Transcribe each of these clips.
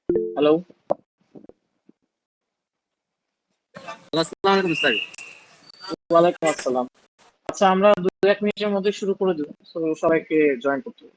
Hello. আসসালামু আলাইকুম sir. ওয়ালাইকুম আসসালাম। আচ্ছা, আমরা 2-1 মিনিটের মধ্যে শুরু করে দেবো, তো সবাইকে জয়েন করতে হবে।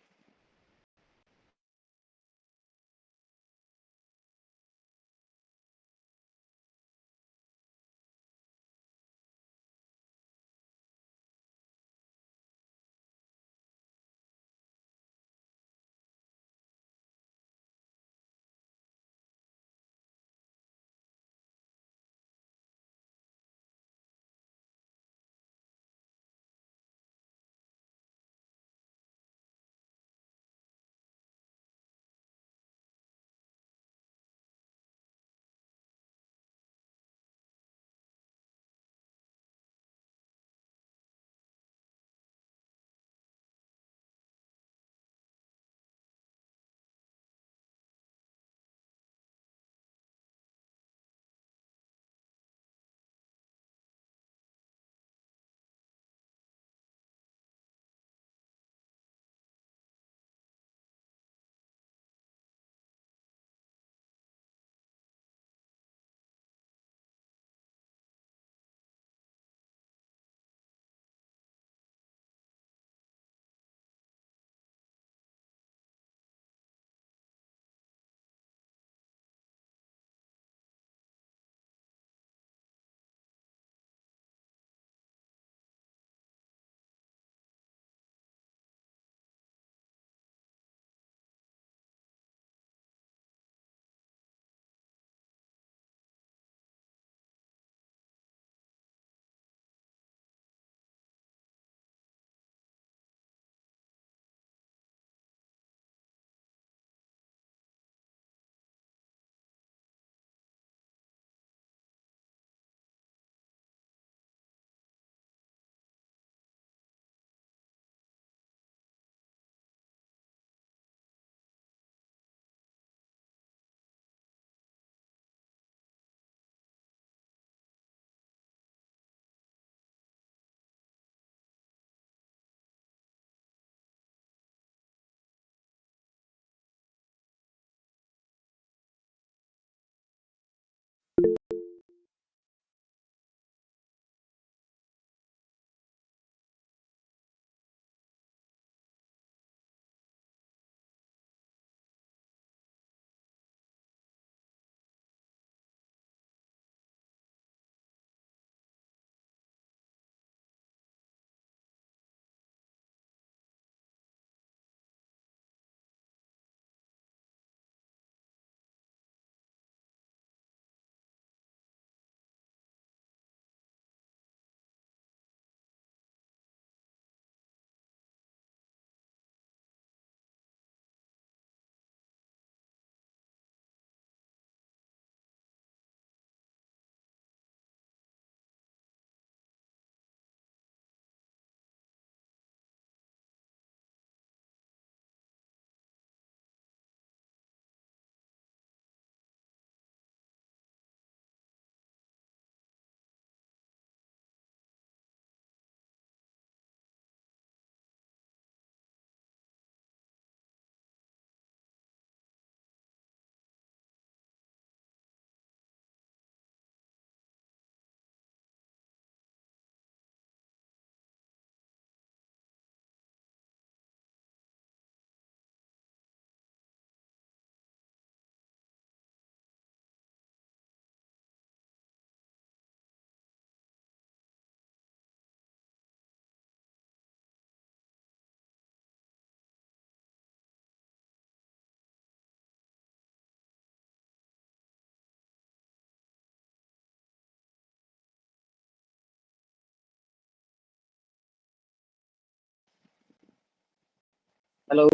হ্যালো।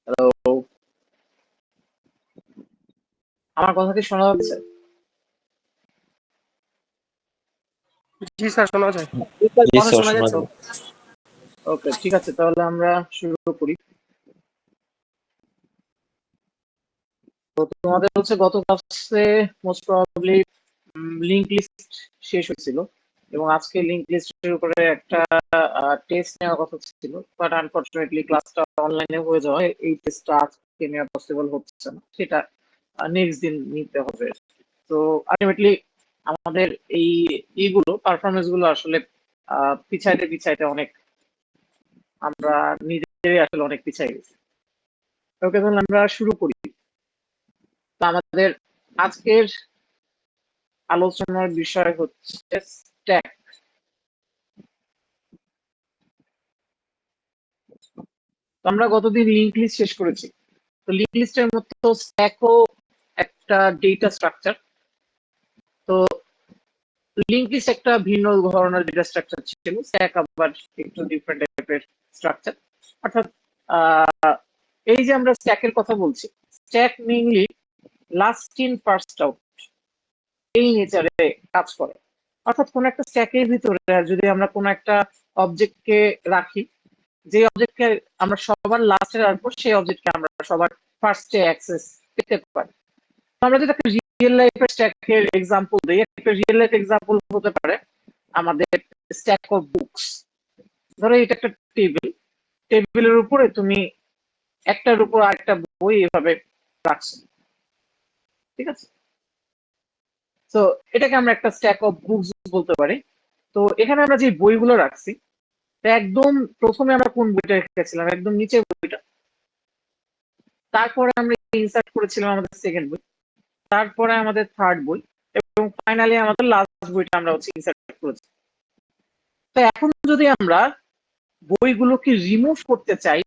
হ্যালো। আমার কথা কি শোনা যাচ্ছে? জি স্যার, শোনা যায়। জি কথা স্যার, শোনা শোনা যাচ্ছে? যায়। ওকে, ঠিক আছে, তাহলে আমরা শুরু করি। তো তোমাদের হচ্ছে গত ক্লাসে মোস্ট প্রবাবলি লিংক লিস্ট শেষ হয়েছিল, এবং আজকে লিংক লিস্টের উপরে একটা টেস্ট নেওয়ার কথা ছিল, বাট আনফরচুনেটলি ক্লাসটা অনলাইনে হয়ে যাওয়ায় এই টেস্টটা আজকে আজকে নেওয়া পসিবল হচ্ছে না, সেটা নেক্সট দিন নিতে হবে। তো আলটিমেটলি আমাদের এইগুলো পারফরমেন্স গুলো আসলে পিছাইতে পিছাইতে অনেক আমরা নিজেরাই আসলে অনেক পিছাই গেছি। ওকে, তাহলে আমরা শুরু করি। তো আমাদের আজকের আলোচনার বিষয় হচ্ছে স্ট্যাক। আমরা গতদিন লিঙ্ক লিস্ট শেষ করেছি। তো লিঙ্ক লিস্টের মতো স্ট্যাকও একটা ডেটা স্ট্রাকচার। তো লিঙ্ক লিস্ট একটা ভিন্ন ধরনের ডেটা স্ট্রাকচার ছিল, স্ট্যাক আবার একটু ডিফারেন্ট টাইপের স্ট্রাকচার। অর্থাৎ এই যে আমরা স্ট্যাকের কথা বলছি, stack mainly last in first out এই নেচারে কাজ করে। অর্থাৎ কোন একটা স্ট্যাকের ভিতরে যদি আমরা কোন একটা অবজেক্টকে রাখি, যে অবজেক্টকে আমরা সবার লাস্টে রাখবো সেই অবজেক্টকে আমরা সবার ফার্স্টে অ্যাক্সেস পেতে পারি। আমরা যদি একটা রিয়েল লাইফের স্ট্যাকের এক্সাম্পল দিই, একটা রিয়েল লাইফ এক্সাম্পল হতে পারে আমাদের স্ট্যাক অফ বুকস। ধরো এটা একটা টেবিল, টেবিলের উপরে তুমি একটার উপর আরেকটা বই এভাবে রাখছো, ঠিক আছে? তো এটাকে আমরা একটা স্ট্যাক অফ বুকস বলতে পারি। তো এখানে আমরা যে বইগুলো রাখছি, একদম প্রথমে আমরা কোন বইটা রেখেছিলাম, একদম নিচের বইটা। তারপরে আমরা ইনসার্ট করেছিলাম আমাদের সেকেন্ড বই, তারপরে আমাদের থার্ড বই, এবং ফাইনালি আমাদের লাস্ট বইটা আমরা ইনসার্ট করেছি। তো এখন যদি আমরা বইগুলোকে রিমুভ করতে চাই,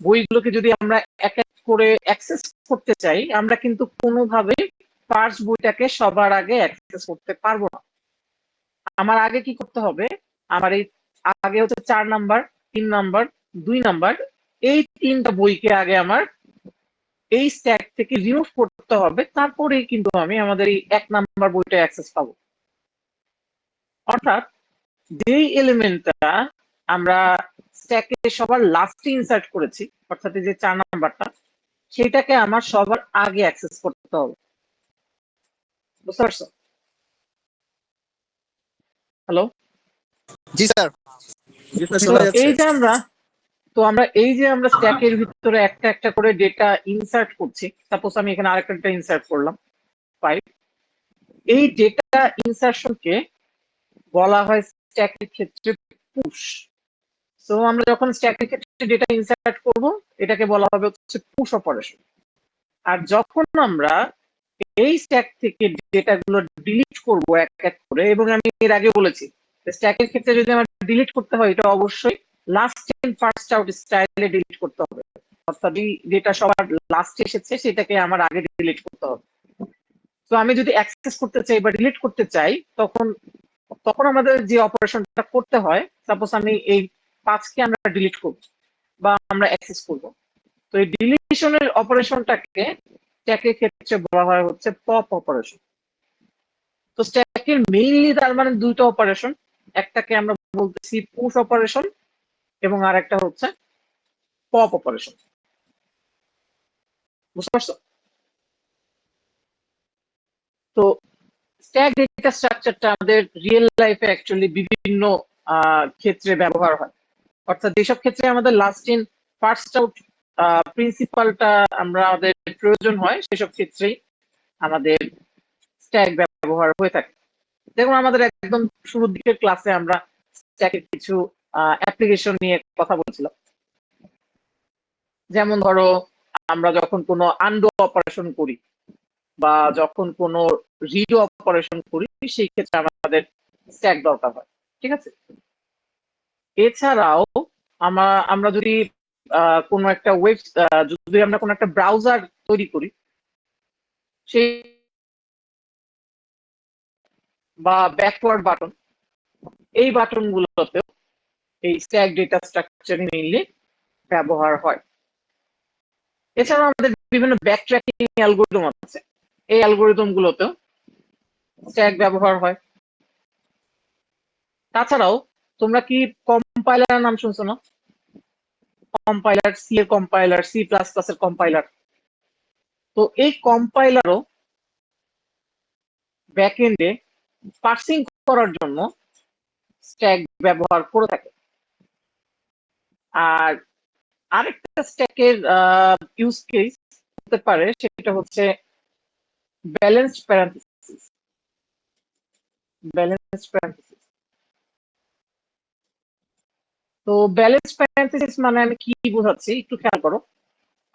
বইগুলোকে যদি আমরা এক এক করে অ্যাক্সেস করতে চাই, আমরা কিন্তু কোনোভাবে ফার্স্ট বইটাকে সবার আগে অ্যাক্সেস করতে পারবো না। আমার আগে কি করতে হবে, আমার এই আগে হচ্ছে 4 নাম্বার, 3 নাম্বার, 2 নাম্বার, এই তিনটা বইকে আগে আমার এই স্ট্যাক থেকে রিমুভ করতে হবে, তারপরেই কিন্তু আমি আমাদের এই 1 নাম্বার বইটা অ্যাক্সেস পাবো। অর্থাৎ যেই এলিমেন্টটা আমরা স্ট্যাকে সবার লাস্টে ইনসার্ট করেছি, অর্থাৎ এই যে 4 নাম্বারটা, সেটাকে আমার সবার আগে অ্যাক্সেস করতে হবে। বুঝতে পারছো? হ্যালো? জি স্যার। জি স্যার, তো শোনা যাচ্ছে। এই যে আমরা স্ট্যাকের ভিতরে একটা একটা করে ডেটা ইনসার্ট করছি, সাপোজ আমি এখানে আরেকটা ডেটা ইনসার্ট করলাম 5, এই ডেটা ইনসার্শনকে বলা হয় স্ট্যাকের ক্ষেত্রে পুশ। তো আমরা যখন স্ট্যাকের ক্ষেত্রে ডেটা ইনসার্ট করব, এটাকে বলা হবে হচ্ছে পুশ অপারেশন। আর যখন আমরা এই স্ট্যাক থেকে ডেটাগুলো ডিলিট করব এক এক করে, এবং আমি এর আগে বলেছি স্ট্যাকের ক্ষেত্রে যদি আমার ডিলিট করতে হয়, এটা অবশ্যই লাস্ট ইন ফার্স্ট আউট স্টাইলে ডিলিট করতে হবে। অর্থাৎ যেটা সবার লাস্টে এসেছে সেটাকে আমার আগে ডিলিট করতে হবে। তো আমি যদি অ্যাক্সেস করতে চাই বা ডিলিট করতে চাই, তখন তখন আমাদের যে অপারেশনটা করতে হয়, সাপোজ আমি এই 5কে আমরা ডিলিট করব বা আমরা অ্যাক্সেস করব, তো এই ডিলিশনের অপারেশনটাকে স্ট্যাকের ক্ষেত্রে বলা হয় হচ্ছে পপ অপারেশন। তো স্ট্যাকের মেইনলি তার মানে দুইটা অপারেশন, একটাকে আমরা বলতেছি পুশ অপারেশন এবং আর একটা হচ্ছে পপ অপারেশন। বুঝতে পারছো? তো স্ট্যাক ডেটা স্ট্রাকচারটা আমাদের রিয়েল লাইফে অ্যাকচুয়ালি বিভিন্ন ক্ষেত্রে ব্যবহার হয়। অর্থাৎ যেসব ক্ষেত্রে আমাদের লাস্ট ইন ফার্স্ট আউট প্রিন্সিপালটা আমাদের প্রয়োজন হয়, সেসব ক্ষেত্রেই আমাদের স্ট্যাক ব্যবহার হয়ে থাকে। দেখুন, আমাদের একদম শুরুর দিকের ক্লাসে আমরা স্ট্যাকের কিছু অ্যাপ্লিকেশন নিয়ে কথা বলছিলাম। যেমন ধরো, আমরা যখন কোনো আনডু অপারেশন করি বা যখন কোনো রিডো অপারেশন করি, সেই ক্ষেত্রে আমাদের স্ট্যাক দরকার হয়, ঠিক আছে? এছাড়াও আমরা যদি কোনো একটা যদি আমরা কোনো একটা ব্রাউজার তৈরি করি, সেই বা ব্যাকওয়ার্ড বাটন, এই বাটন গুলোতেও এই স্ট্যাক ডেটা স্ট্রাকচার মেইনলি ব্যবহার হয়। এছাড়াও আমাদের বিভিন্ন ব্যাক ট্র্যাকিং অ্যালগোরিদম আছে, এই অ্যালগোরিদম গুলোতেও স্ট্যাক ব্যবহার হয়। তাছাড়াও তোমরা কি কম্পাইলার নাম শুনছো না? কম্পাইলার, সি এর কম্পাইলার, সি প্লাস প্লাস এর কম্পাইলার। তো এই কম্পাইলারও ব্যাকএন্ডে পার্সিং করার জন্য স্ট্যাক ব্যবহার করে থাকে। আর আরেকটা স্ট্যাকের ইউজ কেস হতে পারে, সেটা হচ্ছে ব্যালেন্সড প্যারেনথেসিস। ব্যালেন্সড প্যারেনথেসিস, তো ব্যালেন্স প্যারেনথেসিস মানে আমি কি বোঝাচ্ছি একটু খেয়াল করো।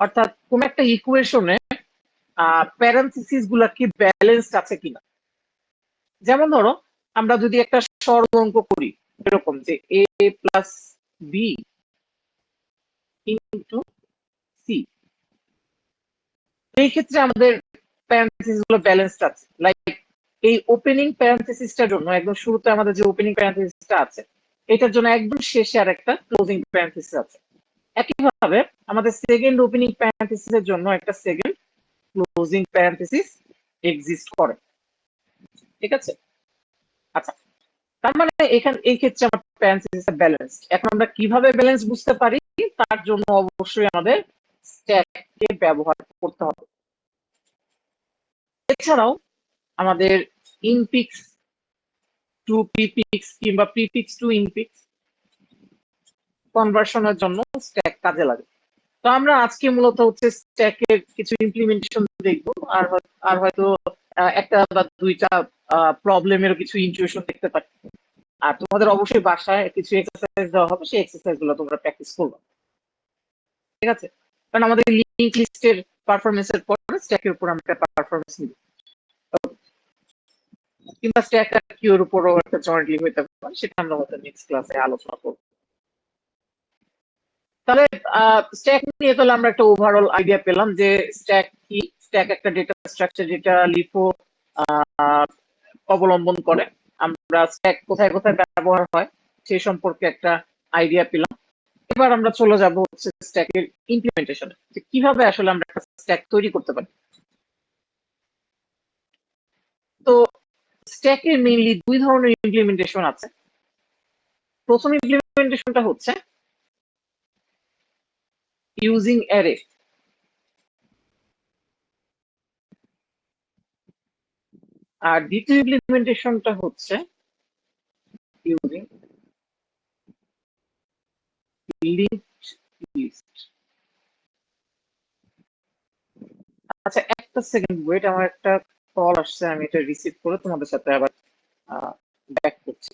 অর্থাৎ কোন একটা ইকুয়েশনে প্যারেনথেসিস গুলা কি ব্যালেন্সড আছে কিনা। যেমন ধরো আমরা যদি একটা সরল অঙ্ক করি এরকম যে a plus B into C, এই ক্ষেত্রে আমাদের প্যারেনথেসিস গুলো ব্যালেন্সড আছে। লাইক এই ওপেনিং প্যারেনথেসিসটার জন্য একদম শুরুতে আমাদের যে ওপেনিং প্যারেনথেসিসটা আছে, এটার জন্য একদম শেষে আর একটা ক্লোজিং প্যারেনথেসিস আছে। একইভাবে আমাদের সেকেন্ড ওপেনিং প্যারেনথেসিসের জন্য একটা সেকেন্ড ক্লোজিং প্যারেনথেসিস এক্সিস্ট করে। ঠিক আছে, আচ্ছা, তার মানে এখানে এই ক্ষেত্রে আমার প্যারেনথেসিস ব্যালেন্স। এখন আমরা কিভাবে ব্যালেন্স বুঝতে পারি, তার জন্য অবশ্যই আমাদের স্ট্যাককে ব্যবহার করতে হবে। এছাড়াও আমাদের ইনপিক্স টু প্রিপিক্স কিংবা প্রিপিক্স টু ইনপিক্স কনভার্সনের জন্য স্ট্যাক কাজে লাগে। তো আমরা আজকে মূলত হচ্ছে স্ট্যাকের কিছু ইমপ্লিমেন্টেশন দেখবো, আর হয়তো একটা বা দুইটা প্রবলেমের কিছু ইনটিউশন দেখতে পারি। আর তোমাদের অবশ্যই বাসায় কিছু এক্সারসাইজ দেওয়া হবে, সেই এক্সারসাইজ গুলো তোমরা প্র্যাকটিস করবে। ঠিক আছে, কারণ আমাদের লিঙ্ক লিস্টের পারফরমেন্সের পরে স্ট্যাকের উপর আমরা পারফরমেন্স নিব, কিংবা স্ট্যাক আর কিউর উপরও একটা জয়েন্টলি হইতে পারে, সেটা আমরা হয়তো নেক্সট ক্লাসে আলোচনা করব। তাহলে স্ট্যাক নিয়ে তাহলে আমরা একটা ওভারঅল আইডিয়া পেলাম যে স্ট্যাক কি। স্ট্যাক একটা ডেটা স্ট্রাকচার যেটা লিফো অবলম্বন করে। আমরা স্ট্যাক কোথায় কোথায় ব্যবহার হয় সেই সম্পর্কে একটা আইডিয়া পেলাম। এবার আমরা চলে যাব হচ্ছে স্ট্যাকের ইমপ্লিমেন্টেশনে, যে কিভাবে আসলে আমরা একটা স্ট্যাক তৈরি করতে পারি। তো স্ট্যাকের মেইনলি দুই ধরনের ইমপ্লিমেন্টেশন আছে। প্রথম ইমপ্লিমেন্টেশনটা হচ্ছে ইউজিং অ্যারে, আর দ্বিতীয় ইমপ্লিমেন্টেশনটা হচ্ছে ইউজিং লিঙ্কড লিস্ট। আচ্ছা, একটা সেকেন্ড ওয়েট, আমার একটা কল আসছে, আমি এটা রিসিভ করে তোমাদের সাথে আবার ব্যাক করছি।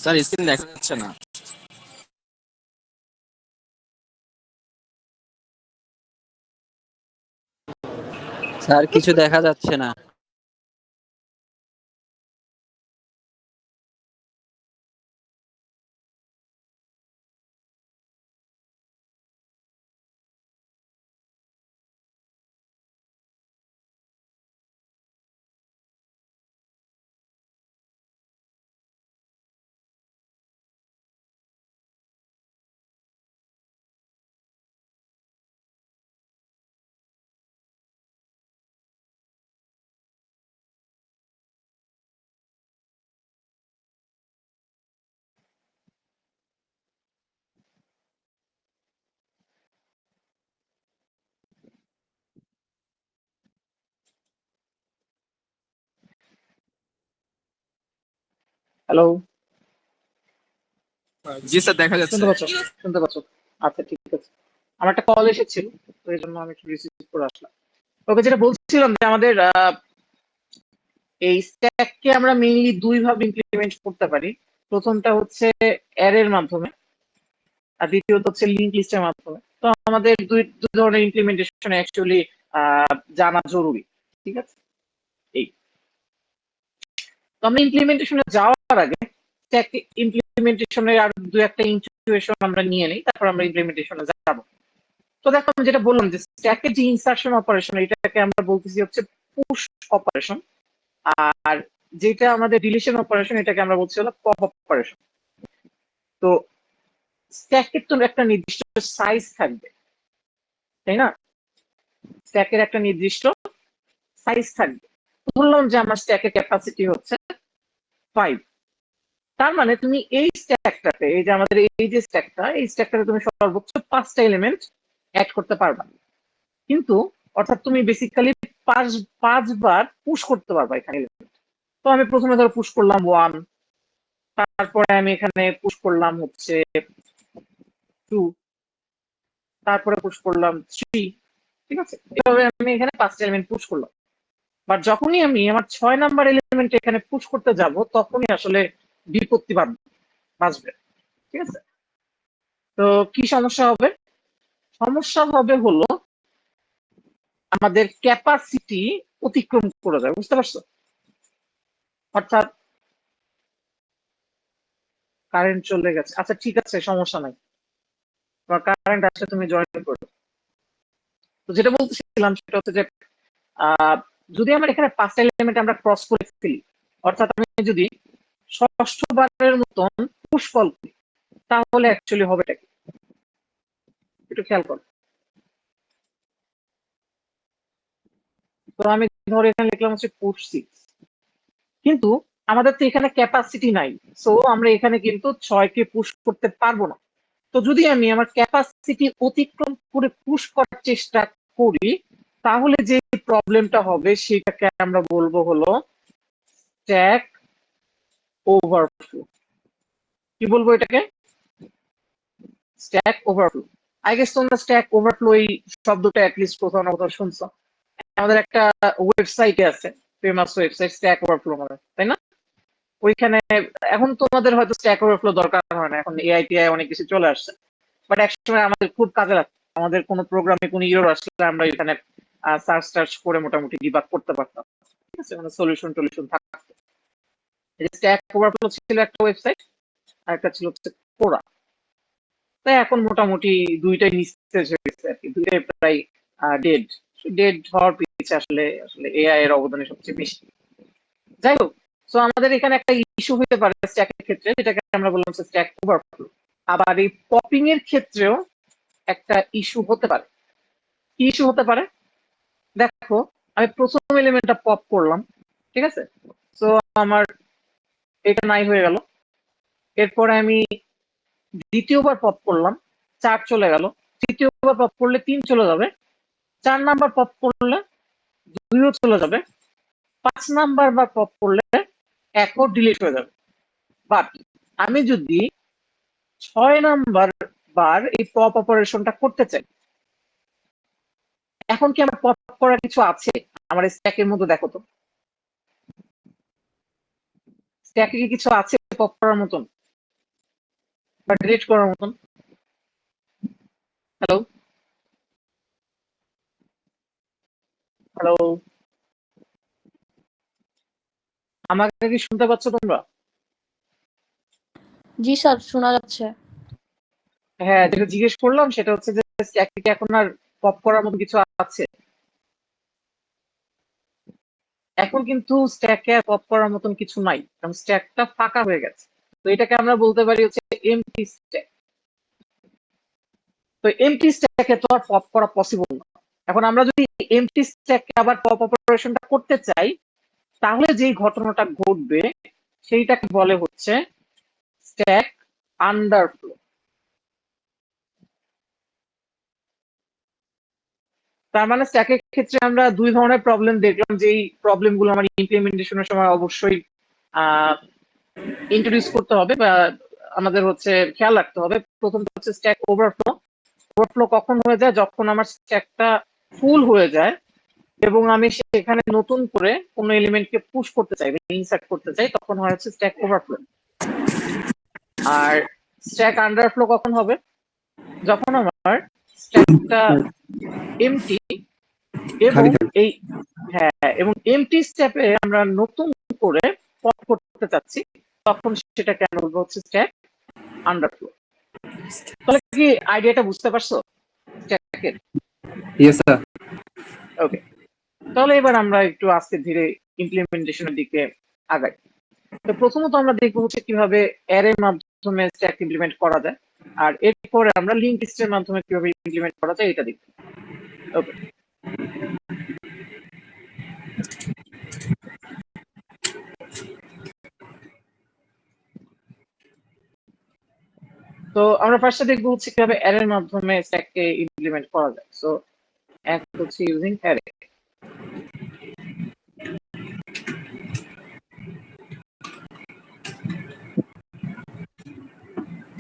স্যার স্ক্রিন দেখা যাচ্ছে না। স্যার কিছু দেখা যাচ্ছে না। হ্যালো, জি স্যার দেখা যাচ্ছে। শুনতে পাচ্ছ? শুনতে পাচ্ছ? আচ্ছা, ঠিক আছে। আমার একটা কল এসেছিল, তো এই জন্য আমি একটু রিসিভ করে আসলাম। ওকে, যেটা বলছিলাম যে আমাদের এই স্ট্যাককে আমরা মেইনলি দুই ভাবে ইমপ্লিমেন্ট করতে পারি। প্রথমটা হচ্ছে অ্যারের মাধ্যমে, আর দ্বিতীয়ত হচ্ছে লিঙ্ক লিস্টের মাধ্যমে। তো আমাদের দুই দুই ধরনের ইমপ্লিমেন্টেশন অ্যাকচুয়ালি জানা জরুরি। ঠিক আছে, এই তো আমরা ইমপ্লিমেন্টেশনে যাওয়ার আগে স্ট্যাক ইমপ্লিমেন্টেশনের আর দু একটা ইনটিউশন আমরা নিয়ে নিই, তারপর আমরা ইমপ্লিমেন্টেশনে যাব। তো দেখো, আমি যেটা বললাম যে স্ট্যাকের যে ইনসার্শন অপারেশন, এটাকে আমরা বলতেছি হচ্ছে পুশ অপারেশন। আর যেটা আমাদের ডিলিশন অপারেশন, এটাকে আমরা বলছি হলো পপ অপারেশন। তো স্ট্যাকের তো একটা নির্দিষ্ট সাইজ থাকবে, তাই না? স্ট্যাকের একটা নির্দিষ্ট সাইজ থাকবে। বললাম যে আমার স্ট্যাকের ক্যাপাসিটি হচ্ছে 5। তার মানে তুমি এই স্ট্যাকটাতে, এই যে আমাদের এই যে স্ট্যাকটা, এই স্ট্যাকটাতে তুমি সর্বোচ্চ 5টা এলিমেন্ট অ্যাড করতে পারবা। কিন্তু অর্থাৎ তুমি বেসিক্যালি পাঁচবার পুশ করতে পারবো এখানে element। তো আমি প্রথমে ধরো পুশ করলাম 1, তারপরে আমি এখানে পুশ করলাম হচ্ছে 2, তারপরে পুশ করলাম 3। ঠিক আছে, এভাবে আমি এখানে 5টা এলিমেন্ট পুশ করলাম। বাট যখনই আমি আমার 6 নাম্বার এলিমেন্ট এখানে পুশ করতে যাব তখনই আসলে বিপত্তি বাজবে। ঠিক আছে, তো কি সমস্যা হবে? সমস্যা হবে হলো আমাদের ক্যাপাসিটি অতিক্রম করে যাবে, বুঝতে পারছো? অর্থাৎ কারেন্ট চলে গেছে, আচ্ছা ঠিক আছে, সমস্যা নাই, তোমার কারেন্ট আসলে তুমি জয়েন করো। তো যেটা বলতেছিলাম সেটা হচ্ছে যে আহ, যদি আমার এখানে 5টা এলিমেন্ট আমরা ক্রস করে ফেলি, অর্থাৎ আমি যদি ষষ্ঠবারের মতন পুশ কল করি, তাহলে অ্যাকচুয়ালি হবেটা কি একটু খেয়াল করো। তো আমি ধরে এখানে লিখলাম হচ্ছে পুশ 6, কিন্তু আমাদের তো এখানে ক্যাপাসিটি নাই, সো আমরা এখানে কিন্তু 6কে পুশ করতে পারবো না। তো যদি আমি আমার ক্যাপাসিটি অতিক্রম করে পুশ করার চেষ্টা করি, তাহলে যে প্রবলেমটা হবে সেটাকে আমরা বলবো হলো স্ট্যাক ওভারফ্লো। কি বলবো এটাকে? Stack overflow. আই গেস তোমরা স্ট্যাক ওভারফ্লো এই শব্দটা অ্যাটলিস্ট কোথাও না কোথাও শুনছো। আমাদের একটা ওয়েবসাইটে আছে, ফেমাস ওয়েবসাইট স্ট্যাক ওভারফ্লো মানে, তাই না? ওইখানে এখন তোমাদের হয়তো স্ট্যাক ওভারফ্লো দরকার হয় না, এখন এআই টিআই অনেক কিছু চলে আসছে, বাট একসময় আমাদের খুব কাজে লাগতো। আমাদের কোনো প্রোগ্রামে কোনো ইরর আসলে আমরা এখানে সার্চ করে মোটামুটি ডিবাগ করতে পারতাম। ঠিক আছে, মানে সলিউশন টলিউশন থাকতো। স্ট্যাক ওভারফ্লো ছিল একটা ওয়েবসাইট, আর একটা ছিল হচ্ছে কোরা। তাই এখন মোটামুটি দুইটাই নিস্তেজ হয়ে গেছে আর কি, দুইটাই প্রায় ডেড। ডেড হওয়ার পিছিয়ে আসলে আসলে এআই এর অবদান সবচেয়ে বেশি। যাই হোক, তো আমাদের এখানে একটা ইস্যু হতে পারে স্ট্যাকের ক্ষেত্রে, যেটাকে আমরা বললাম স্ট্যাক ওভারফ্লো। আবার এই পপিং এর ক্ষেত্রেও একটা ইস্যু হতে পারে। কি ইস্যু হতে পারে? দেখো, আমি প্রথম এলিমেন্টটা পপ করলাম, ঠিক আছে, তো আমার এটা নাই হয়ে গেল। এরপরে আমি দ্বিতীয়বার পপ করলাম, 4 চলে গেল। তৃতীয়বার পপ করলে 3 চলে যাবে। 4 নাম্বার পপ করলে 2ও চলে যাবে। 5 নাম্বার বার পপ করলে 1ও ডিলিট হয়ে যাবে। বাট আমি যদি 6 নাম্বার বার এই পপ অপারেশনটা করতে চাই, এখন কি আমার পপ করার কিছু আছে আমার স্ট্যাকের মধ্যে? দেখো তো, স্ট্যাকে কি কিছু আছে পপ করার মতন বা ডিলিট করার মতন? হ্যালো, হ্যালো, আমাকে কি শুনতে পাচ্ছ তোমরা? জি স্যার, শোনা যাচ্ছে। হ্যাঁ, যেটা জিজ্ঞেস করলাম সেটা হচ্ছে যে স্ট্যাকে কি এখন আর পপ করার মতো কিছু আছে? এখন কিন্তু স্ট্যাকে আর পপ করার মতন কিছু নাই, কারণ স্ট্যাকটা ফাঁকা হয়ে গেছে। তো এটাকে আমরা বলতে পারি হচ্ছে এমটি স্ট্যাক। তো এমটি স্ট্যাকে তো আর পপ করা পসিবল না। এখন আমরা যদি এমটি স্ট্যাকে আবার পপ অপারেশনটা করতে চাই, তাহলে যেই ঘটনাটা ঘটবে সেইটাকে বলে হচ্ছে স্ট্যাক আন্ডারফ্লো। তার মানে স্ট্যাকের ক্ষেত্রে আমরা দুই ধরনের প্রবলেম দেখলাম, যেই প্রবলেম গুলো আমার ইমপ্লিমেন্টেশনের সময় অবশ্যই ইন্ট্রোডিউস করতে হবে বা আমাদের হচ্ছে খেয়াল রাখতে হবে। প্রথমটা হচ্ছে স্ট্যাক ওভারফ্লো। ওভারফ্লো কখন হয়ে যায়? যখন আমার স্ট্যাকটা ফুল হয়ে যায় এবং আমি সেখানে নতুন করে কোনো এলিমেন্টকে পুশ করতে চাই বা ইনসার্ট করতে চাই, তখন হয় হচ্ছে স্ট্যাক ওভারফ্লো। আর স্ট্যাক আন্ডারফ্লো কখন হবে? যখন আমার স্ট্যাকটা এমটি এবং এই হ্যাঁ, এবং এমটি স্ট্যাপে আমরা নতুন করে পপ করতে চাচ্ছি, তখন সেটাকে আমরা বলবো হচ্ছে স্ট্যাক আন্ডারফ্লো। তাহলে কি আইডিয়াটা বুঝতে পারছো স্ট্যাকের? Yes sir. ওকে, তাহলে এবার আমরা একটু আস্তে ধীরে ইমপ্লিমেন্টেশনের দিকে আগাই। তো প্রথমত আমরা দেখবো হচ্ছে কিভাবে অ্যারের মাধ্যমে স্ট্যাক ইমপ্লিমেন্ট করা যায়, আর এরপরে আমরা লিঙ্ক লিস্টের মাধ্যমে কিভাবে ইমপ্লিমেন্ট করা যায় এটা দেখবো। ওকে, তো আমরা ফার্স্টে দেখবো হচ্ছে কিভাবে অ্যারের মাধ্যমে স্ট্যাককে ইমপ্লিমেন্ট করা যায়। সো এক হচ্ছে ইউজিং অ্যারে।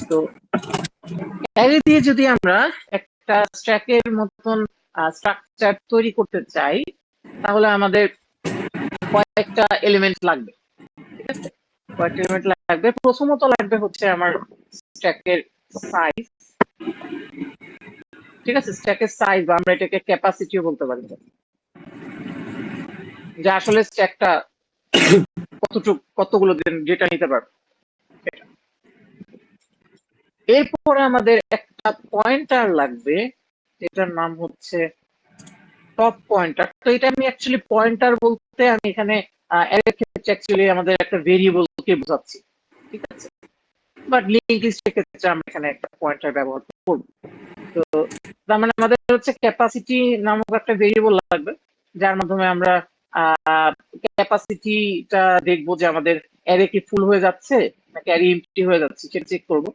তো অ্যারে দিয়ে যদি আমরা একটা স্ট্যাকের মতন স্ট্রাকচার তৈরি করতে চাই তাহলে আমাদের কয়েকটা এলিমেন্ট লাগবে, ঠিক আছে? কয়েকটা এলিমেন্ট লাগবে। প্রথমত লাগবে হচ্ছে আমার স্ট্যাকের সাইজ, ঠিক আছে? স্ট্যাকের সাইজ বা আমরা এটাকে ক্যাপাসিটিও বলতে পারি, যে আসলে স্ট্যাকটা কতগুলো ডেটা নিতে পারবে। এরপরে আমাদের একটা পয়েন্টার লাগবে যেটার নাম হচ্ছে টপ পয়েন্টার। তো এটা আমি অ্যাকচুয়ালি পয়েন্টার বলতে আমি এখানে অ্যারের ক্ষেত্রে অ্যাকচুয়ালি আমাদের একটা ভেরিয়েবলকে বোঝাচ্ছি, ঠিক আছে? বাট লিঙ্ক লিস্টের ক্ষেত্রে আমরা এখানে একটা পয়েন্টার ব্যবহার করব। তো তার মানে আমাদের হচ্ছে ক্যাপাসিটি নামক একটা ভেরিয়েবল লাগবে যার মাধ্যমে আমরা ক্যাপাসিটিটা দেখবো যে আমাদের অ্যারে কি ফুল হয়ে যাচ্ছে নাকি অ্যারে এমটি হয়ে যাচ্ছে সেটা চেক করবো।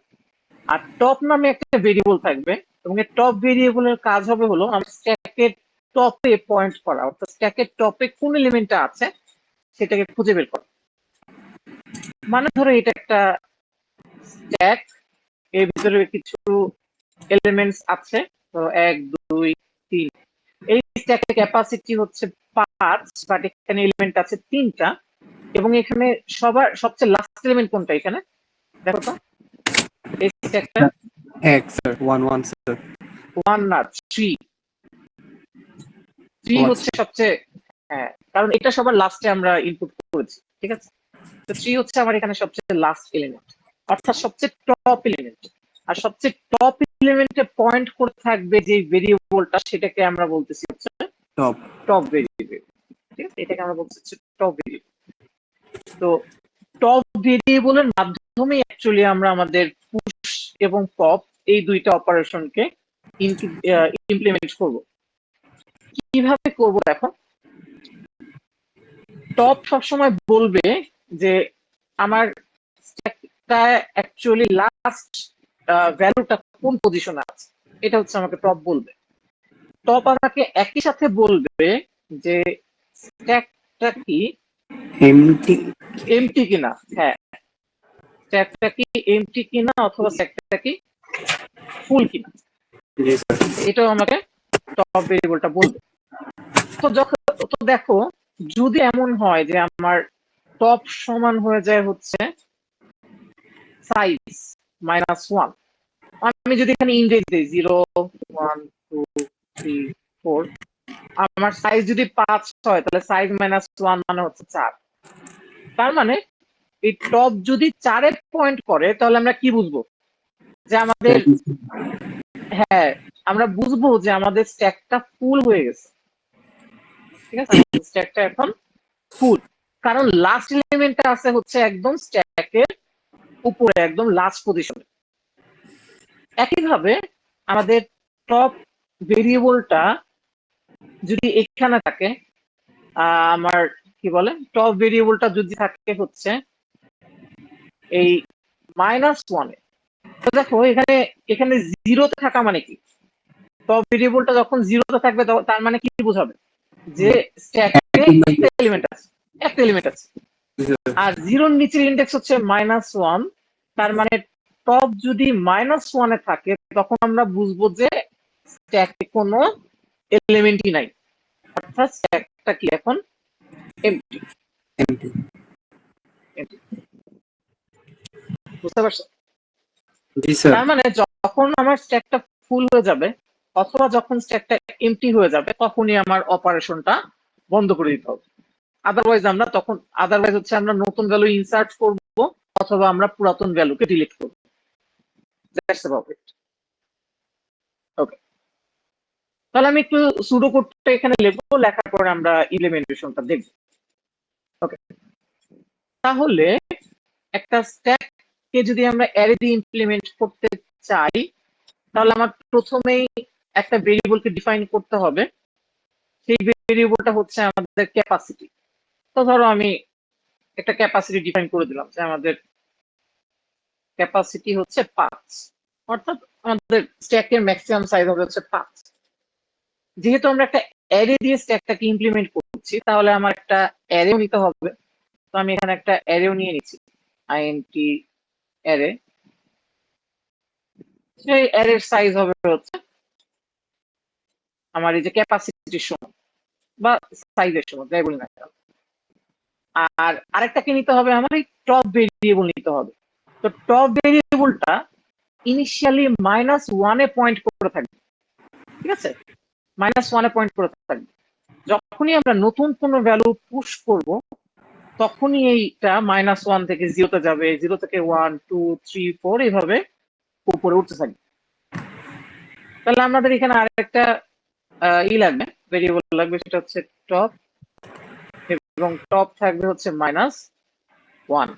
আর টপ নামে একটা ভেরিয়েবল থাকবে এবং এই টপ ভেরিয়েবলের কাজ হবে হলো আমরা স্ট্যাকের টপে পয়েন্ট করা, অর্থাৎ স্ট্যাকের টপে কোন এলিমেন্টটা আছে সেটাকে খুঁজে বের করা। মানে ধরো এটা একটা স্ট্যাক, এর ভিতরে কিছু এলিমেন্টস আছে, তো 1 2 3। এই স্ট্যাকের ক্যাপাসিটি হচ্ছে 5, বাট এখানে এলিমেন্ট আছে 3টা এবং এখানে সবচেয়ে লাস্ট এলিমেন্ট কোনটা এখানে দেখো তো এই স্ট্যাকটা? এক স্যার, 1 স্যার। 1 না 3 হচ্ছে সবচেয়ে, হ্যাঁ, কারণ এটা সবার লাস্টে আমরা ইনপুট করেছি, ঠিক আছে? তো 3 হচ্ছে আমার এখানে সবচেয়ে লাস্ট এলিমেন্ট, অর্থাৎ সবচেয়ে টপ এলিমেন্ট। আর সবচেয়ে টপ এলিমেন্টে পয়েন্ট করে থাকবে যে ভেরিয়েবলটা সেটাকে আমরা বলতেছি হচ্ছে টপ ভেরিয়েবল, ঠিক আছে? এটাকে আমরা বলতেছি টপ ভেরিয়েবল। তো টপ ভেরিয়েবলের মাধ্যমে অ্যাকচুয়ালি আমরা আমাদের পুশ এবং পপ এই দুইটা অপারেশনকে ইমপ্লিমেন্ট করব। কিভাবে করব দেখো, টপ সবসময় বলবে যে আমার স্ট্যাকটা অ্যাকচুয়ালি লাস্ট ভ্যালুটা কোন পজিশনে আছে, এটা হচ্ছে আমাকে টপ বলবে। টপ আমাকে একই সাথে বলবে যে স্ট্যাকটা কি এমটি কিনা, হ্যাঁ, স্ট্যাকটা কি এমটি কিনা অথবা স্ট্যাকটা কি ফুল কিনা, এটাও আমাকে টপ ভেরিয়েবলটা বলবে। তো দেখো যদি এমন হয় যে আমার টপ সমান হয়ে যায় হচ্ছে সাইজ -1, আমি যদি এখানে ইন্ডেক্স দিই 0 1 2 3 4, আমার সাইজ যদি 5 হয় তাহলে সাইজ -1 মানে হচ্ছে 4। তার মানে এই টপ যদি 4-এ পয়েন্ট করে তাহলে আমরা কি বুঝবো যে আমাদের, হ্যাঁ, আমরা বুঝবো যে আমাদের স্ট্যাকটা ফুল হয়ে গেছে, ঠিক আছে? স্ট্যাকটা এখন ফুল, কারণ লাস্ট এলিমেন্টটা আছে হচ্ছে একদম স্ট্যাকের উপরে একদম লাস্ট পজিশনে। একইভাবে আমাদের টপ ভেরিয়েবলটা যদি এখানে থাকে, আমার কি বলে টপ ভেরিয়েবলটা যদি থাকে হচ্ছে এই -1-এ, তো দেখো এখানে এখানে 0-তে থাকা মানে কি, টপ ভেরিয়েবলটা যখন 0-তে থাকবে তার মানে কি বোঝাবে যে স্ট্যাকে একটা এলিমেন্ট আছে, একটা এলিমেন্ট আছে। আর 0-র নিচের ইন্ডেক্স হচ্ছে -1, তার মানে টপ যদি -1-এ থাকে তখন আমরা বুঝবো যে স্ট্যাকে কোনো এলিমেন্টই নাই, অর্থাৎ স্ট্যাকটা কি এখন এমটি। বুঝতে পারছো? তার মানে যখন আমার স্ট্যাকটা ফুল হয়ে যাবে অথবা যখন স্ট্যাকটা এমটি হয়ে যাবে তখনই আমার অপারেশনটা বন্ধ করে দিতে হবে। আদারওয়াইজ হচ্ছে আমরা নতুন ভ্যালু ইনসার্ট করব অথবা আমরা পুরাতন ভ্যালুকে ডিলিট করব। That's about it. ওকে, তাহলে আমি একটু সুডো কোডটা এখানে লিখবো, লেখার পরে আমরা ইমপ্লিমেন্টেশনটা দেখব। ওকে, তাহলে একটা স্ট্যাককে যদি আমরা অ্যারে দিয়ে ইমপ্লিমেন্ট করতে চাই তাহলে আমার প্রথমেই একটা ভেরিয়েবলকে ডিফাইন করতে হবে। সেই ভেরিয়েবলটা হচ্ছে আমাদের ক্যাপাসিটি। তো ধরো আমি একটা ক্যাপাসিটি ডিফাইন করে দিলাম যে আমাদের ক্যাপাসিটি হচ্ছে 5, অর্থাৎ আমাদের স্ট্যাকের ম্যাক্সিমাম সাইজ হবে হচ্ছে 5। যেহেতু আমরা একটা অ্যারে দিয়ে স্ট্যাকটাকে ইমপ্লিমেন্ট করছি তাহলে আমার একটা অ্যারেও নিতে হবে। তো আমি এখানে একটা অ্যারেও নিয়ে নিচ্ছি, আইএনটি অ্যারে। সেই অ্যারের সাইজ হবে হচ্ছে আমার এই যে ক্যাপাসিটির সমান বা সাইজের সমান, যাই বলি না কেন। আর আরেকটাকে নিতে হবে আমার এই টপ ভেরিয়েবল নিতে হবে। তো টপ ভেরিয়েবলটা ইনিশিয়ালি -1 পয়েন্ট করে থাকবে, ঠিক আছে? -1 পয়েন্ট করে থাকবে। যখনই আমরা নতুন কোনো ভ্যালু পুশ করব তখনই এইটা -1 থেকে 0 তে যাবে, 0 থেকে 1 2 3 4 এইভাবে উপরে উঠতে থাকবে। তাহলে আমাদের এখানে আরেকটা লাগবে, ভেরিয়েবল লাগবে, সেটা হচ্ছে টপ, এবং টপ থাকবে হচ্ছে -1।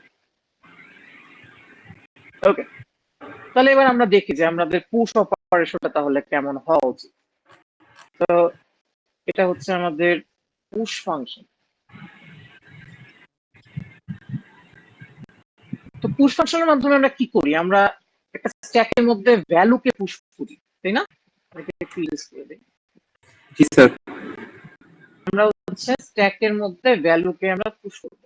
ওকে, তাহলে এবার আমরা দেখি যে আমাদের পুশ অপারেশনটা তাহলে কেমন হওয়া উচিত। তো এটা হচ্ছে আমাদের পুশ ফাংশন। তো পুশ ফাংশনের মাধ্যমে আমরা কি করি? আমরা একটা স্ট্যাকের মধ্যে ভ্যালুকে পুশ করি, তাই না? একটু ইউজ করে দিই। জি স্যার। আমরা হচ্ছে স্ট্যাকের মধ্যে ভ্যালুকে আমরা পুশ করব।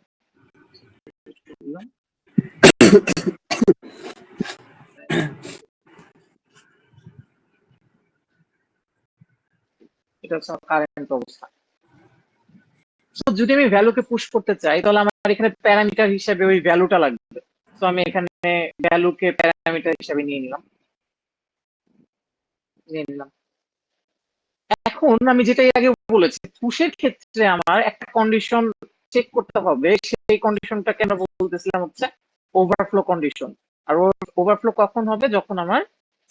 এটা হচ্ছে কারেন্ট অবস্থা। যদি আমি ভ্যালুকে পুশ করতে চাই তাহলে আমার এখানে প্যারামিটার হিসেবে ওই ভ্যালুটা লাগবে। তো আমি এখানে ভ্যালুকে প্যারামিটার হিসেবে নিয়ে নিলাম। এখন আমি যেটা এর আগে বলেছি, পুশের ক্ষেত্রে আমার একটা কন্ডিশন চেক করতে হবে। সেই কন্ডিশনটাকে আমরা বলতেছিলাম হচ্ছে ওভারফ্লো কন্ডিশন। আর ওভারফ্লো কখন হবে? যখন আমার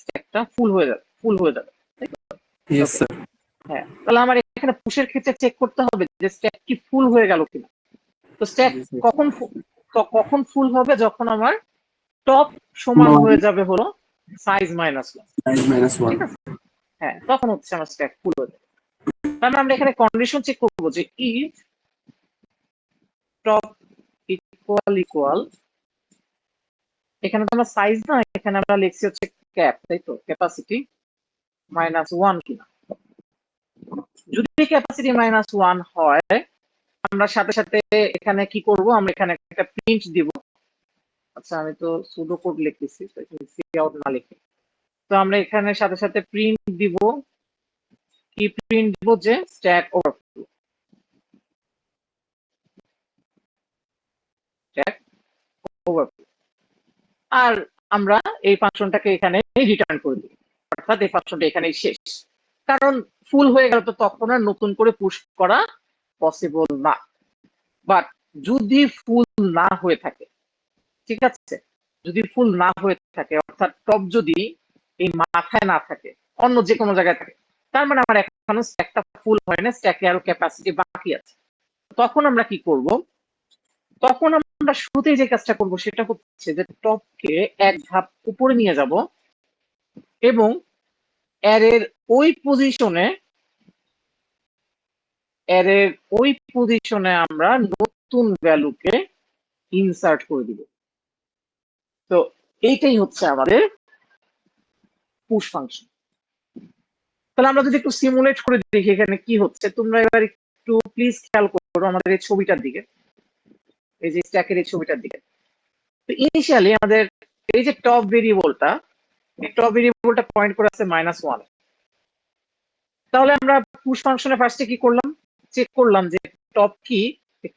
স্ট্যাকটা ফুল হয়ে যাবে। Yes sir. হ্যাঁ, তাহলে আমার এখানে পুশের ক্ষেত্রে চেক করতে হবে যে স্ট্যাক কি ফুল হয়ে গেল কিনা। তো স্ট্যাক কখন ফুল হবে? যখন আমার টপ সমান হয়ে যাবে হলো সাইজ -1, -1। ঠিক আছে? হ্যাঁ, তখন হচ্ছে আমার স্ট্যাক ফুল হয়ে যাবে। তাহলে আমরা এখানে কন্ডিশন চেক করব যে ইফ টপ ইকুয়াল, এখানে তো আমরা সাইজ না, এখানে আমরা লিখছি হচ্ছে ক্যাপ, তাই তো? ক্যাপাসিটি -1 কিনা। যদি ক্যাপাসিটি -1 হয়, আমরা সাথে সাথে এখানে কি করব? আমরা এখানে একটা প্রিন্ট দিব। আচ্ছা, আমি তো সুডো কোড লিখতেছি, তো এখানে কাউট না লিখে, তো আমরা এখানে সাথে সাথে প্রিন্ট দিব। কি প্রিন্ট দিব? যে স্ট্যাক ওভারফ্লো, স্ট্যাক ওভারফ্লো। আর আমরা এই ফাংশনটাকে এখানে রিটার্ন করে দিই, অর্থাৎ এই ফাংশনটা এখানেই শেষ। কারণ ফুল হয়ে গেল তো তখন আর নতুন করে পুশ করা পসিবল না। বাট যদি ফুল না হয়ে থাকে, ঠিক আছে, যদি ফুল না হয়ে থাকে, অর্থাৎ টপ যদি এই মাথায় না থাকে, অন্য যে কোনো জায়গায় থাকে, তার মানে আমার এখনো স্ট্যাকটা ফুল হয় না, স্ট্যাকে আরো ক্যাপাসিটি বাকি আছে। তখন আমরা কি করব? তখন আমরা শুরুতেই যে কাজটা করব সেটা হচ্ছে যে টপকে এক ধাপ উপরে নিয়ে যাব এবং অ্যারের ওই পজিশনে আমরা নতুন ভ্যালুকে ইনসার্ট করে দিব। তো এইটাই হচ্ছে আমাদের পুশ ফাংশন। তাহলে আমরা যদি একটু সিমুলেট করে দেখি এখানে কি হচ্ছে, তোমরা এবার একটু প্লিজ খেয়াল করো আমাদের এই ছবিটার দিকে, এই যে স্ট্যাকের এই ছবিটার দিকে। তো ইনিশিয়ালি আমাদের এই যে টপ ভেরিয়েবলটা, এই টপ ভেরিয়েবলটা পয়েন্ট করে আছে -1। তাহলে আমরা পুশ ফাংশনে ফার্স্টে কি করলাম? চেক করলাম যে টপ কি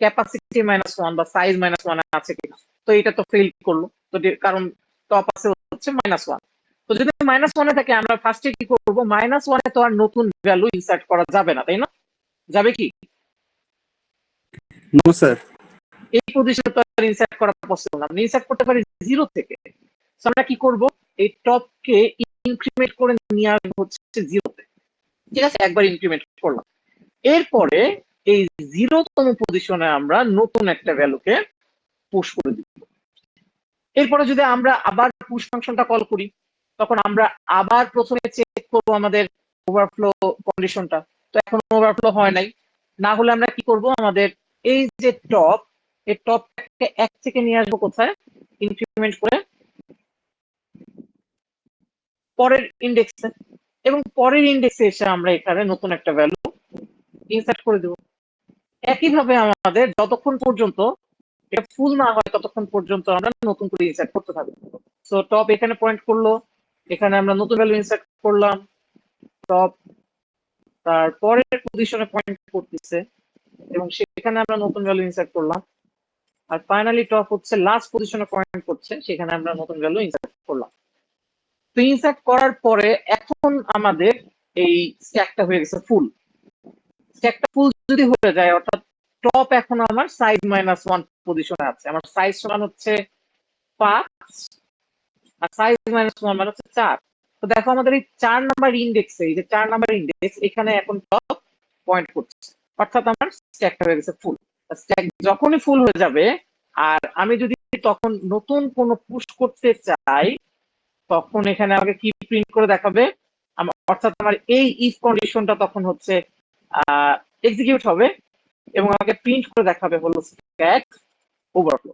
ক্যাপাসিটি -1 বা সাইজ -1 আছে কিনা। তো এটা তো ফেল করলো, তো কারণ টপ আছে হচ্ছে -1। তো যদি -1 থাকে, আমরা ফার্স্টে কি করব? -1 তো আর নতুন ভ্যালু ইনসার্ট করা যাবে না, তাই না? যাবে কি? No sir. এই পজিশনে তো আর ইনসার্ট করা পসিবল না। আমরা ইনসার্ট করতে পারি 0 থেকে। তো আমরা কি করব? এই টপকে ইনক্রিমেন্ট করে নিয়ে আসবো হচ্ছে 0 তে, ঠিক আছে? একবার ইনক্রিমেন্ট করলাম, এরপরে এই 0তম পজিশনে আমরা নতুন একটা ভ্যালুকে পুশ করে দিব। এরপরে যদি আমরা আবার পুশ ফাংশনটা কল করি, তখন আমরা আবার প্রথমে চেক করব আমাদের ওভারফ্লো কন্ডিশনটা। তো এখন ওভারফ্লো হয় নাই, না হলে আমরা কি করব? আমাদের এই যে টপ, এই টপটাকে 1 থেকে নিয়ে আসবো কোথায়? ইনক্রিমেন্ট করে পরের ইন্ডেক্সে, এবং পরের ইন্ডেক্সে এসে আমরা এখানে নতুন একটা ভ্যালু ইনসার্ট করে দেব। একইভাবে আমাদের যতক্ষণ পর্যন্ত এটা ফুল না হয় ততক্ষণ পর্যন্ত আমরা নতুন করে ইনসার্ট করতে থাকবো। সো টপ এখানে পয়েন্ট করলো, এখানে আমরা নতুন ভ্যালু ইনসার্ট করলাম, টপ তারপরের পজিশনে পয়েন্ট করতেছে এবং সেখানে আমরা নতুন ভ্যালু ইনসার্ট করলাম, আর ফাইনালি টপ হচ্ছে লাস্ট পজিশনে পয়েন্ট করছে, সেখানে আমরা নতুন ভ্যালু ইনসার্ট করলাম। তো ইনসার্ট করার পরে এখন আমাদের এই স্ট্যাকটা হয়ে গেছে ফুল। স্ট্যাকটা ফুল যদি হয়ে যায়, অর্থাৎ টপ এখন আমার সাইজ -1 পজিশনে আছে, আমার সাইজ সমান হচ্ছে 5 আর সাইজ -1 মানে হচ্ছে 4। তো দেখো আমাদের এই 4 নাম্বার ইন্ডেক্সে, এই যে 4 নাম্বার ইন্ডেক্স, এখানে এখন টপ পয়েন্ট করছে, অর্থাৎ আমার স্ট্যাকটা হয়ে গেছে ফুল। স্ট্যাক যখনই ফুল হয়ে যাবে আর আমি যদি তখন নতুন কোনো পুশ করতে চাই, তখন এখানে আমাকে কি প্রিন্ট করে দেখাবে, অর্থাৎ আমার এই ইফ কন্ডিশনটা তখন হচ্ছে এক্সিকিউট হবে এবং আমাকে প্রিন্ট করে দেখাবে হলো স্ট্যাক ওভারফ্লো।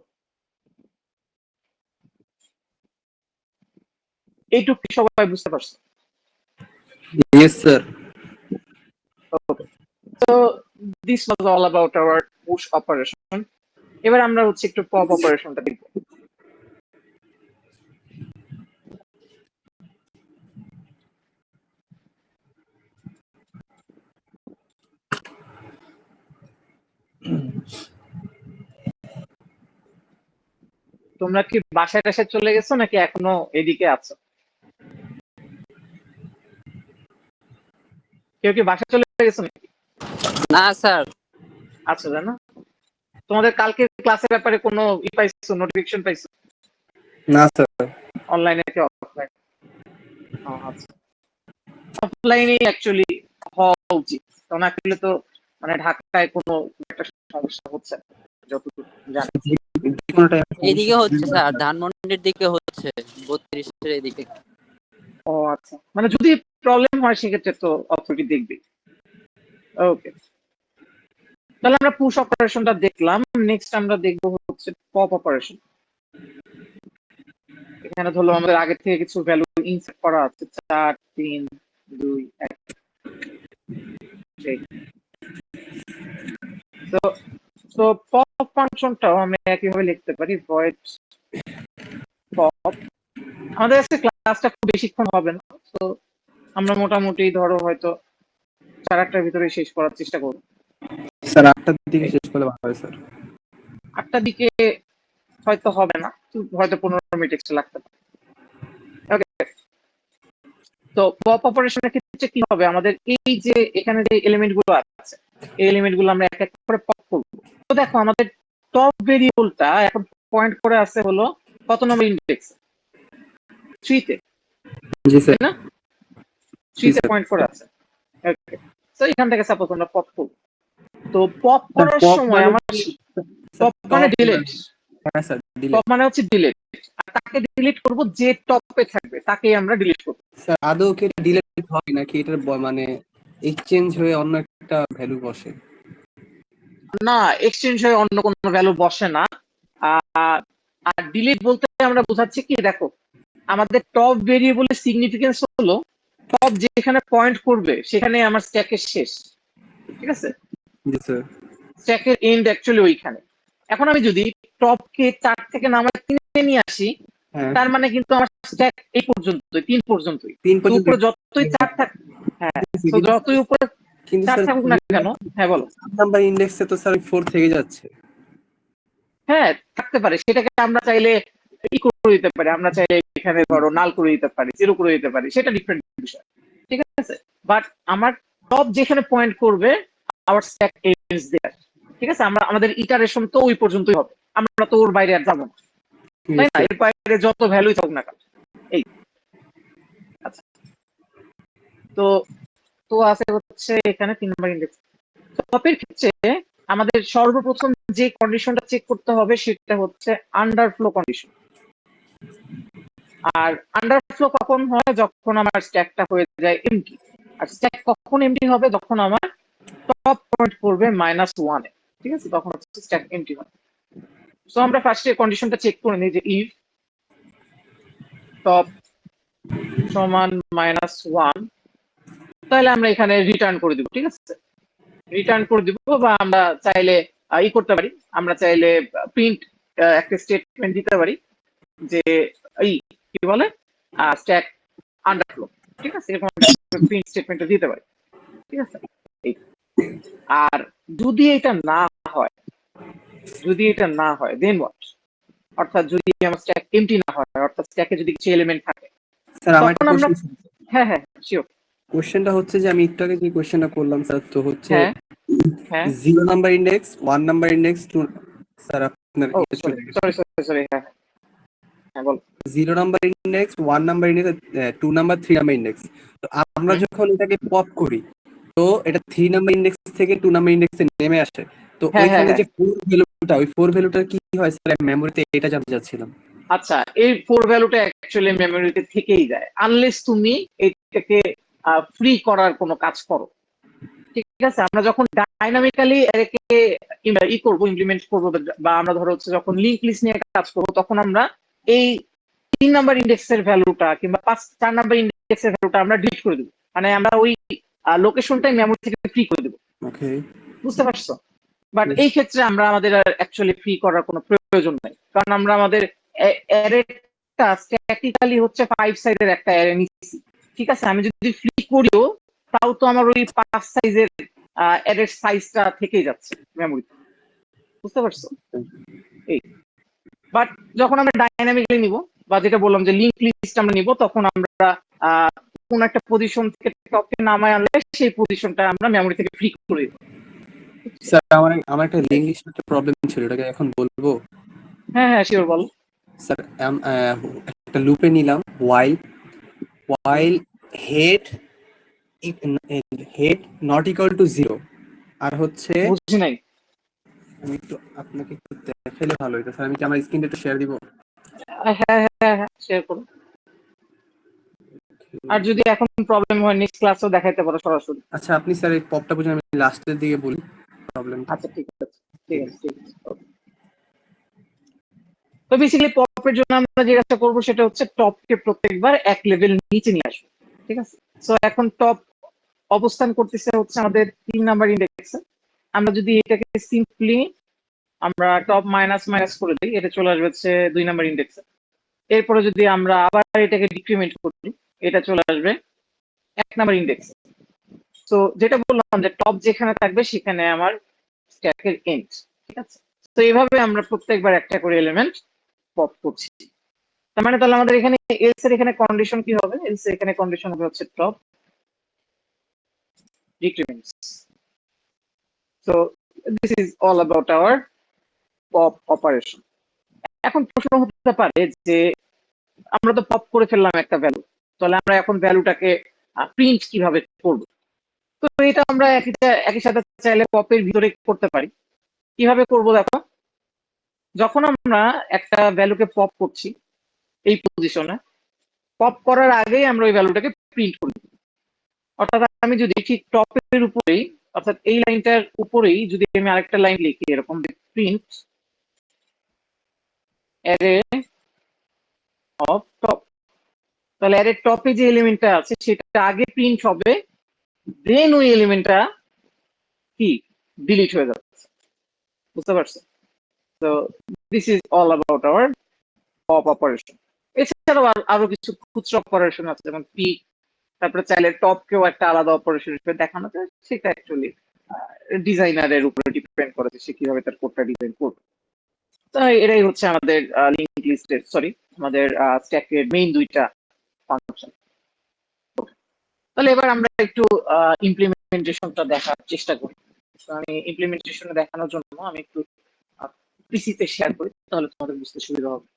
এইটুকু সবাই বুঝতে পারছো? Yes, sir. Okay. So this was all about our push operation. এবার আমরা হচ্ছে একটু পপ অপারেশনটা দেখব। তোমরা কি বাসায় টাসায় চলে গেছো নাকি এখনো এদিকে আছো? কেউ কি বাসায় চলে গেছো নাকি? না স্যার। আচ্ছা, জানো তোমাদের কালকে ক্লাসের ব্যাপারে কোনো পাইছো, নোটিফিকেশন পাইছো? না স্যার। অনলাইনে কি অফলাইন? আচ্ছা, অফলাইনে অ্যাকচুয়ালি হওয়া উচিত, কারণ আসলে তো মানে ঢাকায় কোনো একটা সমস্যা হচ্ছে না যতটুকু জানি। এদিকে হচ্ছে স্যার, ধানমন্ডির দিকে হচ্ছে, 32-এর এদিকে। ও আচ্ছা, মানে যদি প্রবলেম হয় সেক্ষেত্রে তো অথরিটি দেখবে। ওকে, তাহলে আমরা পুশ অপারেশনটা দেখলাম। নেক্সট আমরা দেখবো হচ্ছে পপ অপারেশন। এখানে ধরো আমাদের আগে থেকে কিছু ভ্যালু ইনসার্ট করা আছে, 4 3 2 1। তো তো পপ ফাংশনটাও আমরা একইভাবে লিখতে পারি, ভয়েড পপ। আমাদের আজকে ক্লাসটা খুব বেশিক্ষণ হবে না, তো আমরা মোটামুটি ধরো হয়তো 4-8টার ভিতরে শেষ করার চেষ্টা করব। স্যার 8টার দিকে শেষ করলে ভালো হয় স্যার। 8টার দিকে হয়তো হবে না, হয়তো 15 মিনিট এক্সট্রা লাগতে পারে। ওকে, তো পপ অপারেশনের ক্ষেত্রে কি হবে, আমাদের এই যে এখানে যে এলিমেন্ট গুলো আছে, এই এলিমেন্ট গুলো আমরা এক এক করে পপ করব। তো দেখো আমাদের টপ ভেরিয়েবলটা এখন পয়েন্ট করে আছে হলো কত নম্বর ইন্ডেক্স? 3 তে। জি স্যার। না, 3 তে পয়েন্ট করে আছে। ওকে, তো এখান থেকে সাপোজ আমরা পপ করব। তো পপ করার সময় আমার পপ মানে ডিলিট। হ্যাঁ স্যার, টপ মানে হচ্ছে ডিলিট, আর তাকে ডিলিট করব যে টপে থাকবে তাকেই আমরা ডিলিট করব। স্যার আদৌ কি এটা ডিলিট হয় নাকি এটার মানে এক্সচেঞ্জ হয়ে অন্য একটা ভ্যালু বসে? না, এক্সচেঞ্জ হয়ে অন্য কোনো ভ্যালু বসে না। আর ডিলিট বলতে আমরা বোঝাচ্ছি কি, দেখো আমাদের টপ ভেরিয়েবলের সিগনিফিকেন্স হলো টপ যেখানে পয়েন্ট করবে সেখানে আমার স্ট্যাকের শেষ, ঠিক আছে? জি স্যার। স্ট্যাকের এন্ড অ্যাকচুয়ালি ওইখানে। এখন আমি যদি টপকে 4 থেকে নামায় 3 নিয়ে আসি, হ্যাঁ, তার মানে কিন্তু আমার স্ট্যাক এই পর্যন্তই, 3 পর্যন্তই। 3 পর্যন্ত। উপরে যতই 4 থাক, হ্যাঁ, তো যতই উপরে কিন্তু 4 স্যার থাকুক না কেন, হ্যাঁ বলো। নাম্বার ইন্ডেক্সে তো স্যার 4 থেকে যাচ্ছে। হ্যাঁ, থাকতে পারে, সেটাকে আমরা চাইলে ই করে দিতে পারি, আমরা চাইলে এখানে ধরো নাল করে দিতে পারি, জিরো করে দিতে পারি, সেটা ডিফারেন্ট বিষয়, ঠিক আছে? বাট আমার টপ যেখানে পয়েন্ট করবে আওয়ার স্ট্যাক এন্ডস দেয়ার, ঠিক আছে? আমরা আমাদের ইটারেশন তো ওই পর্যন্তই হবে, আমরা তো ওর বাইরে আর যাবো না, তাই না? এর বাইরে যত ভ্যালুই থাকুক না কেন। এই আচ্ছা, তো তো আছে হচ্ছে এখানে 3 নম্বর ইন্ডেক্স। টপের ক্ষেত্রে আমাদের সর্বপ্রথম যে কন্ডিশনটা চেক করতে হবে সেটা হচ্ছে আন্ডারফ্লো কন্ডিশন। আর আন্ডারফ্লো কখন হয়, যখন আমার স্ট্যাকটা হয়ে যায় এমটি। আর স্ট্যাক কখন এমটি হবে, যখন আমার টপ পয়েন্ট করবে -1 এ, ঠিক আছে? তখন হচ্ছে স্ট্যাক এমটি হয়। সো আমরা ফার্স্টে কন্ডিশনটা চেক করে নিই যে ইফ টপ সমান -1, তাহলে আমরা এখানে রিটার্ন করে দিব, ঠিক আছে? রিটার্ন করে দিব, বা আমরা চাইলে ই করতে পারি, আমরা চাইলে প্রিন্ট একটা স্টেটমেন্ট দিতে পারি যে এই কি বলে স্ট্যাক আন্ডারফ্লো, ঠিক আছে, এরকম প্রিন্ট স্টেটমেন্টটা দিতে পারি, ঠিক আছে। এই। আর যদি এটা না হয়, দেন হোয়াট, অর্থাৎ যদি আমার স্ট্যাক এমটি না হয়, অর্থাৎ স্ট্যাকে যদি কিছু এলিমেন্ট থাকে, স্যার আমার তখন একটা আমরা, কোশ্চেন, হ্যাঁ হ্যাঁ শিওর, কোশ্চেনটা হচ্ছে যে আমি একটু আগে যে কোশ্চেনটা করলাম স্যার, তো হচ্ছে হ্যাঁ হ্যাঁ, 0 number index, 1 number index, 2, sir আপনার ও এটা সরি চলে গেছে। সরি সরি সরি, হ্যাঁ হ্যাঁ বল। 0 number index, 1 number index, 2 number, 3 number index. তো আমরা হুম, যখন এটাকে পপ করি, তো এটা 3 নাম্বার ইন্ডেক্স থেকে 2 নাম্বার ইন্ডেক্সে নেমে আসে। তো হ্যাঁ হ্যাঁ ওইখানে হ্যাঁ, যে 4 ভ্যালুটা, ওই 4 ভ্যালুটা কি হয় স্যার মেমোরিতে, এটা জানতে চাচ্ছিলাম। আচ্ছা, এই ফোর ভ্যালুটা অ্যাকচুয়ালি মেমোরিতে থেকেই যায় আনলেস তুমি এটাকে ফ্রি করার কোনো কাজ করো, ঠিক আছে। আমরা যখন ডাইনামিক্যালি এটাকে ইমপ্লিমেন্ট করবো, বা আমরা ধরো হচ্ছে যখন লিঙ্ক লিস্ট নিয়ে কাজ করবো, তখন আমরা এই 3 নাম্বার ইন্ডেক্সের ভ্যালুটা কিংবা 4 নাম্বার ইন্ডেক্সের ভ্যালুটা আমরা ডিলিট করে দেবো, মানে আমরা ওই লোকেশনটাই মেমোরি থেকে ফ্রি করে দেবো, ওকে। বুঝতে পারছো? বাট এই ক্ষেত্রে আমরা আমাদের অ্যাকচুয়ালি ফ্রি করার কোনো প্রয়োজন নাই, কারণ আমরা আমাদের অ্যারেটা স্ট্যাটিক্যালি হচ্ছে 5 সাইজের একটা অ্যারে নিচ্ছি, ঠিক আছে। আমি যদি ফ্রি করিও, তাও তো আমার ওই 5 সাইজের অ্যারের সাইজটা থেকেই যাচ্ছে মেমোরিতে, বুঝতে পারছো? এই। বাট যখন আমরা ডাইনামিকলি নিব, বা যেটা বললাম যে লিঙ্ক লিস্ট আমরা নিব, তখন আমরা কোন একটা পজিশন থেকে টপকে নামায় আনলে সেই পজিশনটা আমরা মেমোরি থেকে ফ্রি করে দিব। স্যার আমার আমার একটা লিঙ্ক লিস্টের একটা প্রবলেম ছিল, এটাকে এখন বলবো। হ্যাঁ হ্যাঁ শিওর, বল। স্যার একটা লুপে নিলাম, while head head not equal to 0, আর হচ্ছে বুঝি নাই। আমি একটু আপনাকে একটু দেখাইলে ভালো হতো স্যার। আমি কি আমার স্ক্রিনটা একটু শেয়ার দিব? হ্যাঁ হ্যাঁ হ্যাঁ শেয়ার করো। আর যদি এখন প্রবলেম হয়, নেক্সট ক্লাসেও দেখাইতে পারো সরাসরি। আচ্ছা আপনি স্যার এই পপটা বুঝে আমি লাস্টের দিকে বলি প্রবলেমটা। আচ্ছা ঠিক আছে, ঠিক ঠিক আছে আছে। ঠিক আছে, okay. তো বেসিক্যালি পপের জন্য আমরা যে কাজটা করবো সেটা হচ্ছে টপকে প্রত্যেকবার এক লেভেল নিচে নিয়ে আসবো, ঠিক আছে। সো এখন টপ অবস্থান করতেছে হচ্ছে আমাদের 3 নাম্বার ইন্ডেক্সে। আমরা যদি এটাকে সিম্পলি আমরা টপ মাইনাস মাইনাস করে দিই, এটা চলে আসবে হচ্ছে 2 নাম্বার ইন্ডেক্সে। এরপরে যদি আমরা আবার এটাকে ডিক্রিমেন্ট করি, এটা চলে আসবে 1 নাম্বার ইন্ডেক্সে। তো যেটা বললাম যে টপ যেখানে থাকবে সেখানে আমার স্ট্যাকের এন্ড, ঠিক আছে। তো এইভাবে আমরা প্রত্যেকবার একটা করে এলিমেন্ট পপ করছি। তার মানে তাহলে আমাদের এখানে এলস এর এখানে কন্ডিশন কি হবে? এলস এর এখানে কন্ডিশন হবে হচ্ছে top decrements. So this is all about our pop operation. এখন প্রশ্ন হতে পারে যে আমরা তো পপ করে ফেললাম একটা ভ্যালু, তাহলে আমরা এখন ভ্যালুটাকে প্রিন্ট কিভাবে করব? তো এটা আমরা একই সাথে চাইলে পপের ভিতরে করতে পারি। কিভাবে করব দেখো, যখন আমরা একটা ভ্যালুকে পপ করছি এই পজিশনে, পপ করার আগেই আমরা ওই ভ্যালুটাকে প্রিন্ট করি। অর্থাৎ আমি যদি ঠিক টপের উপরেই, অর্থাৎ এই লাইনটার উপরেই যদি আমি আরেকটা লাইন লিখি এরকম, প্রিন্ট অ্যারে অফ টপ, তাহলে অ্যারে টপে যে এলিমেন্টটা আছে সেটা আগে প্রিন্ট হবে, দেন ওই এলিমেন্টটা কি ডিলিট হয়ে যাবে, বুঝতে পারছো? তো this is all about our pop operation. এছাড়াও আরো কিছু খুচরা অপারেশন আছে, যেমন পিক, তারপরে চাইলে টপকেও একটা আলাদা অপারেশন হিসেবে দেখানো যায়, সেটা অ্যাকচুয়ালি ডিজাইনারের উপরে ডিপেন্ড করে যে সে কিভাবে তার কোডটা ডিজাইন করবে। তো এটাই হচ্ছে আমাদের লিঙ্ক লিস্টের, সরি, আমাদের স্ট্যাকের মেইন দুইটা ফাংশন। তাহলে এবার আমরা একটু ইমপ্লিমেন্টেশনটা দেখার চেষ্টা করি। তো আমি ইমপ্লিমেন্টেশন দেখানোর জন্য আমি একটু পিসিতে শেয়ার করি, তাহলে তোমাদের বুঝতে সুবিধা হবে।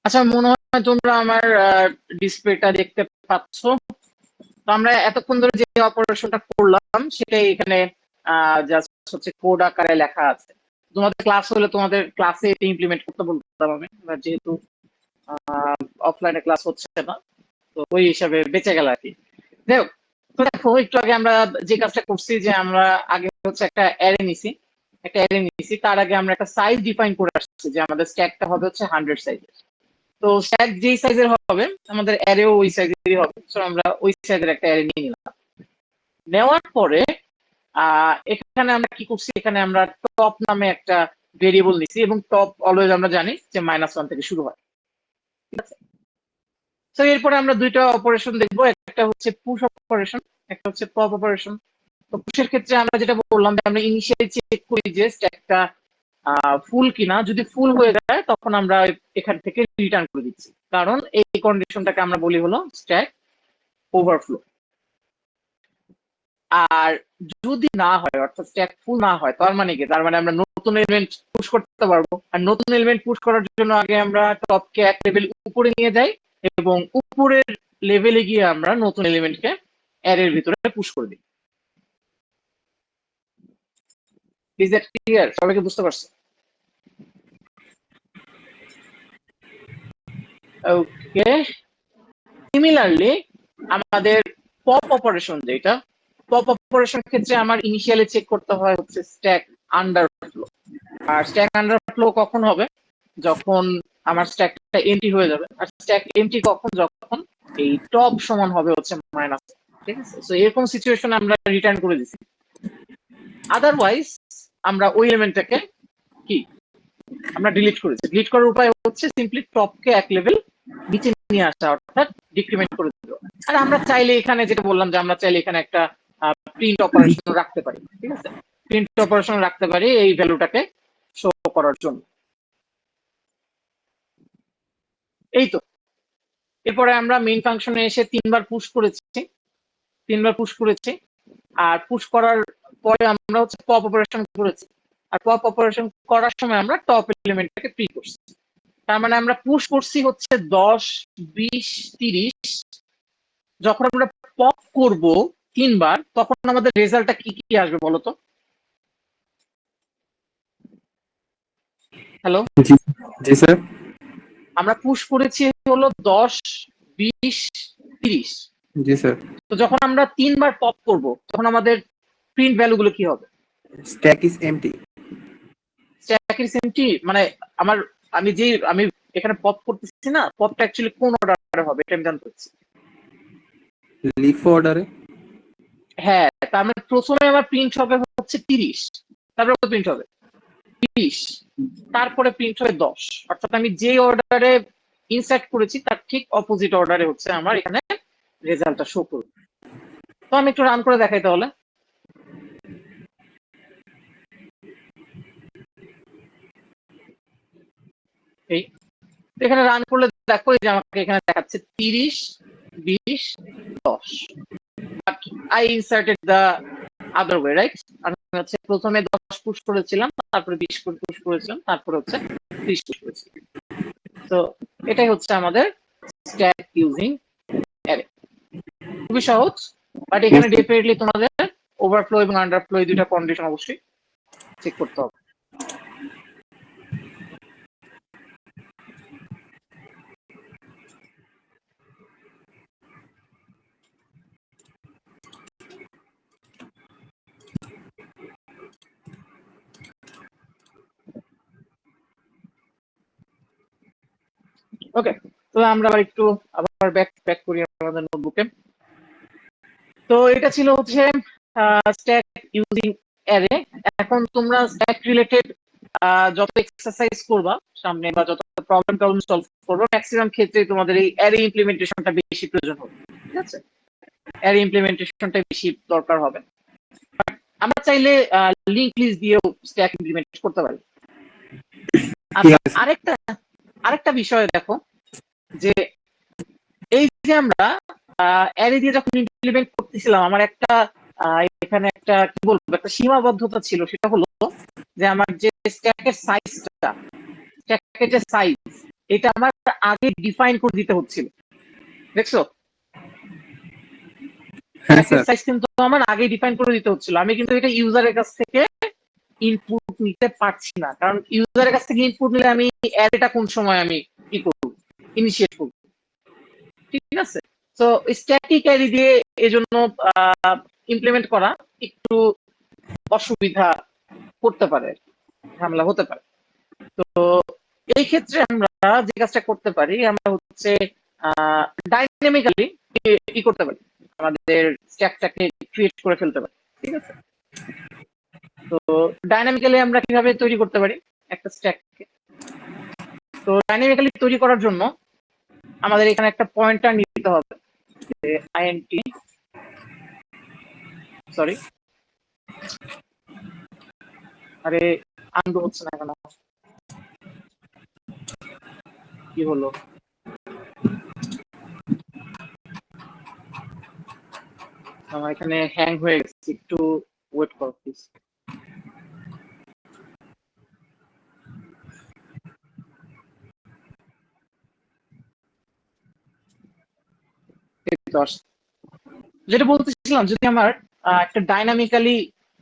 আচ্ছা, মনে হয় তোমরা আমার ডিসপ্লেটা দেখতে পাচ্ছ। তো আমরা এতক্ষণ ধরে যে অপারেশনটা করলাম সেটাই এখানে জাস্ট হচ্ছে কোড আকারে লেখা আছে। তোমাদের ক্লাস হলে তোমাদের ক্লাসে ইমপ্লিমেন্ট করতে বলতাম আমি, যেহেতু অফলাইনে ক্লাস হচ্ছে না, তো ওই হিসাবে বেঁচে গেল আর কি। যাই হোক, তো দেখো একটু আগে আমরা যে কাজটা করছি যে আমরা আগে হচ্ছে একটা অ্যারে নিছি, তার আগে আমরা একটা সাইজ ডিফাইন করে আসছি যে আমাদের স্ট্যাকটা হবে হচ্ছে 100 সাইজের। তো স্ট্যাক যেই সাইজের হবে আমাদের অ্যারেও ওই সাইজেরই হবে, তো আমরা ওই সাইজের একটা অ্যারে নিয়ে নিলাম। নেওয়ার পরে এখানে আমরা কি করছি, এখানে আমরা টপ নামে একটা ভেরিয়েবল নিছি, এবং টপ অলওয়েজ আমরা জানি যে -1 থেকে শুরু হয়, ঠিক আছে। তো এরপরে আমরা দুইটা অপারেশন দেখবো, একটা হচ্ছে পুশ অপারেশন, একটা হচ্ছে পপ অপারেশন। তো পুশের ক্ষেত্রে আমরা যেটা বললাম যে আমরা ইনিশিয়ালি চেক করি যে স্ট্যাকটা ফুল কিনা, যদি ফুল হয়ে যায় তখন আমরা এখান থেকে রিটার্ন করে দিচ্ছি, কারণ এই কন্ডিশনটাকে আমরা বলি হলো স্ট্যাক ওভারফ্লো। আর যদি না হয়, অর্থাৎ স্ট্যাক ফুল না হয়, তার মানে কি, তার মানে আমরা নতুন এলিমেন্ট পুশ করতে পারবো। আর নতুন এলিমেন্ট পুশ করার জন্য আগে আমরা টপকে এক লেভেল উপরে নিয়ে যাই, এবং উপরের লেভেলে গিয়ে আমরা নতুন এলিমেন্টকে অ্যারের ভিতরে পুশ করে দিই। Is that clear? সবাইকে বুঝতে পারছো? ওকে, সিমিলারলি আমাদের পপ অপারেশন, যেটা পপ অপারেশন ক্ষেত্রে আমার ইনিশিয়ালি চেক করতে হয় হচ্ছে স্ট্যাক আন্ডারফ্লো। আর স্ট্যাক আন্ডারফ্লো কখন হবে, যখন আমার স্ট্যাকটা এমটি হয়ে যাবে। আর স্ট্যাক এমটি কখন, যখন এই টপ সমান হবে হচ্ছে মাইনাস, ঠিক আছে। তো এরকম সিচুয়েশন আমরা রিটার্ন করে দিছি। আদারওয়াইজ আমরা ওই এলিমেন্টটাকে কি আমরা ডিলিট করেছি। ডিলিট করার উপায় হচ্ছে সিম্পলি টপকে এক লেভেল নিচে নিয়ে আসা, অর্থাৎ ডিক্রিমেন্ট করে দিল। আর আমরা চাইলে এখানে যেটা বললাম যে আমরা চাইলে এখানে একটা প্রিন্ট অপারেশন রাখতে পারি, ঠিক আছে। প্রিন্ট অপারেশন রাখতে পারি এই ভ্যালুটাকে শো করার জন্য। এই তো, এরপরে আমরা মেইন ফাংশনে এসে তিনবার পুশ করেছি। আর পুশ করার পরে আমরা হচ্ছে পপ অপারেশন করেছি। আর পপ অপারেশন করার সময় আমরা টপ এলিমেন্টটাকে প্রি করছি। তার মানে আমরা পুশ করছি হচ্ছে 10, 20, 30। যখন আমরা পপ করব তিনবার, তখন আমাদের রেজাল্টটা কি কি আসবে বলতো? হ্যালো, জি স্যার। আমরা পুশ করেছি হলো 10, 20, 30। জি স্যার। তো যখন আমরা তিনবার পপ করব তখন আমাদের প্রিন্ট ভ্যালুগুলো কি হবে? Stack is empty. Stack is empty মানে আমি এখানে পপ করতেছি না, পপটা অ্যাকচুয়ালি কোন অর্ডারে হবে এটা আমি জানতে চাচ্ছি। লিফ অর্ডারে। হ্যাঁ, তার মানে প্রথমে আমার প্রিন্ট হবে হচ্ছে 30, তারপরে কত প্রিন্ট হবে? 30, তারপরে প্রিন্ট হবে 10। অর্থাৎ আমি যে অর্ডারে ইনসার্ট করেছি তার ঠিক অপোজিট অর্ডারে হচ্ছে আমার এখানে রেজাল্টটা শো করবে। তো আমি একটু রান করে দেখাই তাহলে। এই এখানে রান করলে দেখো যে আমাকে এখানে দেখাচ্ছে 30, 20, 10। But I inserted the other way, right? আমি হচ্ছে প্রথমে 10 পুশ করেছিলাম, তারপরে 20 পুশ করেছিলাম, তারপরে হচ্ছে 30 পুশ করেছিলাম। তো এটাই হচ্ছে আমাদের স্ট্যাক ইউজিং অ্যারে। খুবই সহজ, বাট এখানে ডেফিনেটলি তোমাদের ওভারফ্লো এবং আন্ডারফ্লো এই দুইটা কন্ডিশন অবশ্যই চেক করতে হবে। ওকে, তো আমরা আবার ব্যাক করি আমাদের নোটবুকে। তো এটা ছিল হচ্ছে স্ট্যাক ইউজিং অ্যারে। এখন তোমরা স্ট্যাক রিলেটেড যত এক্সারসাইজ করবা সামনে, বা যত প্রবলেম সলভ করবে, ম্যাক্সিমাম ক্ষেত্রে তোমাদের এই অ্যারে ইমপ্লিমেন্টেশনটা বেশি প্রয়োজন হবে, ঠিক আছে। অ্যারে ইমপ্লিমেন্টেশনটা বেশি দরকার হবে। আমরা চাইলে লিংক লিস্ট দিয়েও স্ট্যাক ইমপ্লিমেন্ট করতে পারি। আচ্ছা, আরেকটা বিষয় দেখো, যে এই যে আমরা অ্যারে দিয়ে যখন ইমপ্লিমেন্ট করতেছিলাম, আমার এখানে একটা কি বলবো, একটা সীমাবদ্ধতা ছিল। সেটা হলো যে আমার যে স্ট্যাকের সাইজ, এটা আমার আগে ডিফাইন করে দিতে হচ্ছিল। দেখছো? হ্যাঁ স্ট্যাকের স্যার। সাইজ কিন্তু আমার আগে ডিফাইন করে দিতে হচ্ছিল, আমি কিন্তু এটা ইউজারের কাছ থেকে ইনপুট নিতে পারছি না, কারণ ইউজারের কাছ থেকে ইনপুট নিলে আমি অ্যারেটা কোন সময় আমি কি করব, ইনিশিয়েট করব, ঠিক আছে। তো স্ট্যাটিক অ্যারে দিয়ে এজন্য ইমপ্লিমেন্ট করা একটু অসুবিধা করতে পারে, ঝামেলা হতে পারে। তো এই ক্ষেত্রে আমরা যে কাজটা করতে পারি, আমরা হচ্ছে ডাইনামিক্যালি কি করতে পারি, আমাদের স্ট্যাকটাকে ক্রিয়েট করে ফেলতে পারি, ঠিক আছে। তো ডাইনামিক্যালি আমরা কিভাবে তৈরি করতে পারি একটা স্ট্যাককে? তো ডাইনামিক্যালি তৈরি করার জন্য আমাদের এখানে একটা পয়েন্টার নিতে হবে, আইএনটি, সরি, আরে আনডু হচ্ছে না কেন, কি হলো? আমার এখানে হ্যাং হয়ে গেছে, একটু ওয়েট করো প্লিজ। যেটা বলতেছিলাম, যদি আমার একটা ডাইনামিক্যালি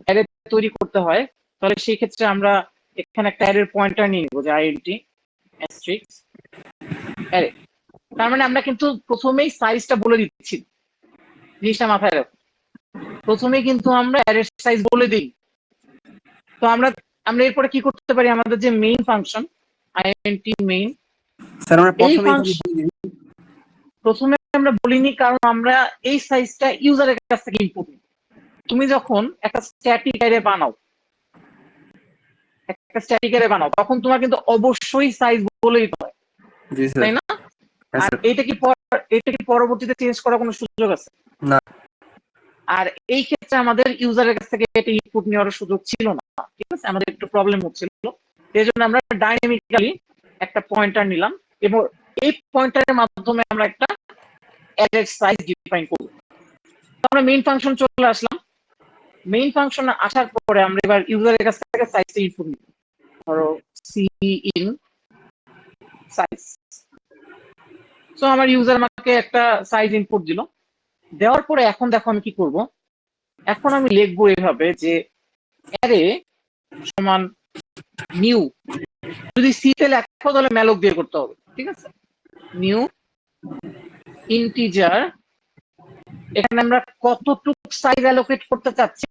অ্যারে তৈরি করতে হয়, তাহলে সেই ক্ষেত্রে আমরা এখানে একটা অ্যারের পয়েন্টার নিয়ে নেবো, যে আইডেন্টি অ্যাস্ট্রিক্স অ্যারে। তার মানে আমরা কিন্তু প্রথমেই সাইজটা বলে দিচ্ছি, জিনিসটা মাথায় রাখো, প্রথমেই কিন্তু আমরা অ্যারের সাইজ বলে দিই। তো আমরা আমরা এরপরে কি করতে পারি, আমাদের যে main function int main, sir আমরা এই প্রথমেই ফাংশন প্রথমে আমরা বলিনি, কারণ আমরা এই সাইজটা ইউজারের কাছ থেকে ইনপুট নিই। তুমি যখন একটা স্ট্যাটিক অ্যারে বানাও, তখন তোমার কিন্তু অবশ্যই সাইজ বলে দিতে হয়, জি স্যার। তাই না? হ্যাঁ আর স্যার। এটা কি পরবর্তীতে চেঞ্জ করার কোনো সুযোগ আছে? না। আর এই ক্ষেত্রে আমাদের ইউজারের কাছ থেকে এটা ইনপুট নেওয়ার সুযোগ ছিল না, ঠিক আছে, আমাদের একটু প্রবলেম হচ্ছিল। এই জন্য আমরা ডাইনামিক্যালি একটা পয়েন্টার নিলাম, এবং এই পয়েন্টারের মাধ্যমে আমরা একটা অ্যারের সাইজ ডিফাইন করব। আমরা মেইন ফাংশন চলে আসলাম, মেইন ফাংশন আসার পরে আমরা এবার ইউজারের কাছ থেকে সাইজটা ইনপুট নিব, ধরো সি ইন সাইজ। সো আমার ইউজার আমাকে একটা সাইজ ইনপুট দিল, দেওয়ার পরে এখন দেখো আমি কি করব, এখন আমি লিখবো এভাবে যে অ্যারে সমান নিউ, যদি সি তে লেখো তাহলে ম্যালক দিয়ে করতে হবে, ঠিক আছে, নিউ ইন্টিজার, এখানে আমরা কতটুকু সাইজ অ্যালোকেট করতে চাচ্ছি,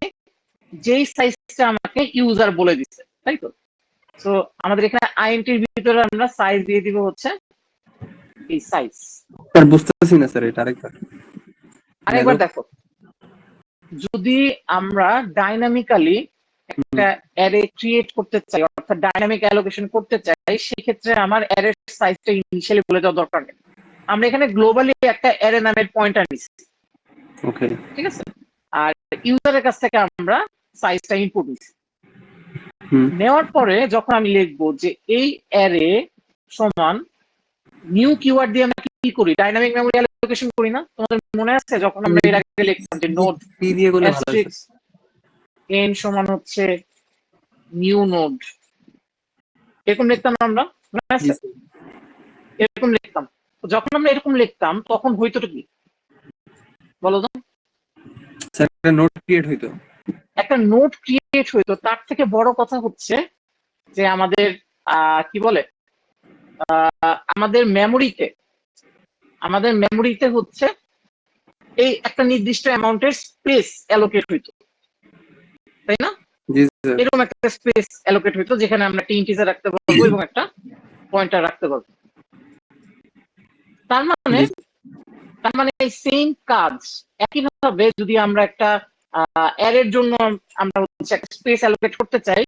যেই সাইজটা আমাকে ইউজার বলে দিচ্ছে, তাই তো। তো আমাদের এখানে আইএনটির ভিতরে আমরা সাইজ দিয়ে দিব হচ্ছে এই সাইজ। স্যার বুঝতেছি না স্যার, এটা আরেকবার দেখো, যদি আমরা ডাইনামিক্যালি একটা অ্যারে ক্রিয়েট করতে চাই, অর্থাৎ ডাইনামিক অ্যালোকেশন করতে চাই, সেক্ষেত্রে আমার অ্যারের সাইজটা ইনিশিয়ালি বলে দেওয়ার দরকার নেই। আমরা এখানে গ্লোবালি একটা অ্যারে নামের পয়েন্টার নিচ্ছি, ওকে, ঠিক আছে, আর ইউজারের কাছ থেকে আমরা সাইজটা ইনপুট নিচ্ছি। নেওয়ার পরে যখন আমি লিখবো যে এই অ্যারে সমান নিউ কিওয়ার্ড দিয়ে আমরা কি করি, ডাইনামিক মেমরি অ্যালোকেশন করি না? তোমাদের মনে আছে যখন আমরা এর আগে লিখতাম যে নোড পি দিয়ে করলে ভালো হয় অ্যাস্ট্রিক্স এন সমান হচ্ছে নিউ নোড, এরকম লিখতাম আমরা, মনে আছে? এরকম লিখতাম। যখন আমরা এরকম লিখতাম তখন হইতো কি বলো তো? স্যার একটা নোট ক্রিয়েট হইতো, একটা নোট ক্রিয়েট হইতো। তার থেকে বড় কথা হচ্ছে যে আমাদের কি বলে, আমাদের মেমোরিতে হচ্ছে এই একটা নির্দিষ্ট অ্যামাউন্টের স্পেস অ্যালোকেট হইতো, তাই না? জি স্যার। এরকম একটা স্পেস অ্যালোকেট হইতো যেখানে আমরা একটা ইন্টিজার রাখতে পারবো এবং একটা পয়েন্টার রাখতে পারবো। তার মানে এই সেম কাজ একইভাবে যদি আমরা একটা অ্যারের জন্য আমরা হচ্ছে একটা স্পেস অ্যালোকেট করতে চাই,